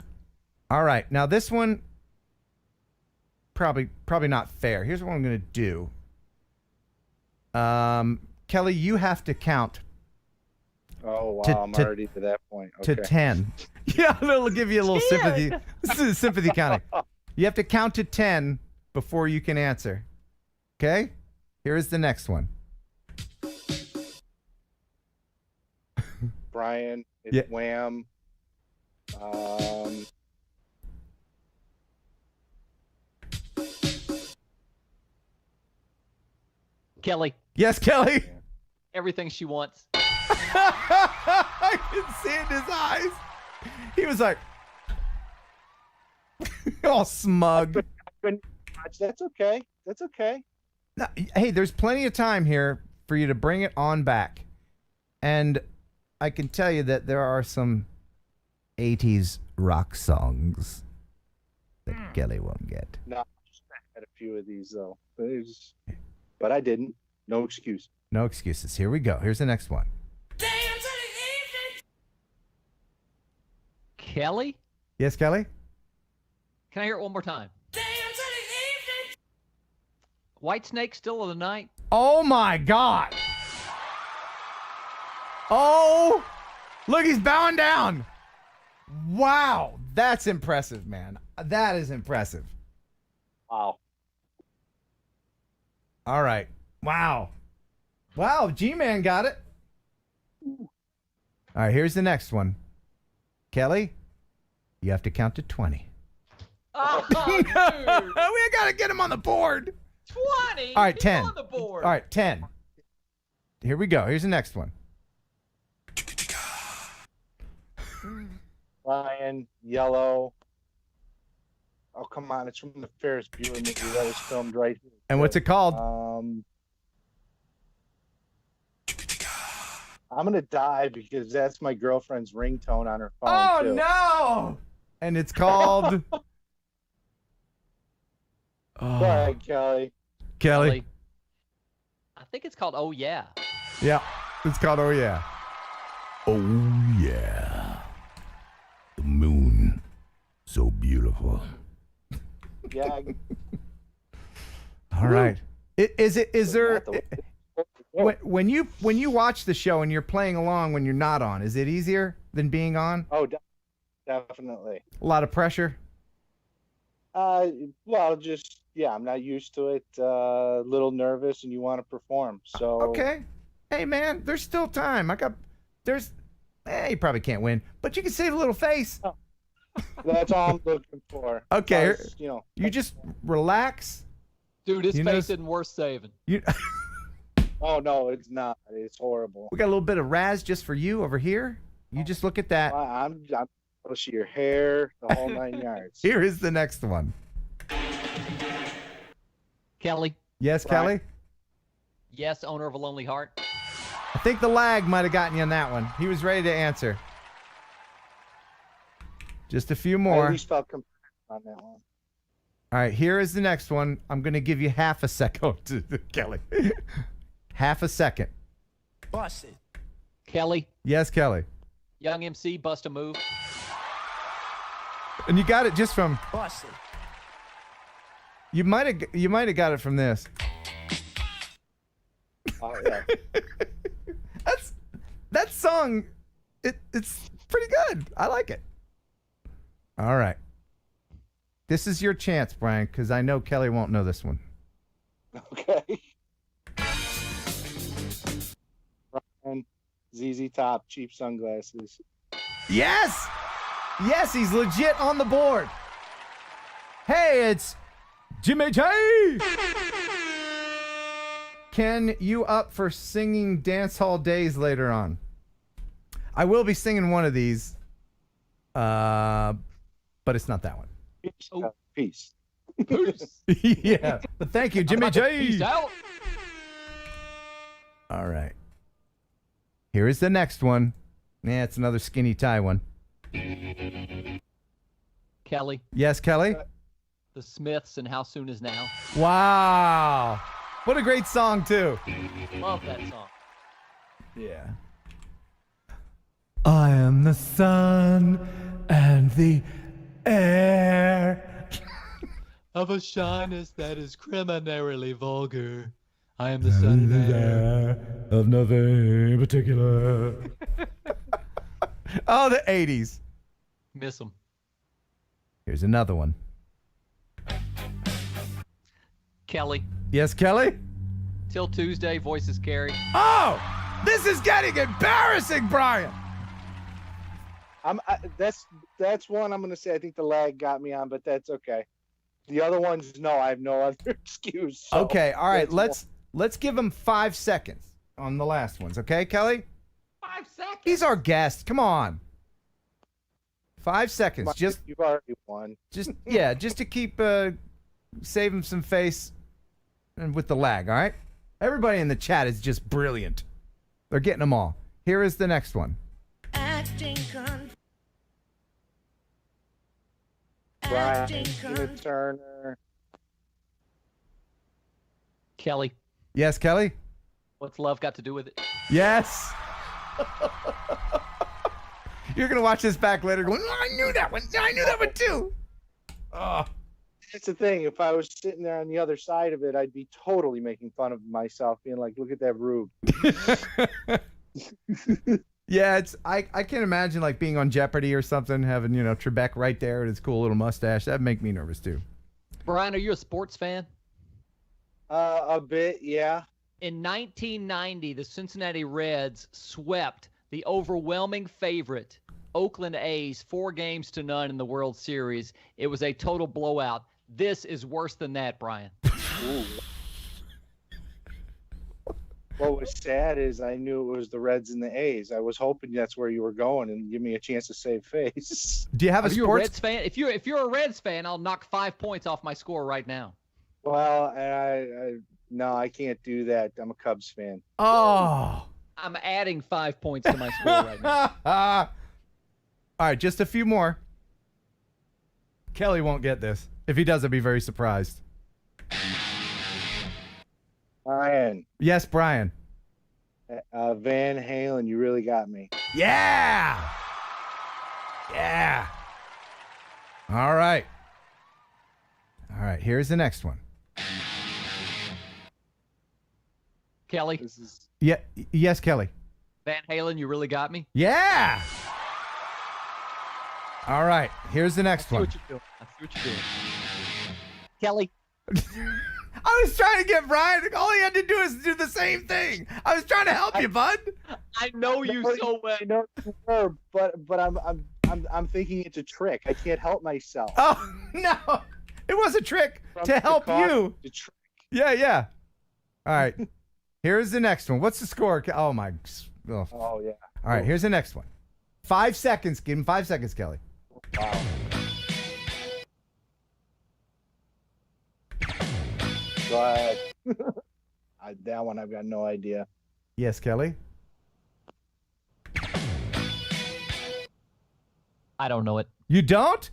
All right, now this one probably not fair. Here's what I'm gonna do. Kelly, you have to count. Oh wow, I'm already to that point. Okay. To 10. Yeah, it'll give you a little sympathy. This is sympathy counting. You have to count to 10 before you can answer. Okay? Here is the next one. Brian, it's Yeah. Wham. Kelly. Yes, Kelly. Everything she wants. I can see it in his eyes. He was like, all smug. That's okay. That's okay. No, hey, there's plenty of time here for you to bring it on back. And I can tell you that there are some 80s rock songs that Kelly won't get. No, I just had a few of these though. But I didn't. No excuse. No excuses. Here we go. Here's the next one. Kelly? Yes, Kelly? Can I hear it one more time? White Snake, Still of the Night? Oh my God. Oh, look, he's bowing down. Wow. That's impressive, man. That is impressive. Wow. All right. Wow. Wow. G-Man got it. All right. Here's the next one. Kelly, you have to count to 20. Oh, dude. We got to get him on the board. 20? All right, He's 10. on the board. All right, 10. Here we go. Here's the next one. Brian, Yellow. Oh, come on. It's from the Ferris Bueller movie that was filmed right here. And what's it called? I'm going to die because that's my girlfriend's ringtone on her phone, Oh, too. no. And it's called... Go ahead, Kelly. Kelly. I think it's called Oh Yeah. Yeah. It's called Oh Yeah. Oh, yeah. The moon. So beautiful. Yeah. All right. Is there... When you watch the show and you're playing along when you're not on, is it easier than being on? Oh, definitely. A lot of pressure? Well, just, yeah, I'm not used to it. A little nervous and you want to perform. So Okay. Hey, man, there's still time. You probably can't win, but you can save a little face. That's all I'm looking for. Okay. Plus, you know. You just relax. Dude, his You face know- isn't worth saving. Oh, no, it's not. It's horrible. We got a little bit of RAZZ just for you over here. You just look at that. I'm see your hair, the whole 9 yards. Here is the next one. Kelly? Yes, Kelly? Yes, owner of a lonely heart. I think the lag might have gotten you on that one. He was ready to answer. Just a few I more. at least felt confident on that one. All right, here is the next one. I'm going to give you half a second to Kelly. Half a second. Bust it. Kelly? Yes, Kelly. Young MC, Bust a Move. And you got it just from... Bust it. You might have got it from this. Oh, yeah. That song, It's pretty good. I like it. All right. This is your chance, Brian, because I know Kelly won't know this one. Okay. Brian, ZZ Top, cheap sunglasses. Yes! Yes, he's legit on the board. Hey, it's Jimmy J! Ken, you up for singing Dance Hall Days later on? I will be singing one of these, but it's not that one. Peace. Yeah, but thank you, Jimmy J. Peace out. All right. Here is the next one. Yeah, it's another skinny tie one. Kelly, Yes, Kelly? the Smiths, and How Soon Is Now. Wow. What a great song, too. Love that song. Yeah. I am the sun and the air. Of a shyness that is criminally vulgar. I am the sun and air. Of nothing in particular. Oh, the 80s. Miss them. Here's another one. Kelly, Yes, Kelly? Till Tuesday, Voices Carry. Oh! This is getting embarrassing, Brian. That's one I'm gonna say. I think the lag got me on, but that's okay. The other ones, no, I have no other excuse. So Okay, all right. that's Let's give him 5 seconds on the last ones, okay, Kelly? 5 seconds. He's our guest. Come on. 5 seconds. one. Just You've already won. just to keep save him some face and with the lag, all right? Everybody in the chat is just brilliant. They're getting them all. Here is the next one. Brian, Tina Turner. Kelly, Yes, Kelly? what's love got to do with it? Yes. You're going to watch this back later going, oh, I knew that one. I knew that one too. Oh. That's the thing. If I was sitting there on the other side of it, I'd be totally making fun of myself, being like, "Look at that rube." Yeah, it's I can't imagine like being on Jeopardy or something, having, Trebek right there with his cool little mustache. That'd make me nervous too. Brian, are you a sports fan? A bit, yeah. In 1990, the Cincinnati Reds swept the overwhelming favorite Oakland A's 4-0 in the World Series. It was a total blowout. This is worse than that, Brian. Ooh. What was sad is I knew it was the Reds and the A's. I was hoping that's where you were going and give me a chance to save face. Do you have Are you a Reds fan? If you're a Reds fan, I'll knock 5 points off my score right now. Well, no, I can't do that. I'm a Cubs fan. Oh. I'm adding 5 points to my score right now. All right, just a few more. Kelly won't get this. If he does, I'd be very surprised. Brian. Yes, Brian. Van Halen, you really got me. Yeah. Yeah. All right. All right, here's the next one. Kelly. Yeah. Yes, Kelly. Van Halen, you really got me? Yeah. All right, here's the next one. I see what you're doing. Kelly. I was trying to get Brian. All he had to do is do the same thing. I was trying to help you, bud. I know you so well. I know you were, but I'm thinking it's a trick. I can't help myself. Oh no, it was a trick to help you. Yeah. All right, here's the next one. What's the score? Oh my. Oh yeah. All right, here's the next one. 5 seconds. Give him 5 seconds, Kelly. Wow. Go ahead. That one I've got no idea. Yes, Kelly. I don't know it. You don't?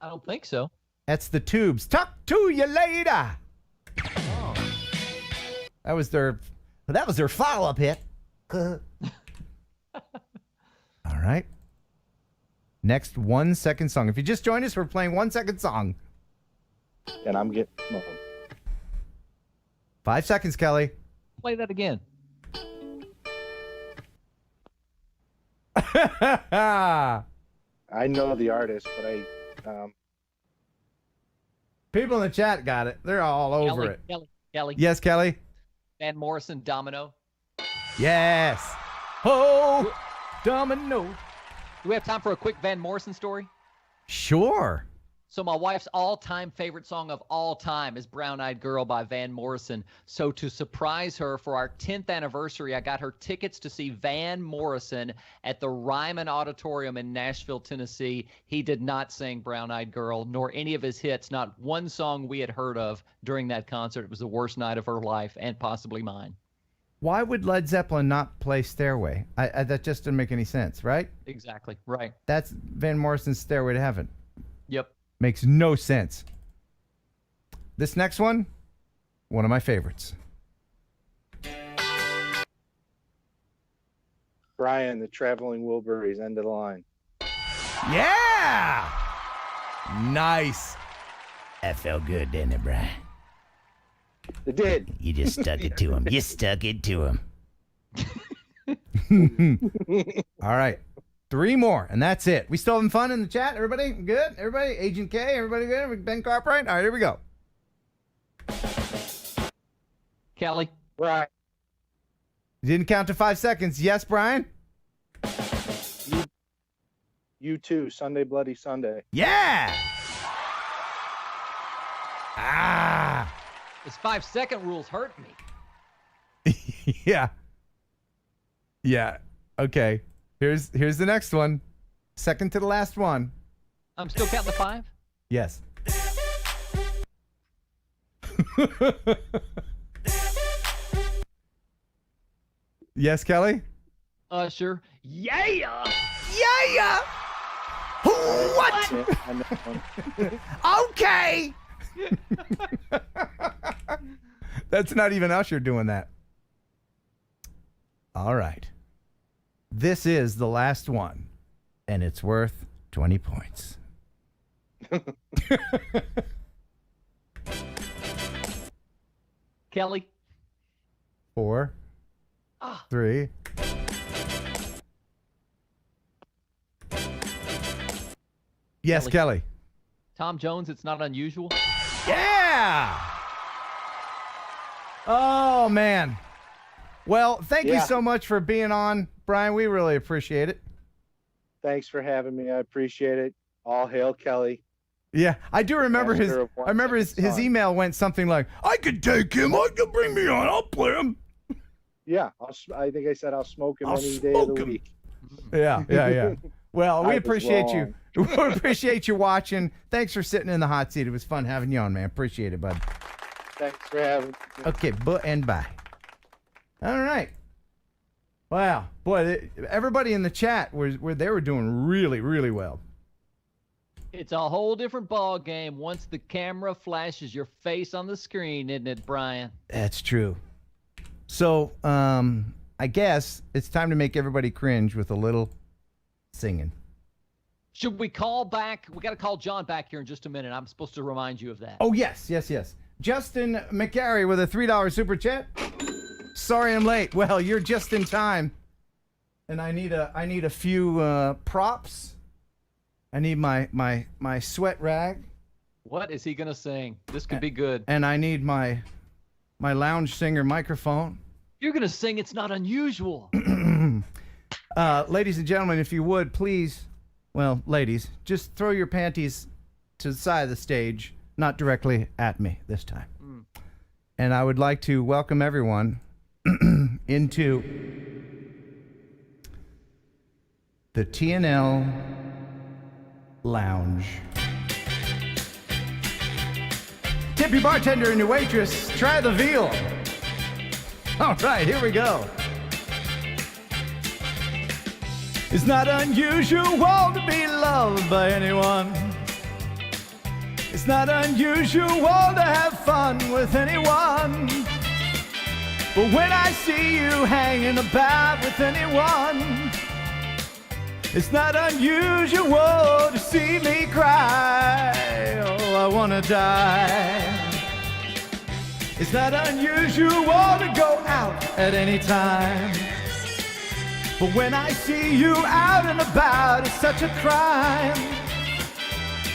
I don't think so. That's the Tubes. Talk to you later. Oh. That was their follow-up hit. All right. Next 1 second song. If you just joined us, we're playing 1 second song. And I'm getting 5 seconds, Kelly. Play that again. I know the artist, but People in the chat got it. They're all over it. Kelly. Yes, Kelly. Van Morrison, Domino. Yes. Oh, Domino. Do we have time for a quick Van Morrison story? Sure. So my wife's all-time favorite song of all time is Brown Eyed Girl by Van Morrison. So to surprise her for our 10th anniversary, I got her tickets to see Van Morrison at the Ryman Auditorium in Nashville, Tennessee. He did not sing Brown Eyed Girl, nor any of his hits, not one song we had heard of during that concert. It was the worst night of her life and possibly mine. Why would Led Zeppelin not play Stairway? That just didn't make any sense, right? Exactly, right. That's Van Morrison's Stairway to Heaven. Yep. Makes no sense. This next one of my favorites. Brian, the Traveling Wilburys, End of the Line. Yeah! Nice. That felt good, didn't it, Brian? It did. You just stuck it to him. You stuck it to him. All right. 3 more, and that's it. We still having fun in the chat? Everybody good? Everybody? Agent K, everybody good? Ben Cartwright? All right, here we go. Kelly. Right. You didn't count to 5 seconds. Yes, Brian? You too. Sunday Bloody Sunday. Yeah! Ah! This 5-second rule's hurt me. Yeah. Yeah. Okay. Here's the next one. Second to the last one. I'm still counting the 5? Yes. Yes, Kelly? Usher. Yeah! Yeah! What? Okay! That's not even Usher doing that. All right. This is the last one, and it's worth 20 points. Kelly. 4, 3. Yes, Kelly. Tom Jones, It's Not Unusual. Yeah! Oh, man. Well, thank you so much for being on, Brian. We really appreciate it. Thanks for having me. I appreciate it. All hail Kelly. Yeah, I do remember his email went something like, I could take him. I could bring me on. I'll play him. Yeah, I think I said I'll smoke him any day of the week. Yeah. Well, we I was appreciate you. wrong. We appreciate you watching. Thanks for sitting in the hot seat. It was fun having you on, man. Appreciate it, bud. Thanks for having me. Okay, and bye. All right. Wow, boy, everybody in the chat they were doing really, really well. It's a whole different ball game once the camera flashes your face on the screen, isn't it, Brian? That's true. So, I guess it's time to make everybody cringe with a little singing. Should we call back? We got to call John back here in just a minute. I'm supposed to remind you of that. Oh, yes. Justin McGarry with a $3 super chat. Sorry I'm late. Well, you're just in time. And I need a few props. I need my sweat rag. What is he going to sing? This could be good. And I need my lounge singer microphone. You're going to sing It's Not Unusual. Ladies and gentlemen, if you would, please, well, ladies, just throw your panties to the side of the stage, not directly at me this time. And I would like to welcome everyone into the TNL Lounge. Tip your bartender and your waitress. Try the veal. All right, here we go. It's not unusual to be loved by anyone. It's not unusual to have fun with anyone. But when I see you hanging about with anyone, it's not unusual to see me cry. Oh, I wanna die. It's not unusual to go out at any time. But when I see you out and about, it's such a crime.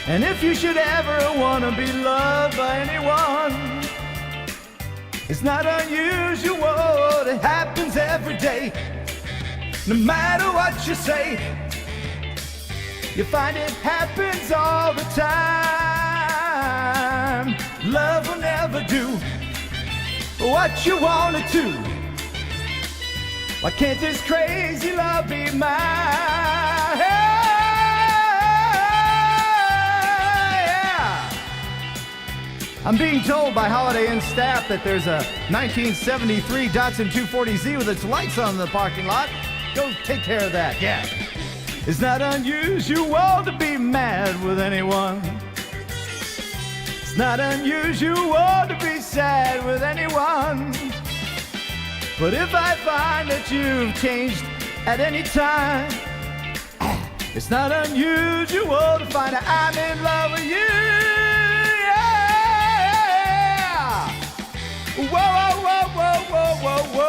And if you should ever want to be loved by anyone, it's not unusual, it happens every day. No matter what you say, you find it happens all the time. Love will never do what you want it to. Why can't this crazy love be mine? Yeah. I'm being told by Holiday Inn staff that there's a 1973 Datsun 240Z with its lights on in the parking lot. Go take care of that, yeah. It's not unusual to be mad with anyone. It's not unusual to be sad with anyone. But if I find that you've changed at any time, it's not unusual to find that I'm in love with you. Yeah! Whoa, whoa, whoa, whoa, whoa, whoa.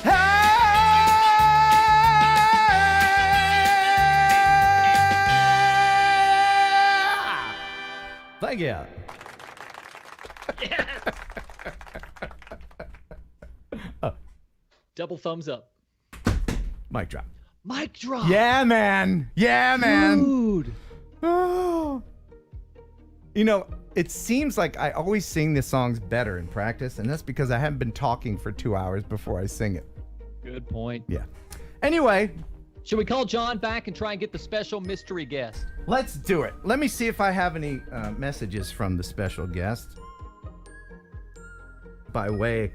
Ah! Thank you. Double thumbs up. Mic drop. Mic drop. Yeah, man. Yeah, man. Dude. Oh. You know, it seems like I always sing the songs better in practice, and that's because I haven't been talking for 2 hours before I sing it. Good point. Yeah. Anyway. Should we call John back and try and get the special mystery guest? Let's do it. Let me see if I have any messages from the special guest. By way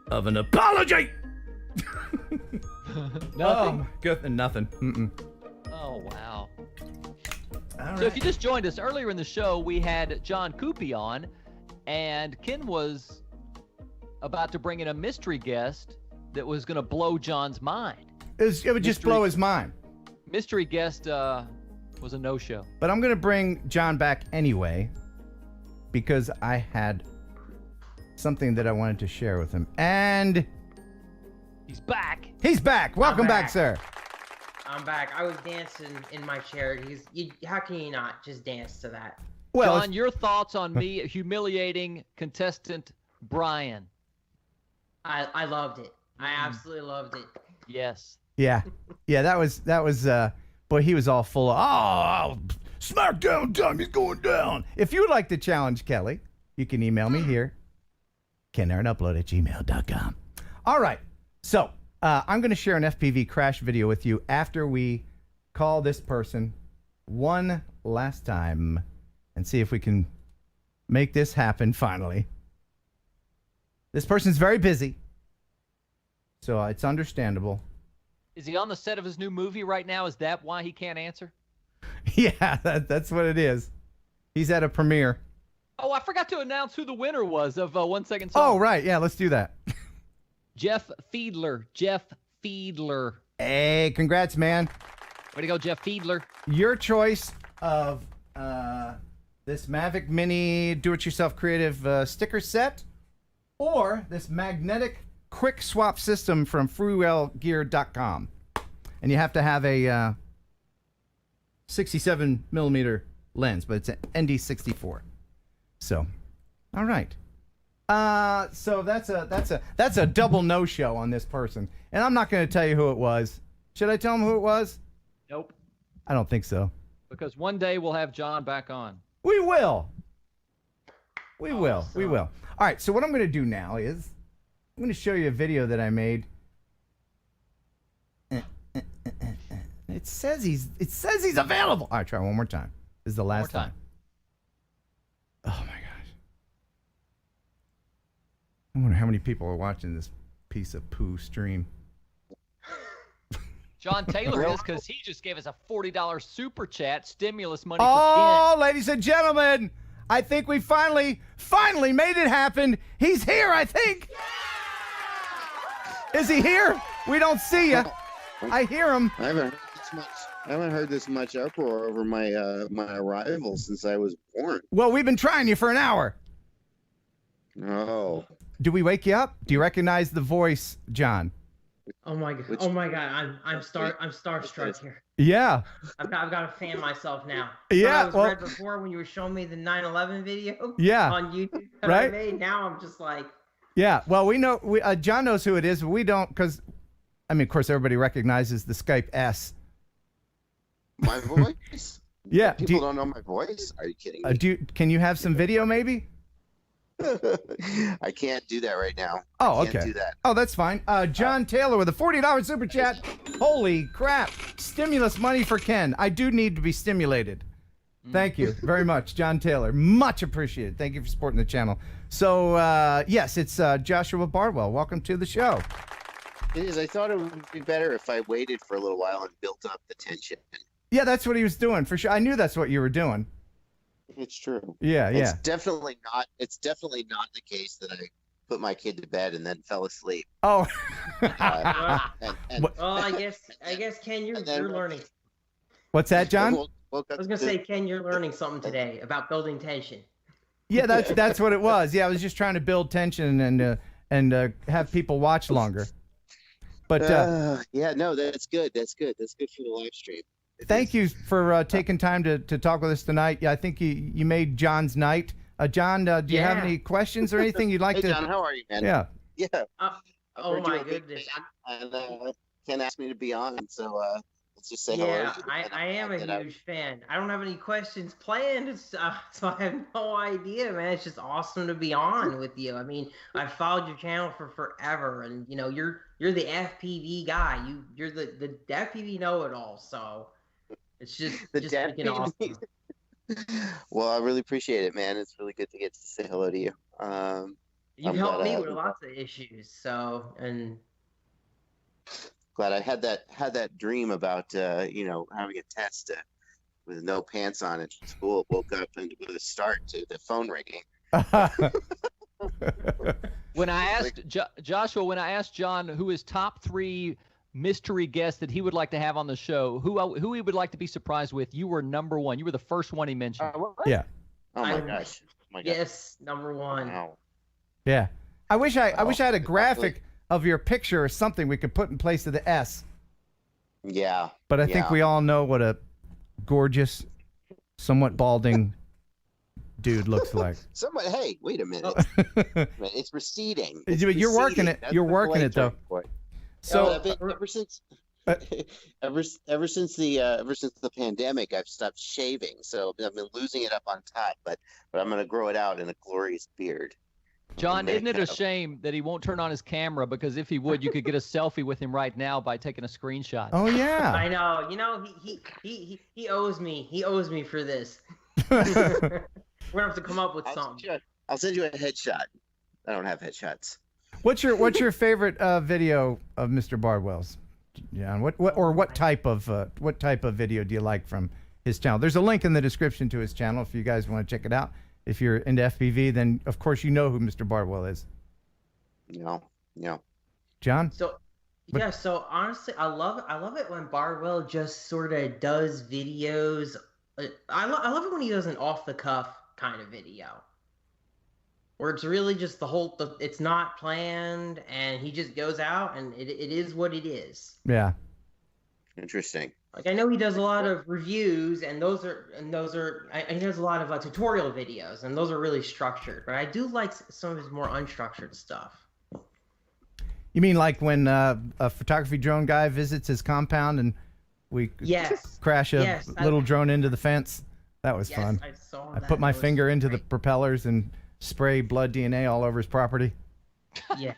of an apology. Nothing. Good. Nothing. Mm-mm. Oh, wow. All So if you just joined us earlier in the show, we had John Cuppi on, and Ken was about to bring in a mystery guest that was going to blow John's mind. It would just blow his mind. Mystery guest was a no-show. But I'm going to bring John back anyway because I had something that I wanted to share with him. And he's back. He's back. Welcome back, sir. I'm back. I was dancing in my chair. How can you not just dance to that? Well, John, your thoughts on me humiliating contestant Brian? I loved it. I absolutely loved it. Yes. Yeah. Yeah, that was boy, he was all full of, oh, SmackDown time, he's going down. If you would like to challenge Kelly, you can email me here. KenHeronUpload@gmail.com. All right. So I'm going to share an FPV crash video with you after we call this person one last time and see if we can make this happen finally. This person's very busy, so it's understandable. Is he on the set of his new movie right now? Is that why he can't answer? Yeah, that's what it is. He's at a premiere. Oh, I forgot to announce who the winner was of 1 Second Song. Oh, right. Yeah, let's do that. Jeff Fiedler. Jeff Fiedler. Hey, congrats, man. Way to go, Jeff Fiedler. Your choice of this Mavic Mini do-it-yourself creative sticker set or this magnetic quick swap system from freewellgear.com. And you have to have a 67 millimeter lens, but it's an ND64. So, all right. So that's a double no-show on this person. And I'm not going to tell you who it was. Should I tell him who it was? Nope. I don't think so. Because one day we'll have John back on. We will. We will. We will. All right. So what I'm going to do now is I'm going to show you a video that I made. It says he's available. All right. Try one more time. This is the last time. Oh my gosh. I wonder how many people are watching this piece of poo stream. John Taylor is, because he just gave us a $40 super chat stimulus money Oh, for Ken. ladies and gentlemen, I think we finally made it happen. He's here, I think. Is he here? We don't see you. I hear him. I haven't heard this much uproar over my my arrival since I was born. Well, we've been trying you for an hour. Oh, Do we wake you up? Do you recognize the voice, John? Oh my god! Oh my god! I'm starstruck here. Yeah. I've got to fan myself now. Yeah, I was red before when you were showing me the 9/11 video. Yeah. On YouTube that Right? I made. Now I'm just like. Yeah. Well, we know John knows who it is, but we don't, because I mean, of course, everybody recognizes the Skype S. My voice? Yeah. People don't know my voice? Are you kidding me? Can you have some video, maybe? I can't do that right now. Oh, I can't okay. do that. Oh, that's fine. John Taylor with a $40 super chat. Holy crap. Stimulus money for Ken. I do need to be stimulated. Thank you very much, John Taylor. Much appreciated. Thank you for supporting the channel. So, yes, it's Joshua Bardwell. Welcome to the show. It is. I thought it would be better if I waited for a little while and built up the tension. Yeah, that's what he was doing, for sure. I knew that's what you were doing. It's true. Yeah, yeah. It's definitely not the case that I put my kid to bed and then fell asleep. Oh. Well, I guess Ken, you're learning. What's that, John? I was gonna say, Ken, you're learning something today about building tension. Yeah, that's what it was. Yeah, I was just trying to build tension and have people watch longer. But yeah, no, that's good. That's good. That's good for the live stream. Thank you for taking time to talk with us tonight. Yeah, I think you made John's night. John, do you have any questions or anything you'd like Hey, to? John, how are you, man? Yeah. Yeah. Oh my goodness. And Ken asked me to be on, so let's just say hello. Yeah, I am a huge fan. I don't have any questions planned, so I have no idea, man. It's just awesome to be on with you. I mean, I've followed your channel for forever, and you know, you're the FPV guy. You're the FPV know-it-all. So it's just freaking awesome. Well, I really appreciate it, man. It's really good to get to say hello to you. You've helped me with lots of issues, so and. Glad I had that dream about having a test with no pants on at school. Woke up and with a start to the phone ringing. When I asked Joshua, when I asked John who his top 3 mystery guests that he would like to have on the show, who he would like to be surprised with, you were number 1. You were the first one he mentioned. Yeah. Oh my gosh. Yes, number 1. Wow. Yeah. I wish I had a graphic of your picture or something we could put in place of the S. Yeah. But I think we all know what a gorgeous, somewhat balding dude looks like. Hey, wait a minute. It's receding. You're working it. You're working it though. So ever since the pandemic, I've stopped shaving. So I've been losing it up on top, but I'm going to grow it out in a glorious beard. John, isn't it a shame that he won't turn on his camera? Because if he would, you could get a selfie with him right now by taking a screenshot. Oh yeah. I know. You know, he owes me. He owes me for this. We're gonna have to come up with something. I'll send you a headshot. I don't have headshots. What's your favorite video of Mr. Bardwell's? John, what type of video do you like from his channel? There's a link in the description to his channel if you guys want to check it out. If you're into FPV, then of course you know who Mr. Bardwell is. No. John? So honestly, I love it when Bardwell just sort of does videos. I love it when he does an off the cuff kind of video, where it's really just it's not planned and he just goes out and it is what it is. Yeah. Interesting. Like I know he does a lot of reviews, and he does a lot of tutorial videos, and those are really structured. But I do like some of his more unstructured stuff. You mean like when a photography drone guy visits his compound and we crash a little drone into the fence? That was fun. I saw I that. put my It was finger into the propellers and spray blood DNA all over his property. Yeah.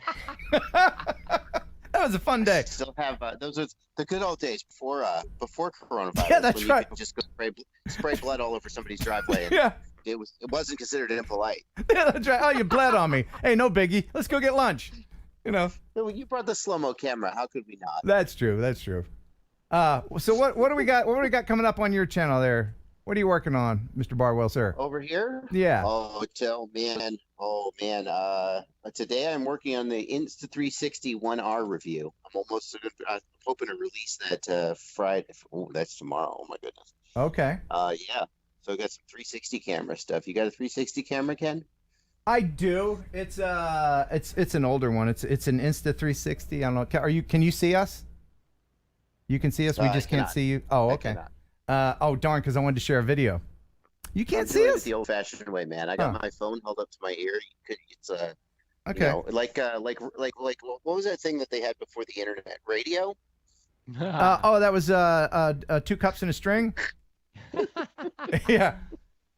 That was a fun day. Still have those are the good old days before coronavirus. Yeah, that's when right. You could just go spray blood all over somebody's driveway. And Yeah. It wasn't considered impolite. Yeah, that's right. Oh, you bled on me. Hey, no biggie. Let's go get lunch. You know. You brought the slow-mo camera. How could we not? That's true. That's true. So what do we got? What do we got coming up on your channel there? What are you working on, Mr. Bardwell, sir? Over here? Yeah. Oh man. Today I'm working on the Insta360 1R review. I'm hoping to release that Friday. Oh, that's tomorrow. Oh my goodness. Okay. Yeah. So I got some 360 camera stuff. You got a 360 camera, Ken? I do. It's an older one. It's an Insta360. I don't know. Can you see us? You can see us. We just can't see you. Oh, okay. Oh, darn, because I wanted to share a video. You can't see us the old-fashioned way, man. I got my phone held up to my ear. It's okay. You know, like what was that thing that they had before the internet? Radio. That was 2 cups and a string. Yeah.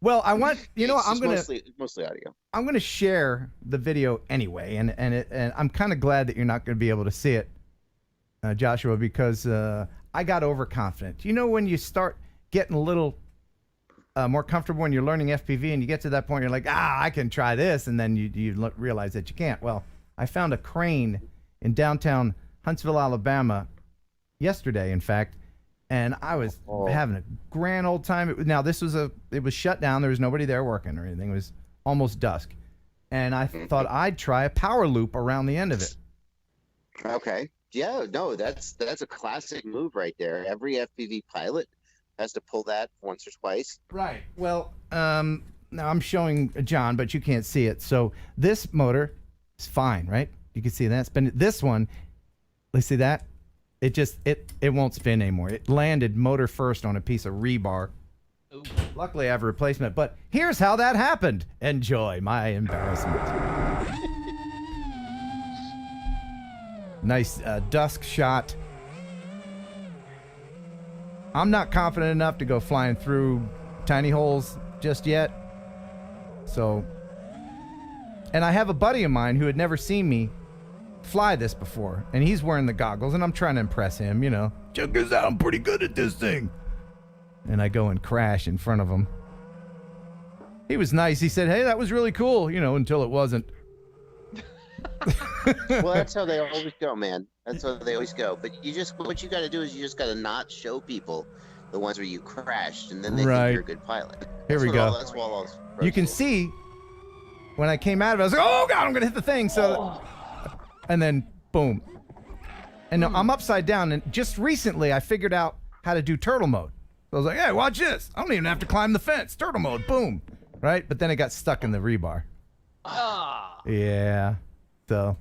Well, I want mostly audio. I'm gonna share the video anyway, and I'm kind of glad that you're not gonna be able to see it, Joshua, because I got overconfident. You know, when you start getting a little more comfortable when you're learning FPV, and you get to that point, you're like, I can try this, and then you realize that you can't. Well, I found a crane in downtown Huntsville, Alabama, yesterday, in fact, and I was having a grand old time. It was shut down. There was nobody there working or anything. It was almost dusk, and I thought I'd try a power loop around the end of it. Okay. Yeah. No, that's a classic move right there. Every FPV pilot has to pull that once or twice. Right. Well, now I'm showing John, but you can't see it. So this motor is fine, right? You can see that. This one, let's see that. It won't spin anymore. It landed motor first on a piece of rebar. Ooh. Luckily, I have a replacement. But here's how that happened. Enjoy my embarrassment. Nice dusk shot. I'm not confident enough to go flying through tiny holes just yet. So, and I have a buddy of mine who had never seen me fly this before, and he's wearing the goggles, and I'm trying to impress him, you know. Check this out, I'm pretty good at this thing. And I go and crash in front of him. He was nice. He said, hey, that was really cool, you know, until it wasn't. Well, that's how they always go, man. That's how they always go. But what you got to do is you just got to not show people the ones where you crashed, and then they think you're a good pilot. Here we go. That's what all you can see when I came out of it, I was like, oh God, I'm gonna hit the thing. And then boom. And I'm upside down, and just recently I figured out how to do turtle mode. So I was like, hey, watch this. I don't even have to climb the fence. Turtle mode, boom. Right? But then it got stuck in the rebar. Yeah. So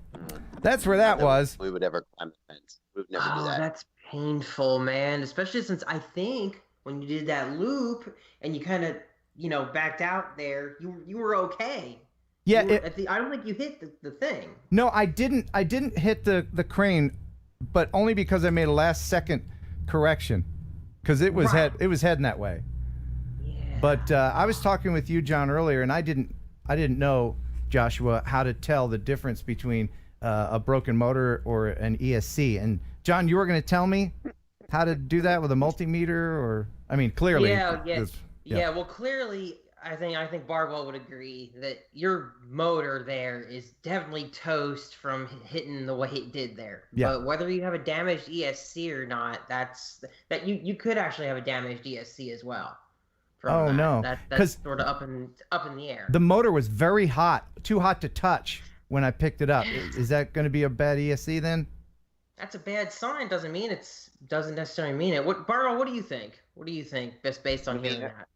that's where that was. We would ever climb the fence. We would never do that. That's painful, man. Especially since I think when you did that loop and you kind of, backed out there, you were okay. Yeah. I don't think you hit the thing. No, I didn't hit the crane, but only because I made a last second correction, because it was heading that way. Yeah. But I was talking with you, John, earlier, and I didn't know, Joshua, how to tell the difference between a broken motor or an ESC. And John, you were going to tell me how to do that with a multimeter, clearly. Yeah. Well, clearly, I think Bardwell would agree that your motor there is definitely toast from hitting the way it did there. Yeah. But whether you have a damaged ESC or not, that you could actually have a damaged ESC as well. No, that's sort of up in the air. The motor was very hot, too hot to touch when I picked it up. Is that going to be a bad ESC then? That's a bad sign. Doesn't necessarily mean it. Bardwell, what do you think? What do you think? Just based on hearing that.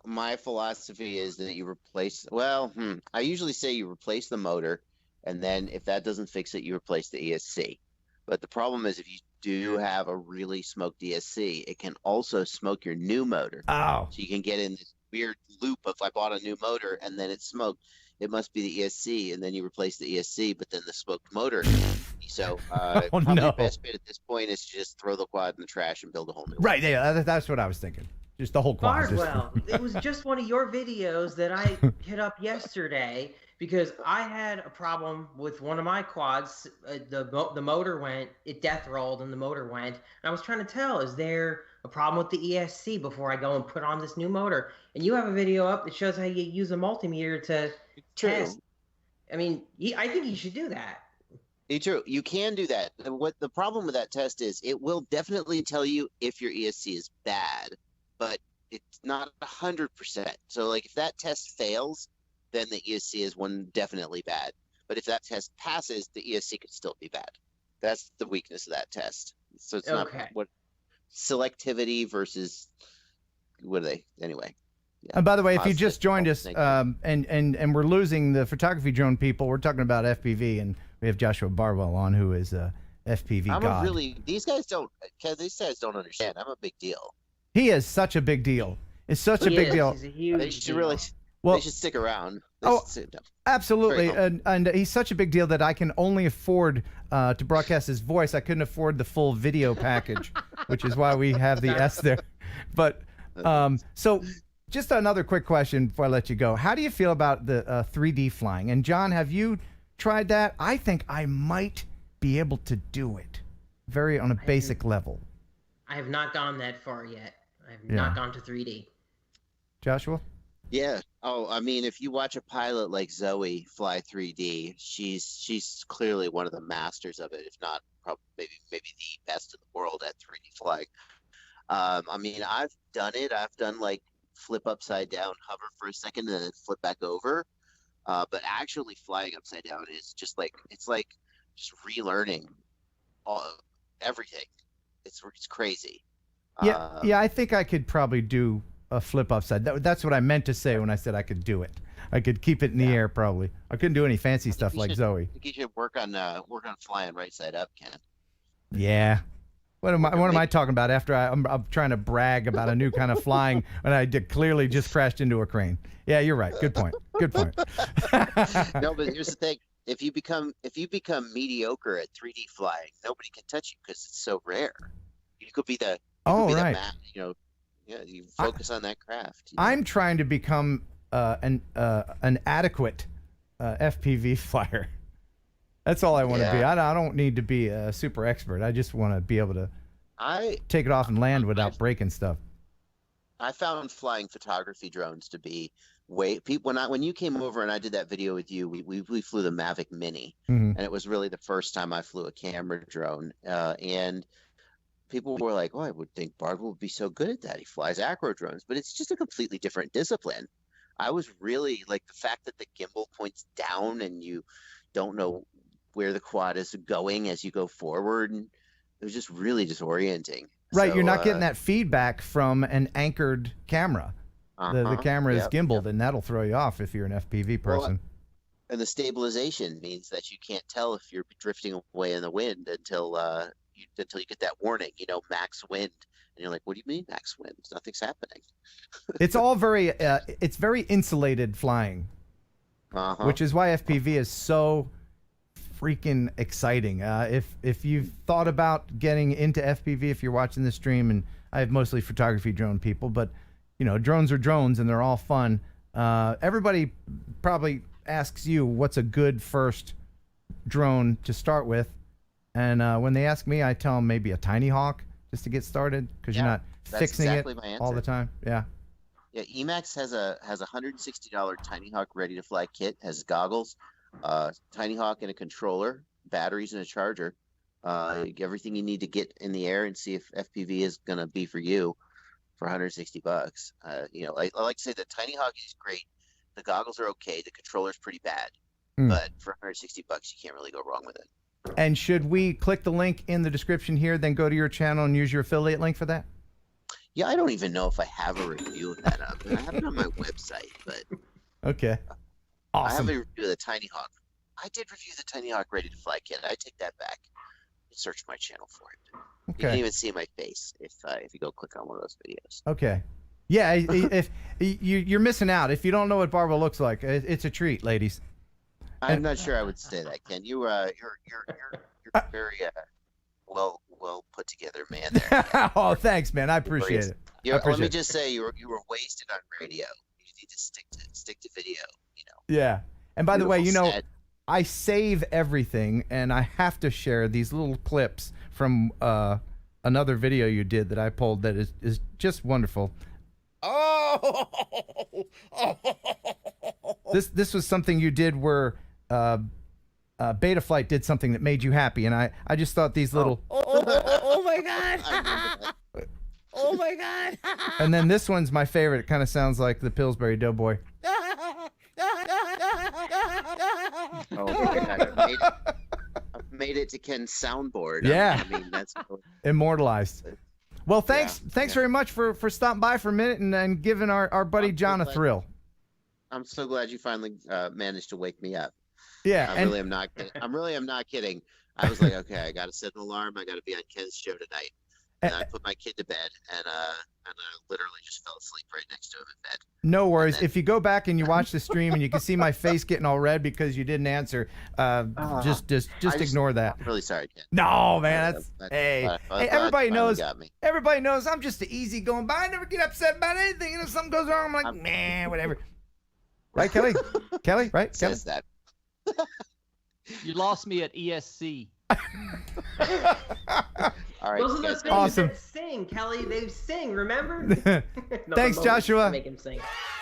My philosophy is that you replace. Well, I usually say you replace the motor, and then if that doesn't fix it, you replace the ESC. But the problem is, if you do have a really smoked ESC, it can also smoke your new motor. Oh. So you can get in this weird loop of, I bought a new motor and then it smoked. It must be the ESC, and then you replace the ESC, but then the smoked motor. So probably the best bit at this point is to just throw the quad in the trash and build a whole new one. Right, yeah, that's what I was thinking. Just the whole quad. Bardwell, it was just one of your videos that I hit up yesterday because I had a problem with one of my quads. The motor went, it death rolled, and the motor went. And I was trying to tell, is there a problem with the ESC before I go and put on this new motor? And you have a video up that shows how you use a multimeter to test. I think you should do that. It's true. You can do that. What the problem with that test is, it will definitely tell you if your ESC is bad, but it's not 100%. So, if that test fails, then the ESC is definitely bad. But if that test passes, the ESC could still be bad. That's the weakness of that test. So it's not what selectivity versus what are they anyway? And by the way, if you Positive just joined us, negative. and we're losing the photography drone people, we're talking about FPV, and we have Joshua Bardwell on, who is a FPV I'm god. these guys don't understand. I'm a big deal. He is such a big deal. It's such a big deal. He's a huge They should deal. they should stick around. Absolutely, Very and he's such a big deal that I can only afford to broadcast his voice. I couldn't afford the full video package, which is why we have the S there. But so just another quick question before I let you go. How do you feel about the 3D flying? And John, have you tried that? I think I might be able to do it, on a basic level. I have not gone that far yet. I have not gone to 3D. Joshua? Yeah. Oh, I mean, if you watch a pilot like Zoe fly 3D, she's clearly one of the masters of it, if not probably maybe the best in the world at 3D flying. I mean, I've done it. I've done like flip upside down, hover for a second, and then flip back over. But actually flying upside down is just like just relearning everything. It's crazy. Yeah, I think I could probably do a flip upside. That's what I meant to say when I said I could do it. I could keep it in the air probably. I couldn't do any fancy stuff like Zoe. I think you should work on flying right side up, Ken. Yeah. What am I talking about after I'm trying to brag about a new kind of flying when I clearly just crashed into a crane? Yeah, you're right. Good point. Good point. No, but here's the thing. If you become mediocre at 3D flying, nobody can touch you because it's so rare. You could be the you focus on that craft. I'm trying to become an adequate FPV flyer. That's all I want to be. I don't need to be a super expert. I just want to be able to take it off and land without breaking stuff. I found flying photography drones to be when you came over and I did that video with you, we flew the Mavic Mini, and it was really the first time I flew a camera drone, and people were like, "Oh, I would think Bardwell would be so good at that. He flies acro drones," but it's just a completely different discipline. I was really like the fact that the gimbal points down and you don't know where the quad is going as you go forward, and it was just really disorienting. Right, So, you're not getting that feedback from an anchored camera. The camera is gimbaled, and that'll throw you off if you're an FPV person. And the stabilization means that you can't tell if you're drifting away in the wind until you get that warning, max wind, and you're like, "What do you mean max wind? Nothing's happening." It's all very insulated flying, which is why FPV is so freaking exciting. If you've thought about getting into FPV, if you're watching the stream, and I have mostly photography drone people, but drones are drones and they're all fun. Everybody probably asks you what's a good first drone to start with, and when they ask me, I tell them maybe a Tiny Hawk just to get started, because you're not fixing it all the time. Yeah. Yeah, Emax has a $160 Tiny Hawk ready to fly kit, has goggles, Tiny Hawk and a controller, batteries and a charger, everything you need to get in the air and see if FPV is gonna be for you for $160. I like to say the Tiny Hawk is great. The goggles are okay. The controller's pretty bad, but for $160, you can't really go wrong with it. And should we click the link in the description here, then go to your channel and use your affiliate link for that? Yeah, I don't even know if I have a review of that up. I have it on my website, but okay. Awesome. I have a review of the Tiny Hawk. I did review the Tiny Hawk Ready to Fly kit. I take that back. Search my channel for it. Okay. You can even see my face if you go click on one of those videos. Okay. Yeah, if you're missing out. If you don't know what Bardwell looks like, it's a treat, ladies. I'm not sure I would say that, Ken. You're very well put together man there. Oh, thanks, man. I appreciate it. Let me just say you were wasted on radio. You need to stick to video. Yeah. And by the way, Beautiful set. I save everything, and I have to share these little clips from another video you did that I pulled that is just wonderful. Oh! This was something you did where Betaflight did something that made you happy, and I just thought these little... Oh my God! Oh my God! And then this one's my favorite. It kind of sounds like the Pillsbury Doughboy. I've made it to Ken's soundboard. Yeah. I mean, that's Immortalized. Well, thanks very much for stopping by for a minute and giving our buddy John a thrill. I'm so glad you finally managed to wake me up. Yeah, I really am not kidding. I really am not kidding. I was like, okay, I got to set an alarm. I got to be on Ken's show tonight. And I put my kid to bed, and I literally just fell asleep right next to him in bed. No worries. If you go back and you watch the stream and you can see my face getting all red because you didn't answer, just ignore that. I'm really sorry, Ken. No, man. Hey, everybody knows. Got me. Everybody knows I'm just an easy going by. I never get upset about anything. And if something goes wrong, I'm like, man, whatever. Right, Kelly? Kelly, right? Says Kelly? that. You lost me at ESC. All right, Those are the things awesome. that sing, Kelly. They sing, remember? No, Thanks, Joshua. Make him sing.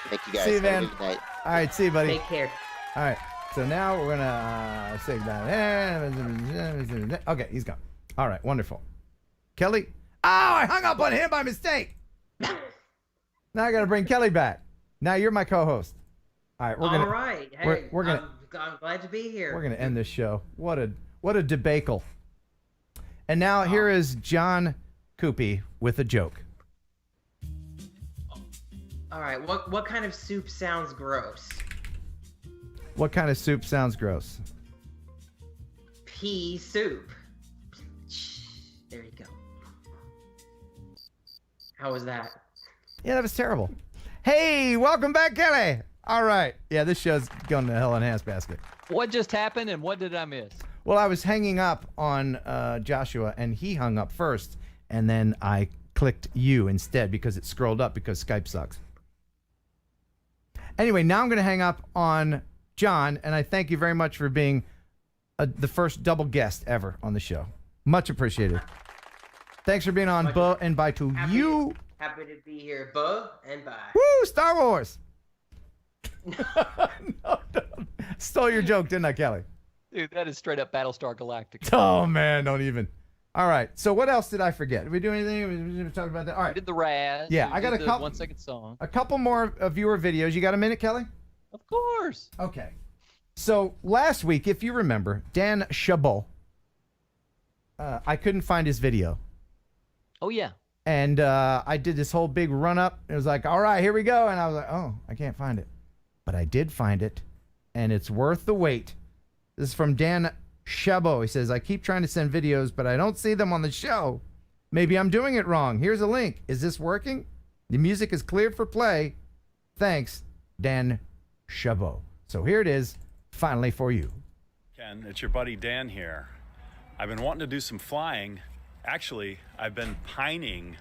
Thank you, guys. See you, Have a man. good night. All right, see you, buddy. Take care. All right. So now we're gonna say that. Okay, he's gone. All right, wonderful. Kelly. Oh, I hung up on him by mistake. Now I gotta bring Kelly back. Now you're my co-host. All right, All right. Hey, we're gonna. I'm glad to be here. We're gonna end this show. What a debacle. And now here is John Cuppi with a joke. All right. What kind of soup sounds gross? What kind of soup sounds gross? Pea soup. There you go. How was that? Yeah, that was terrible. Hey, welcome back, Kelly. All right. Yeah, this show's going to hell in a handbasket. What just happened and what did I miss? Well, I was hanging up on Joshua, and he hung up first, and then I clicked you instead because it scrolled up because Skype sucks. Anyway, now I'm going to hang up on John, and I thank you very much for being the first double guest ever on the show. Much appreciated. Thanks for being on, Buh, and bye to you. Happy to be here, Buh, and bye. Woo, Star Wars. No. Stole your joke, didn't I, Kelly? Dude, that is straight up Battlestar Galactica. Oh, man, don't even. All right, so what else did I forget? Did we do anything? We talked about that. All right. We did the RAZZ. Yeah, We I got did a the couple. 1 second song. A couple more viewer videos. You got a minute, Kelly? Of course. Okay. So last week, if you remember, Dan Chabot, I couldn't find his video. Oh, yeah. And I did this whole big run up. It was like, all right, here we go. And I was like, oh, I can't find it. But I did find it, and it's worth the wait. This is from Dan Chabot. He says, I keep trying to send videos, but I don't see them on the show. Maybe I'm doing it wrong. Here's a link. Is this working? The music is cleared for play. Thanks, Dan Chabot. So here it is, finally for you. Ken, it's your buddy Dan here. I've been wanting to do some flying. Actually, I've been pining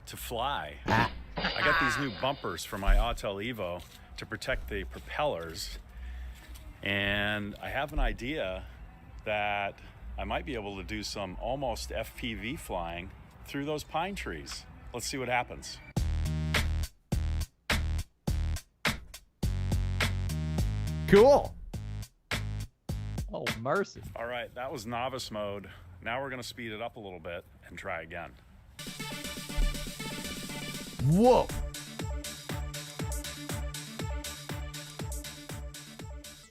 to fly. I got these new bumpers for my Autel Evo to protect the propellers. And I have an idea that I might be able to do some almost FPV flying through those pine trees. Let's see what happens. Cool. Oh, mercy. All right, that was novice mode. Now we're going to speed it up a little bit and try again. Whoa.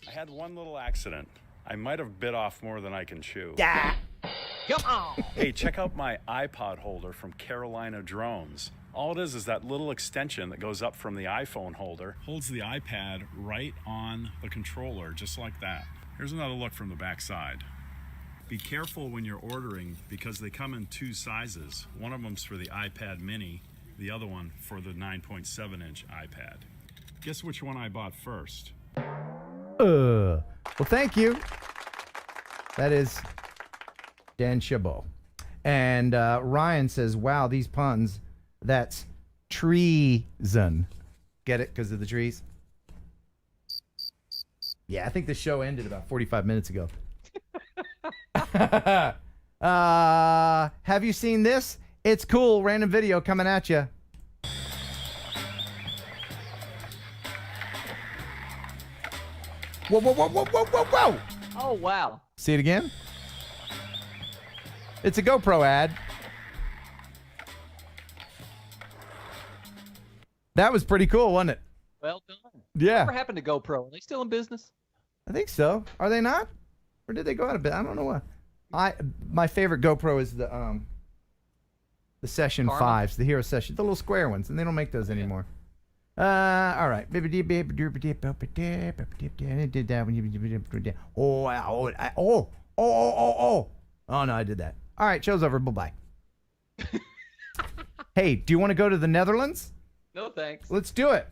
I had one little accident. I might have bit off more than I can chew. Yeah. Come on. Hey, check out my iPod holder from Carolina Drones. All it is that little extension that goes up from the iPhone holder, holds the iPad right on the controller, just like that. Here's another look from the back side. Be careful when you're ordering because they come in two sizes. One of them's for the iPad mini, the other one for the 9.7-inch iPad. Guess which one I bought first? Well, thank you. That is Dan Chabot. And Ryan says, wow, these puns, that's treason. Get it? Because of the trees? Yeah, I think the show ended about 45 minutes ago. Have you seen this? It's cool. Random video coming at you. Whoa, whoa, whoa, whoa, whoa, whoa, whoa. Oh, wow. See it again? It's a GoPro ad. That was pretty cool, wasn't it? Well done. Yeah. Whatever happened to GoPro? Are they still in business? I think so. Are they not? Or did they go out of bit? I don't know what. My favorite GoPro is the The Session Karma? 5s, the Hero Session, the little square ones, and they don't make those anymore. All right. Oh, no, I did that. All right, show's over. Bye-bye. Hey, do you want to go to the Netherlands? No, thanks. Let's do it.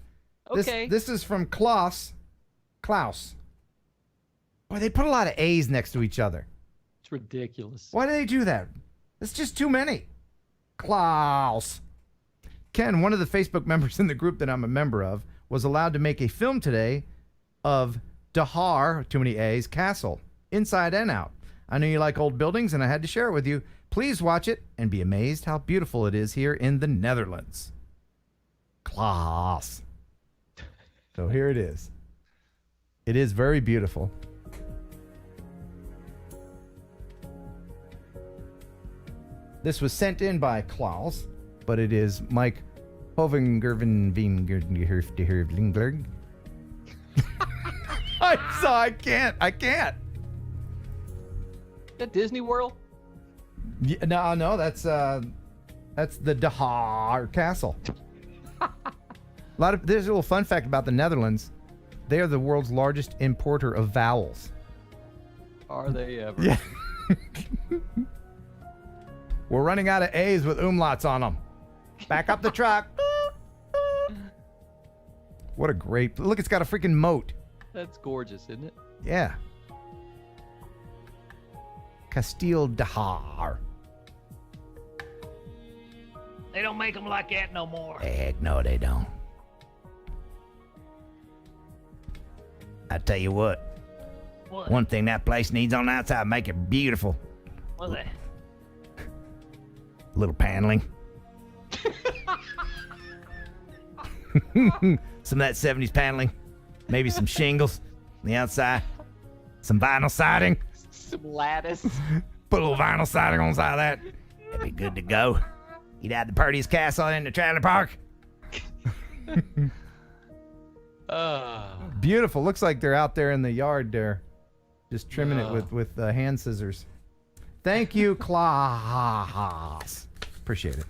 Okay. This is from Klaus. Boy, they put a lot of A's next to each other. It's ridiculous. Why do they do that? It's just too many. Klaus. Ken, one of the Facebook members in the group that I'm a member of, was allowed to make a film today of Dahar, too many A's, Castle, inside and out. I know you like old buildings, and I had to share it with you. Please watch it and be amazed how beautiful it is here in the Netherlands. Klaus. So here it is. It is very beautiful. This was sent in by Klaus, but it is Mike Hovengervenvingerdherfderlingler. I can't. That Disney World? Yeah, no, that's the Dahar Castle. There's a little fun fact about the Netherlands. They are the world's largest importer of vowels. Are they ever? Yeah. We're running out of A's with umlauts on them. Back up the truck. What a great... Look, it's got a freaking moat. That's gorgeous, isn't it? Yeah. Castile Dahar. They don't make them like that no more. Heck no, they don't. I tell you what. What? One thing that place needs on the outside, make it beautiful. What's that? Little paneling. Some of that 70s paneling. Maybe some shingles on the outside. Some vinyl siding. Some lattice. Put a little vinyl siding on the side of that. That'd be good to go. You'd have the prettiest castle in the trailer park. Beautiful. Looks like they're out there in the yard there. Just trimming it with hand scissors. Thank you, Klaus. Appreciate it.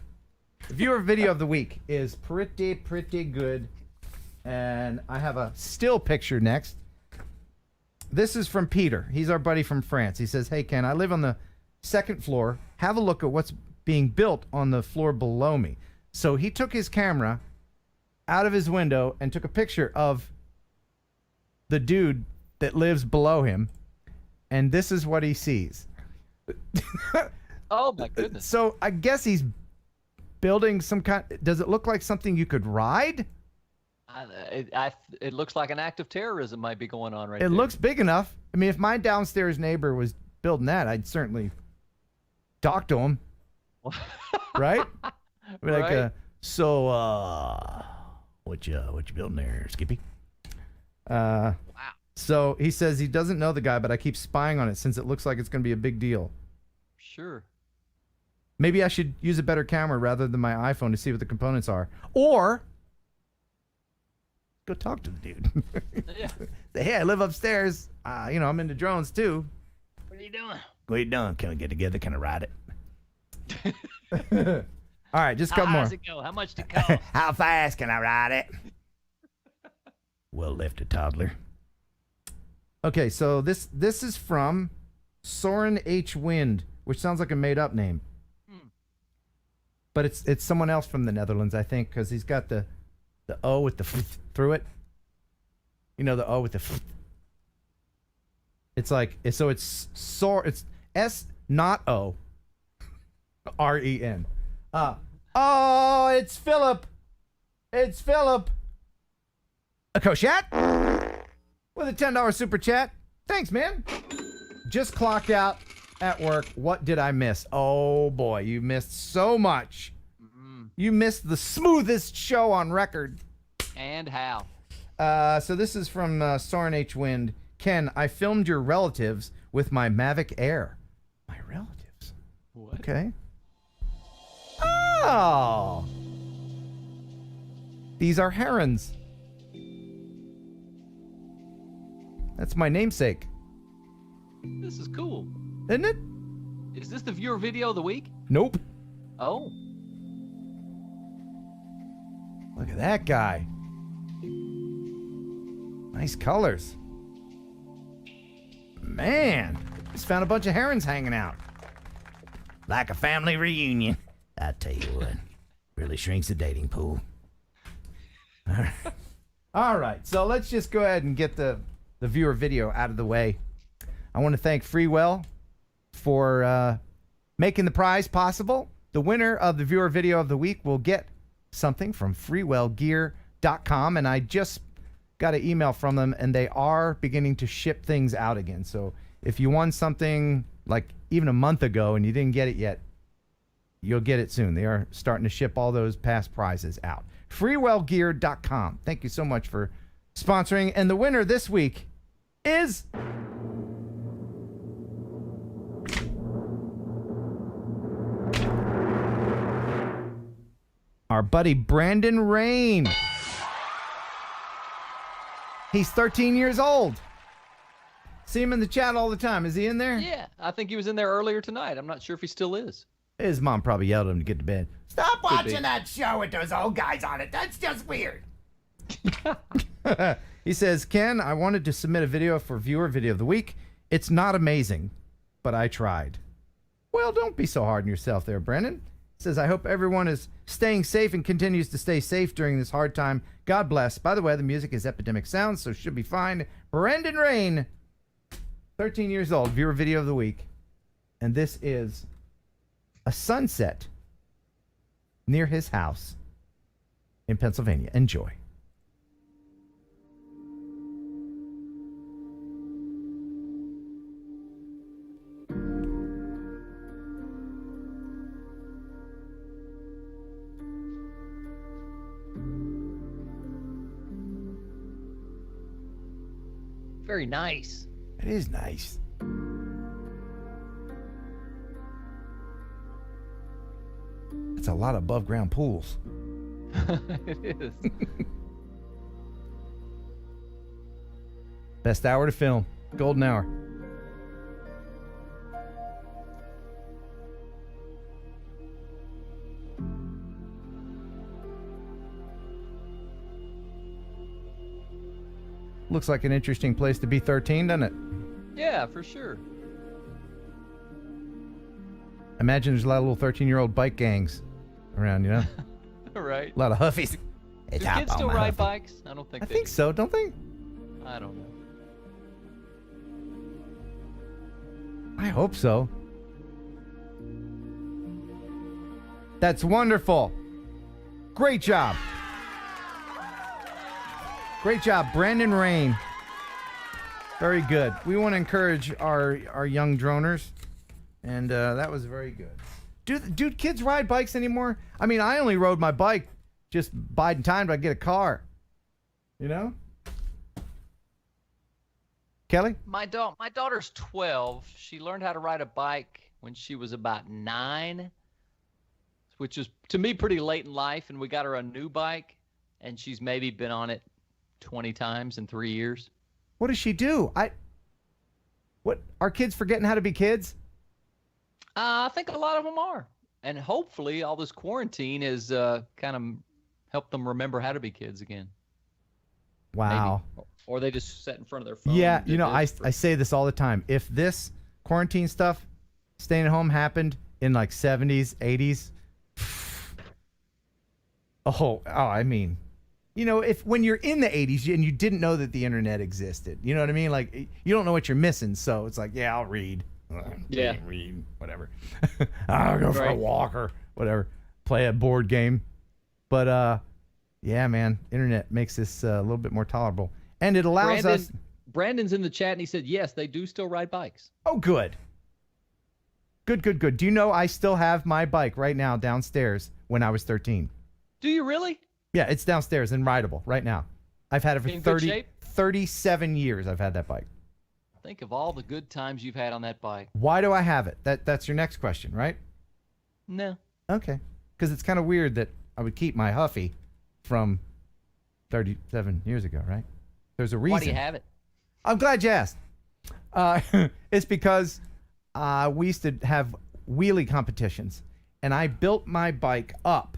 The viewer video of the week is pretty good. And I have a still picture next. This is from Peter. He's our buddy from France. He says, hey, Ken, I live on the second floor. Have a look at what's being built on the floor below me. So he took his camera out of his window and took a picture of the dude that lives below him. And this is what he sees. Oh, my goodness. So I guess he's building some kind... Does it look like something you could ride? It looks like an act of terrorism might be going on right It there. looks big enough. I mean, if my downstairs neighbor was building that, I'd certainly talk to him. Right? Be like, Right. What you building there, Skippy? Wow. So he says he doesn't know the guy, but I keep spying on it since it looks like it's going to be a big deal. Sure. Maybe I should use a better camera rather than my iPhone to see what the components are. Or go talk to the dude. Yeah. Say, hey, I live upstairs. I'm into drones too. What are you doing? What are you doing? Can we get together? Can I ride it? All right, just a couple How more. does it go? How much did it cost? How fast can I ride it? We'll lift a toddler. Okay, so this is from Soren H. Wind, which sounds like a made-up name. But it's someone else from the Netherlands, I think, because he's got the O with the through it. You know, the O with the It's like, so it's S, not O. R-E-N. Oh, it's Philip. It's Philip. A Cochat with a $10 super chat. Thanks, man. Just clocked out at work. What did I miss? Oh, boy, you missed so much. You missed the smoothest show on record. And how? So this is from Soren H. Wind. Ken, I filmed your relatives with my Mavic Air. My relatives? What? Okay. Oh. These are herons. That's my namesake. This is cool. Isn't it? Is this the viewer video of the week? Nope. Oh. Look at that guy. Nice colors. Man, just found a bunch of herons hanging out. Like a family reunion. I tell you what, really shrinks the dating pool. All right, so let's just go ahead and get the viewer video out of the way. I want to thank Freewell for making the prize possible. The winner of the viewer video of the week will get something from freewellgear.com, and I just got an email from them, and they are beginning to ship things out again. So if you won something like even a month ago and you didn't get it yet, you'll get it soon. They are starting to ship all those past prizes out. freewellgear.com. Thank you so much for sponsoring. And the winner this week is our buddy Brandon Rain. He's 13 years old. See him in the chat all the time. Is he in there? Yeah, I think he was in there earlier tonight. I'm not sure if he still is. His mom probably yelled at him to get to bed. Stop watching that show with those old guys on it. That's just weird. He says, Ken, I wanted to submit a video for viewer video of the week. It's not amazing, but I tried. Well, don't be so hard on yourself there, Brennan. He says, I hope everyone is staying safe and continues to stay safe during this hard time. God bless. By the way, the music is Epidemic Sound, so should be fine. Brendan Rain, 13 years old, viewer video of the week. And this is a sunset near his house in Pennsylvania. Enjoy. Very nice. It is nice. That's a lot of above ground pools. It is. Best hour to film. Golden hour. Looks like an interesting place to be 13, doesn't it? Yeah, for sure. Imagine there's a lot of little 13-year-old bike gangs around, you know? Right. A lot of huffies. Do kids still ride bikes? I don't think I they think do. so, don't they? I don't know. I hope so. That's wonderful. Great job. Great job, Brandon Rain. Very good. We want to encourage our young droners, and that was very good. Do kids ride bikes anymore? I mean, I only rode my bike just biding time to get a car. You know? Kelly? My daughter's 12. She learned how to ride a bike when she was about 9, which is, to me, pretty late in life, and we got her a new bike, and she's maybe been on it 20 times in 3 years. What does she do? What are kids forgetting how to be kids? I think a lot of them are, and hopefully all this quarantine has kind of helped them remember how to be kids again. Wow. Maybe. Or they just sat in front of their phone. Yeah, you know, I say this all the time. If this quarantine stuff, staying at home, happened in like 70s, 80s, I mean, you know, when you're in the 80s and you didn't know that the internet existed, you know what I mean? Like, you don't know what you're missing, so it's like, yeah, I'll read. Yeah. Read, whatever. I'll go for a walk or whatever. Play a board game. But, yeah, man, internet makes this a little bit more tolerable. And it allows us... Brandon's in the chat, and he said, yes, they do still ride bikes. Oh, good. Good. Do you know I still have my bike right now downstairs when I was 13? Do you really? Yeah, it's downstairs and rideable right now. I've had it for In good shape? 37 years I've had that bike. Think of all the good times you've had on that bike. Why do I have it? That's your next question, right? No. Okay. Because it's kind of weird that I would keep my Huffy from 37 years ago, right? There's a reason. Why do you have it? I'm glad you asked. It's because we used to have wheelie competitions, and I built my bike up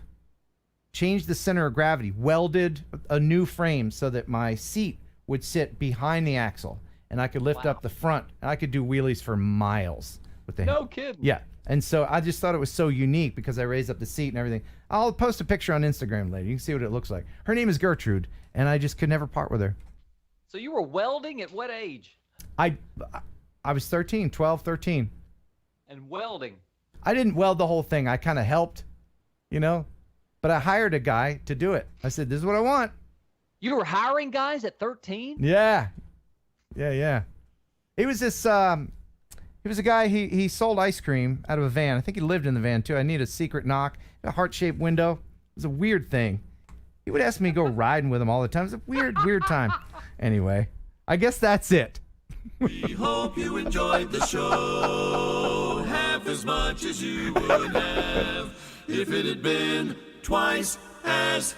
changed the center of gravity, welded a new frame so that my seat would sit behind the axle, and I could lift up the front, and I could do wheelies for miles with the No kidding. Yeah, and so I just thought it was so unique because I raised up the seat and everything. I'll post a picture on Instagram later. You can see what it looks like. Her name is Gertrude, and I just could never part with her. So you were welding at what age? I was 13, 12, 13. And welding. I didn't weld the whole thing. I kind of helped, you know, but I hired a guy to do it. I said, this is what I want. You were hiring guys at 13? Yeah. He was this, he was a guy, he sold ice cream out of a van. I think he lived in the van too. I need a secret knock, a heart-shaped window. It was a weird thing. He would ask me to go riding with him all the time. It was a weird time. Anyway, I guess that's it. We hope you enjoyed the show half as much as you would have if it had been twice as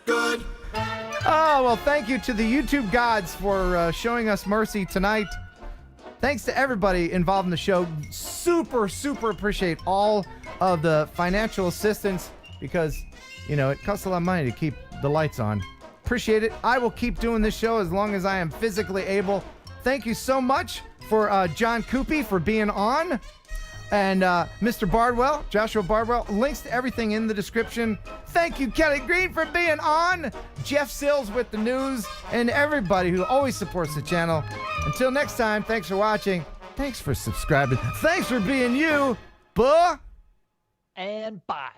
good. Oh, well, thank you to the YouTube gods for showing us mercy tonight. Thanks to everybody involved in the show. Super appreciate all of the financial assistance because, you know, it costs a lot of money to keep the lights on. Appreciate it. I will keep doing this show as long as I am physically able. Thank you so much for John Cuppi for being on. And Mr. Bardwell, Joshua Bardwell, links to everything in the description. Thank you, Kelly Green, for being on. Jeff Sills with the news, and everybody who always supports the channel. Until next time, thanks for watching. Thanks for subscribing. Thanks for being you. Buh. And bye.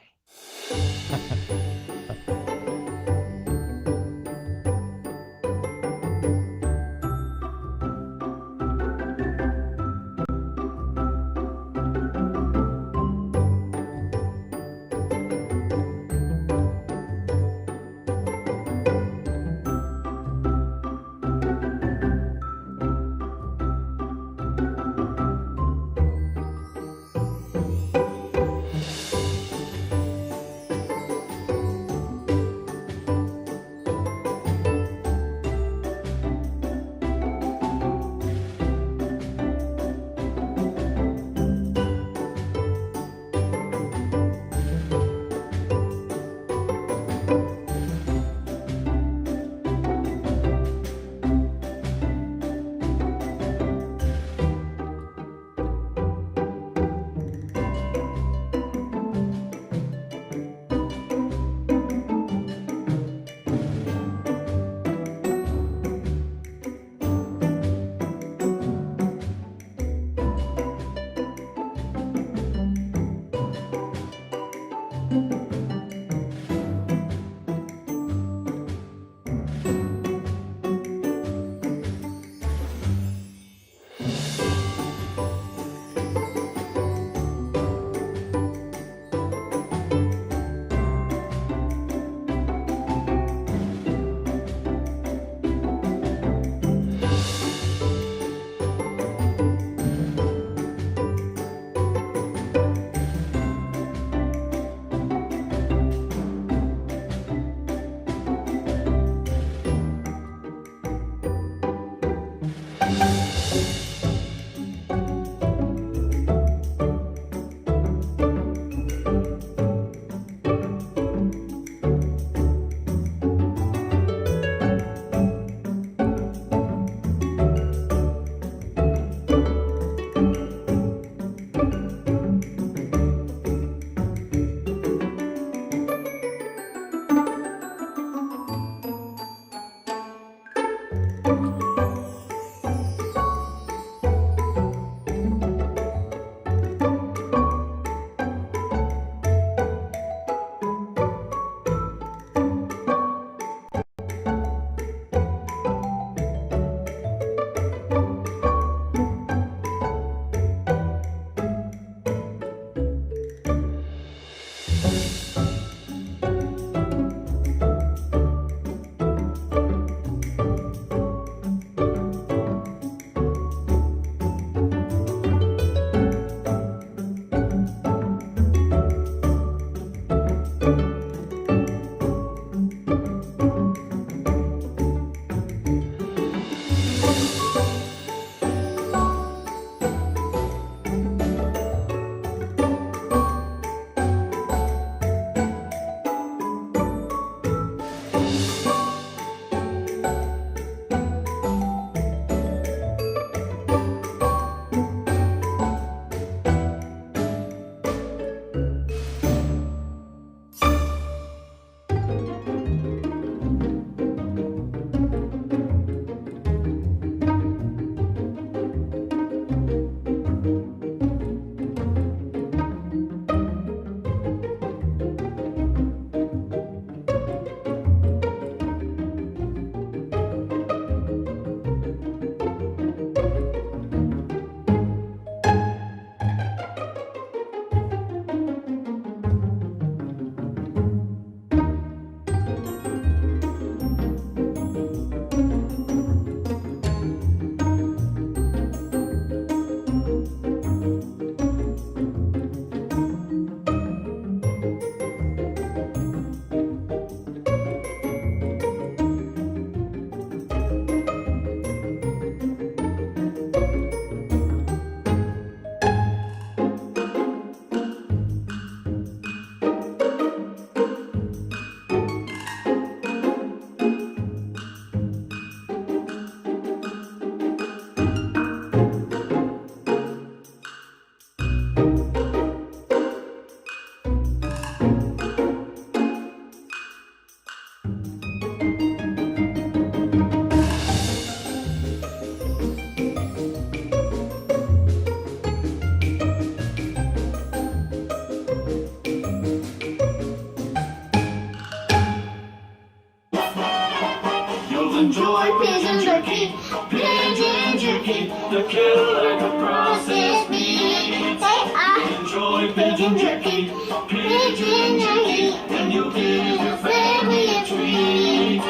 enjoy pigeon jerky. Pigeon jerky, the killer can process meat. Say I enjoy pigeon jerky. Pigeon jerky, when you give your family a treat.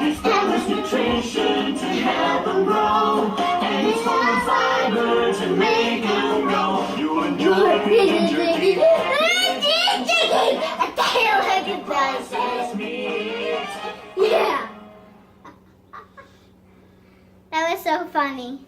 It's got much nutrition to help them grow, and it's full of fiber to make them grow. You enjoy pigeon jerky. Pigeon jerky, a tail like a process meat. Yeah. That was so funny.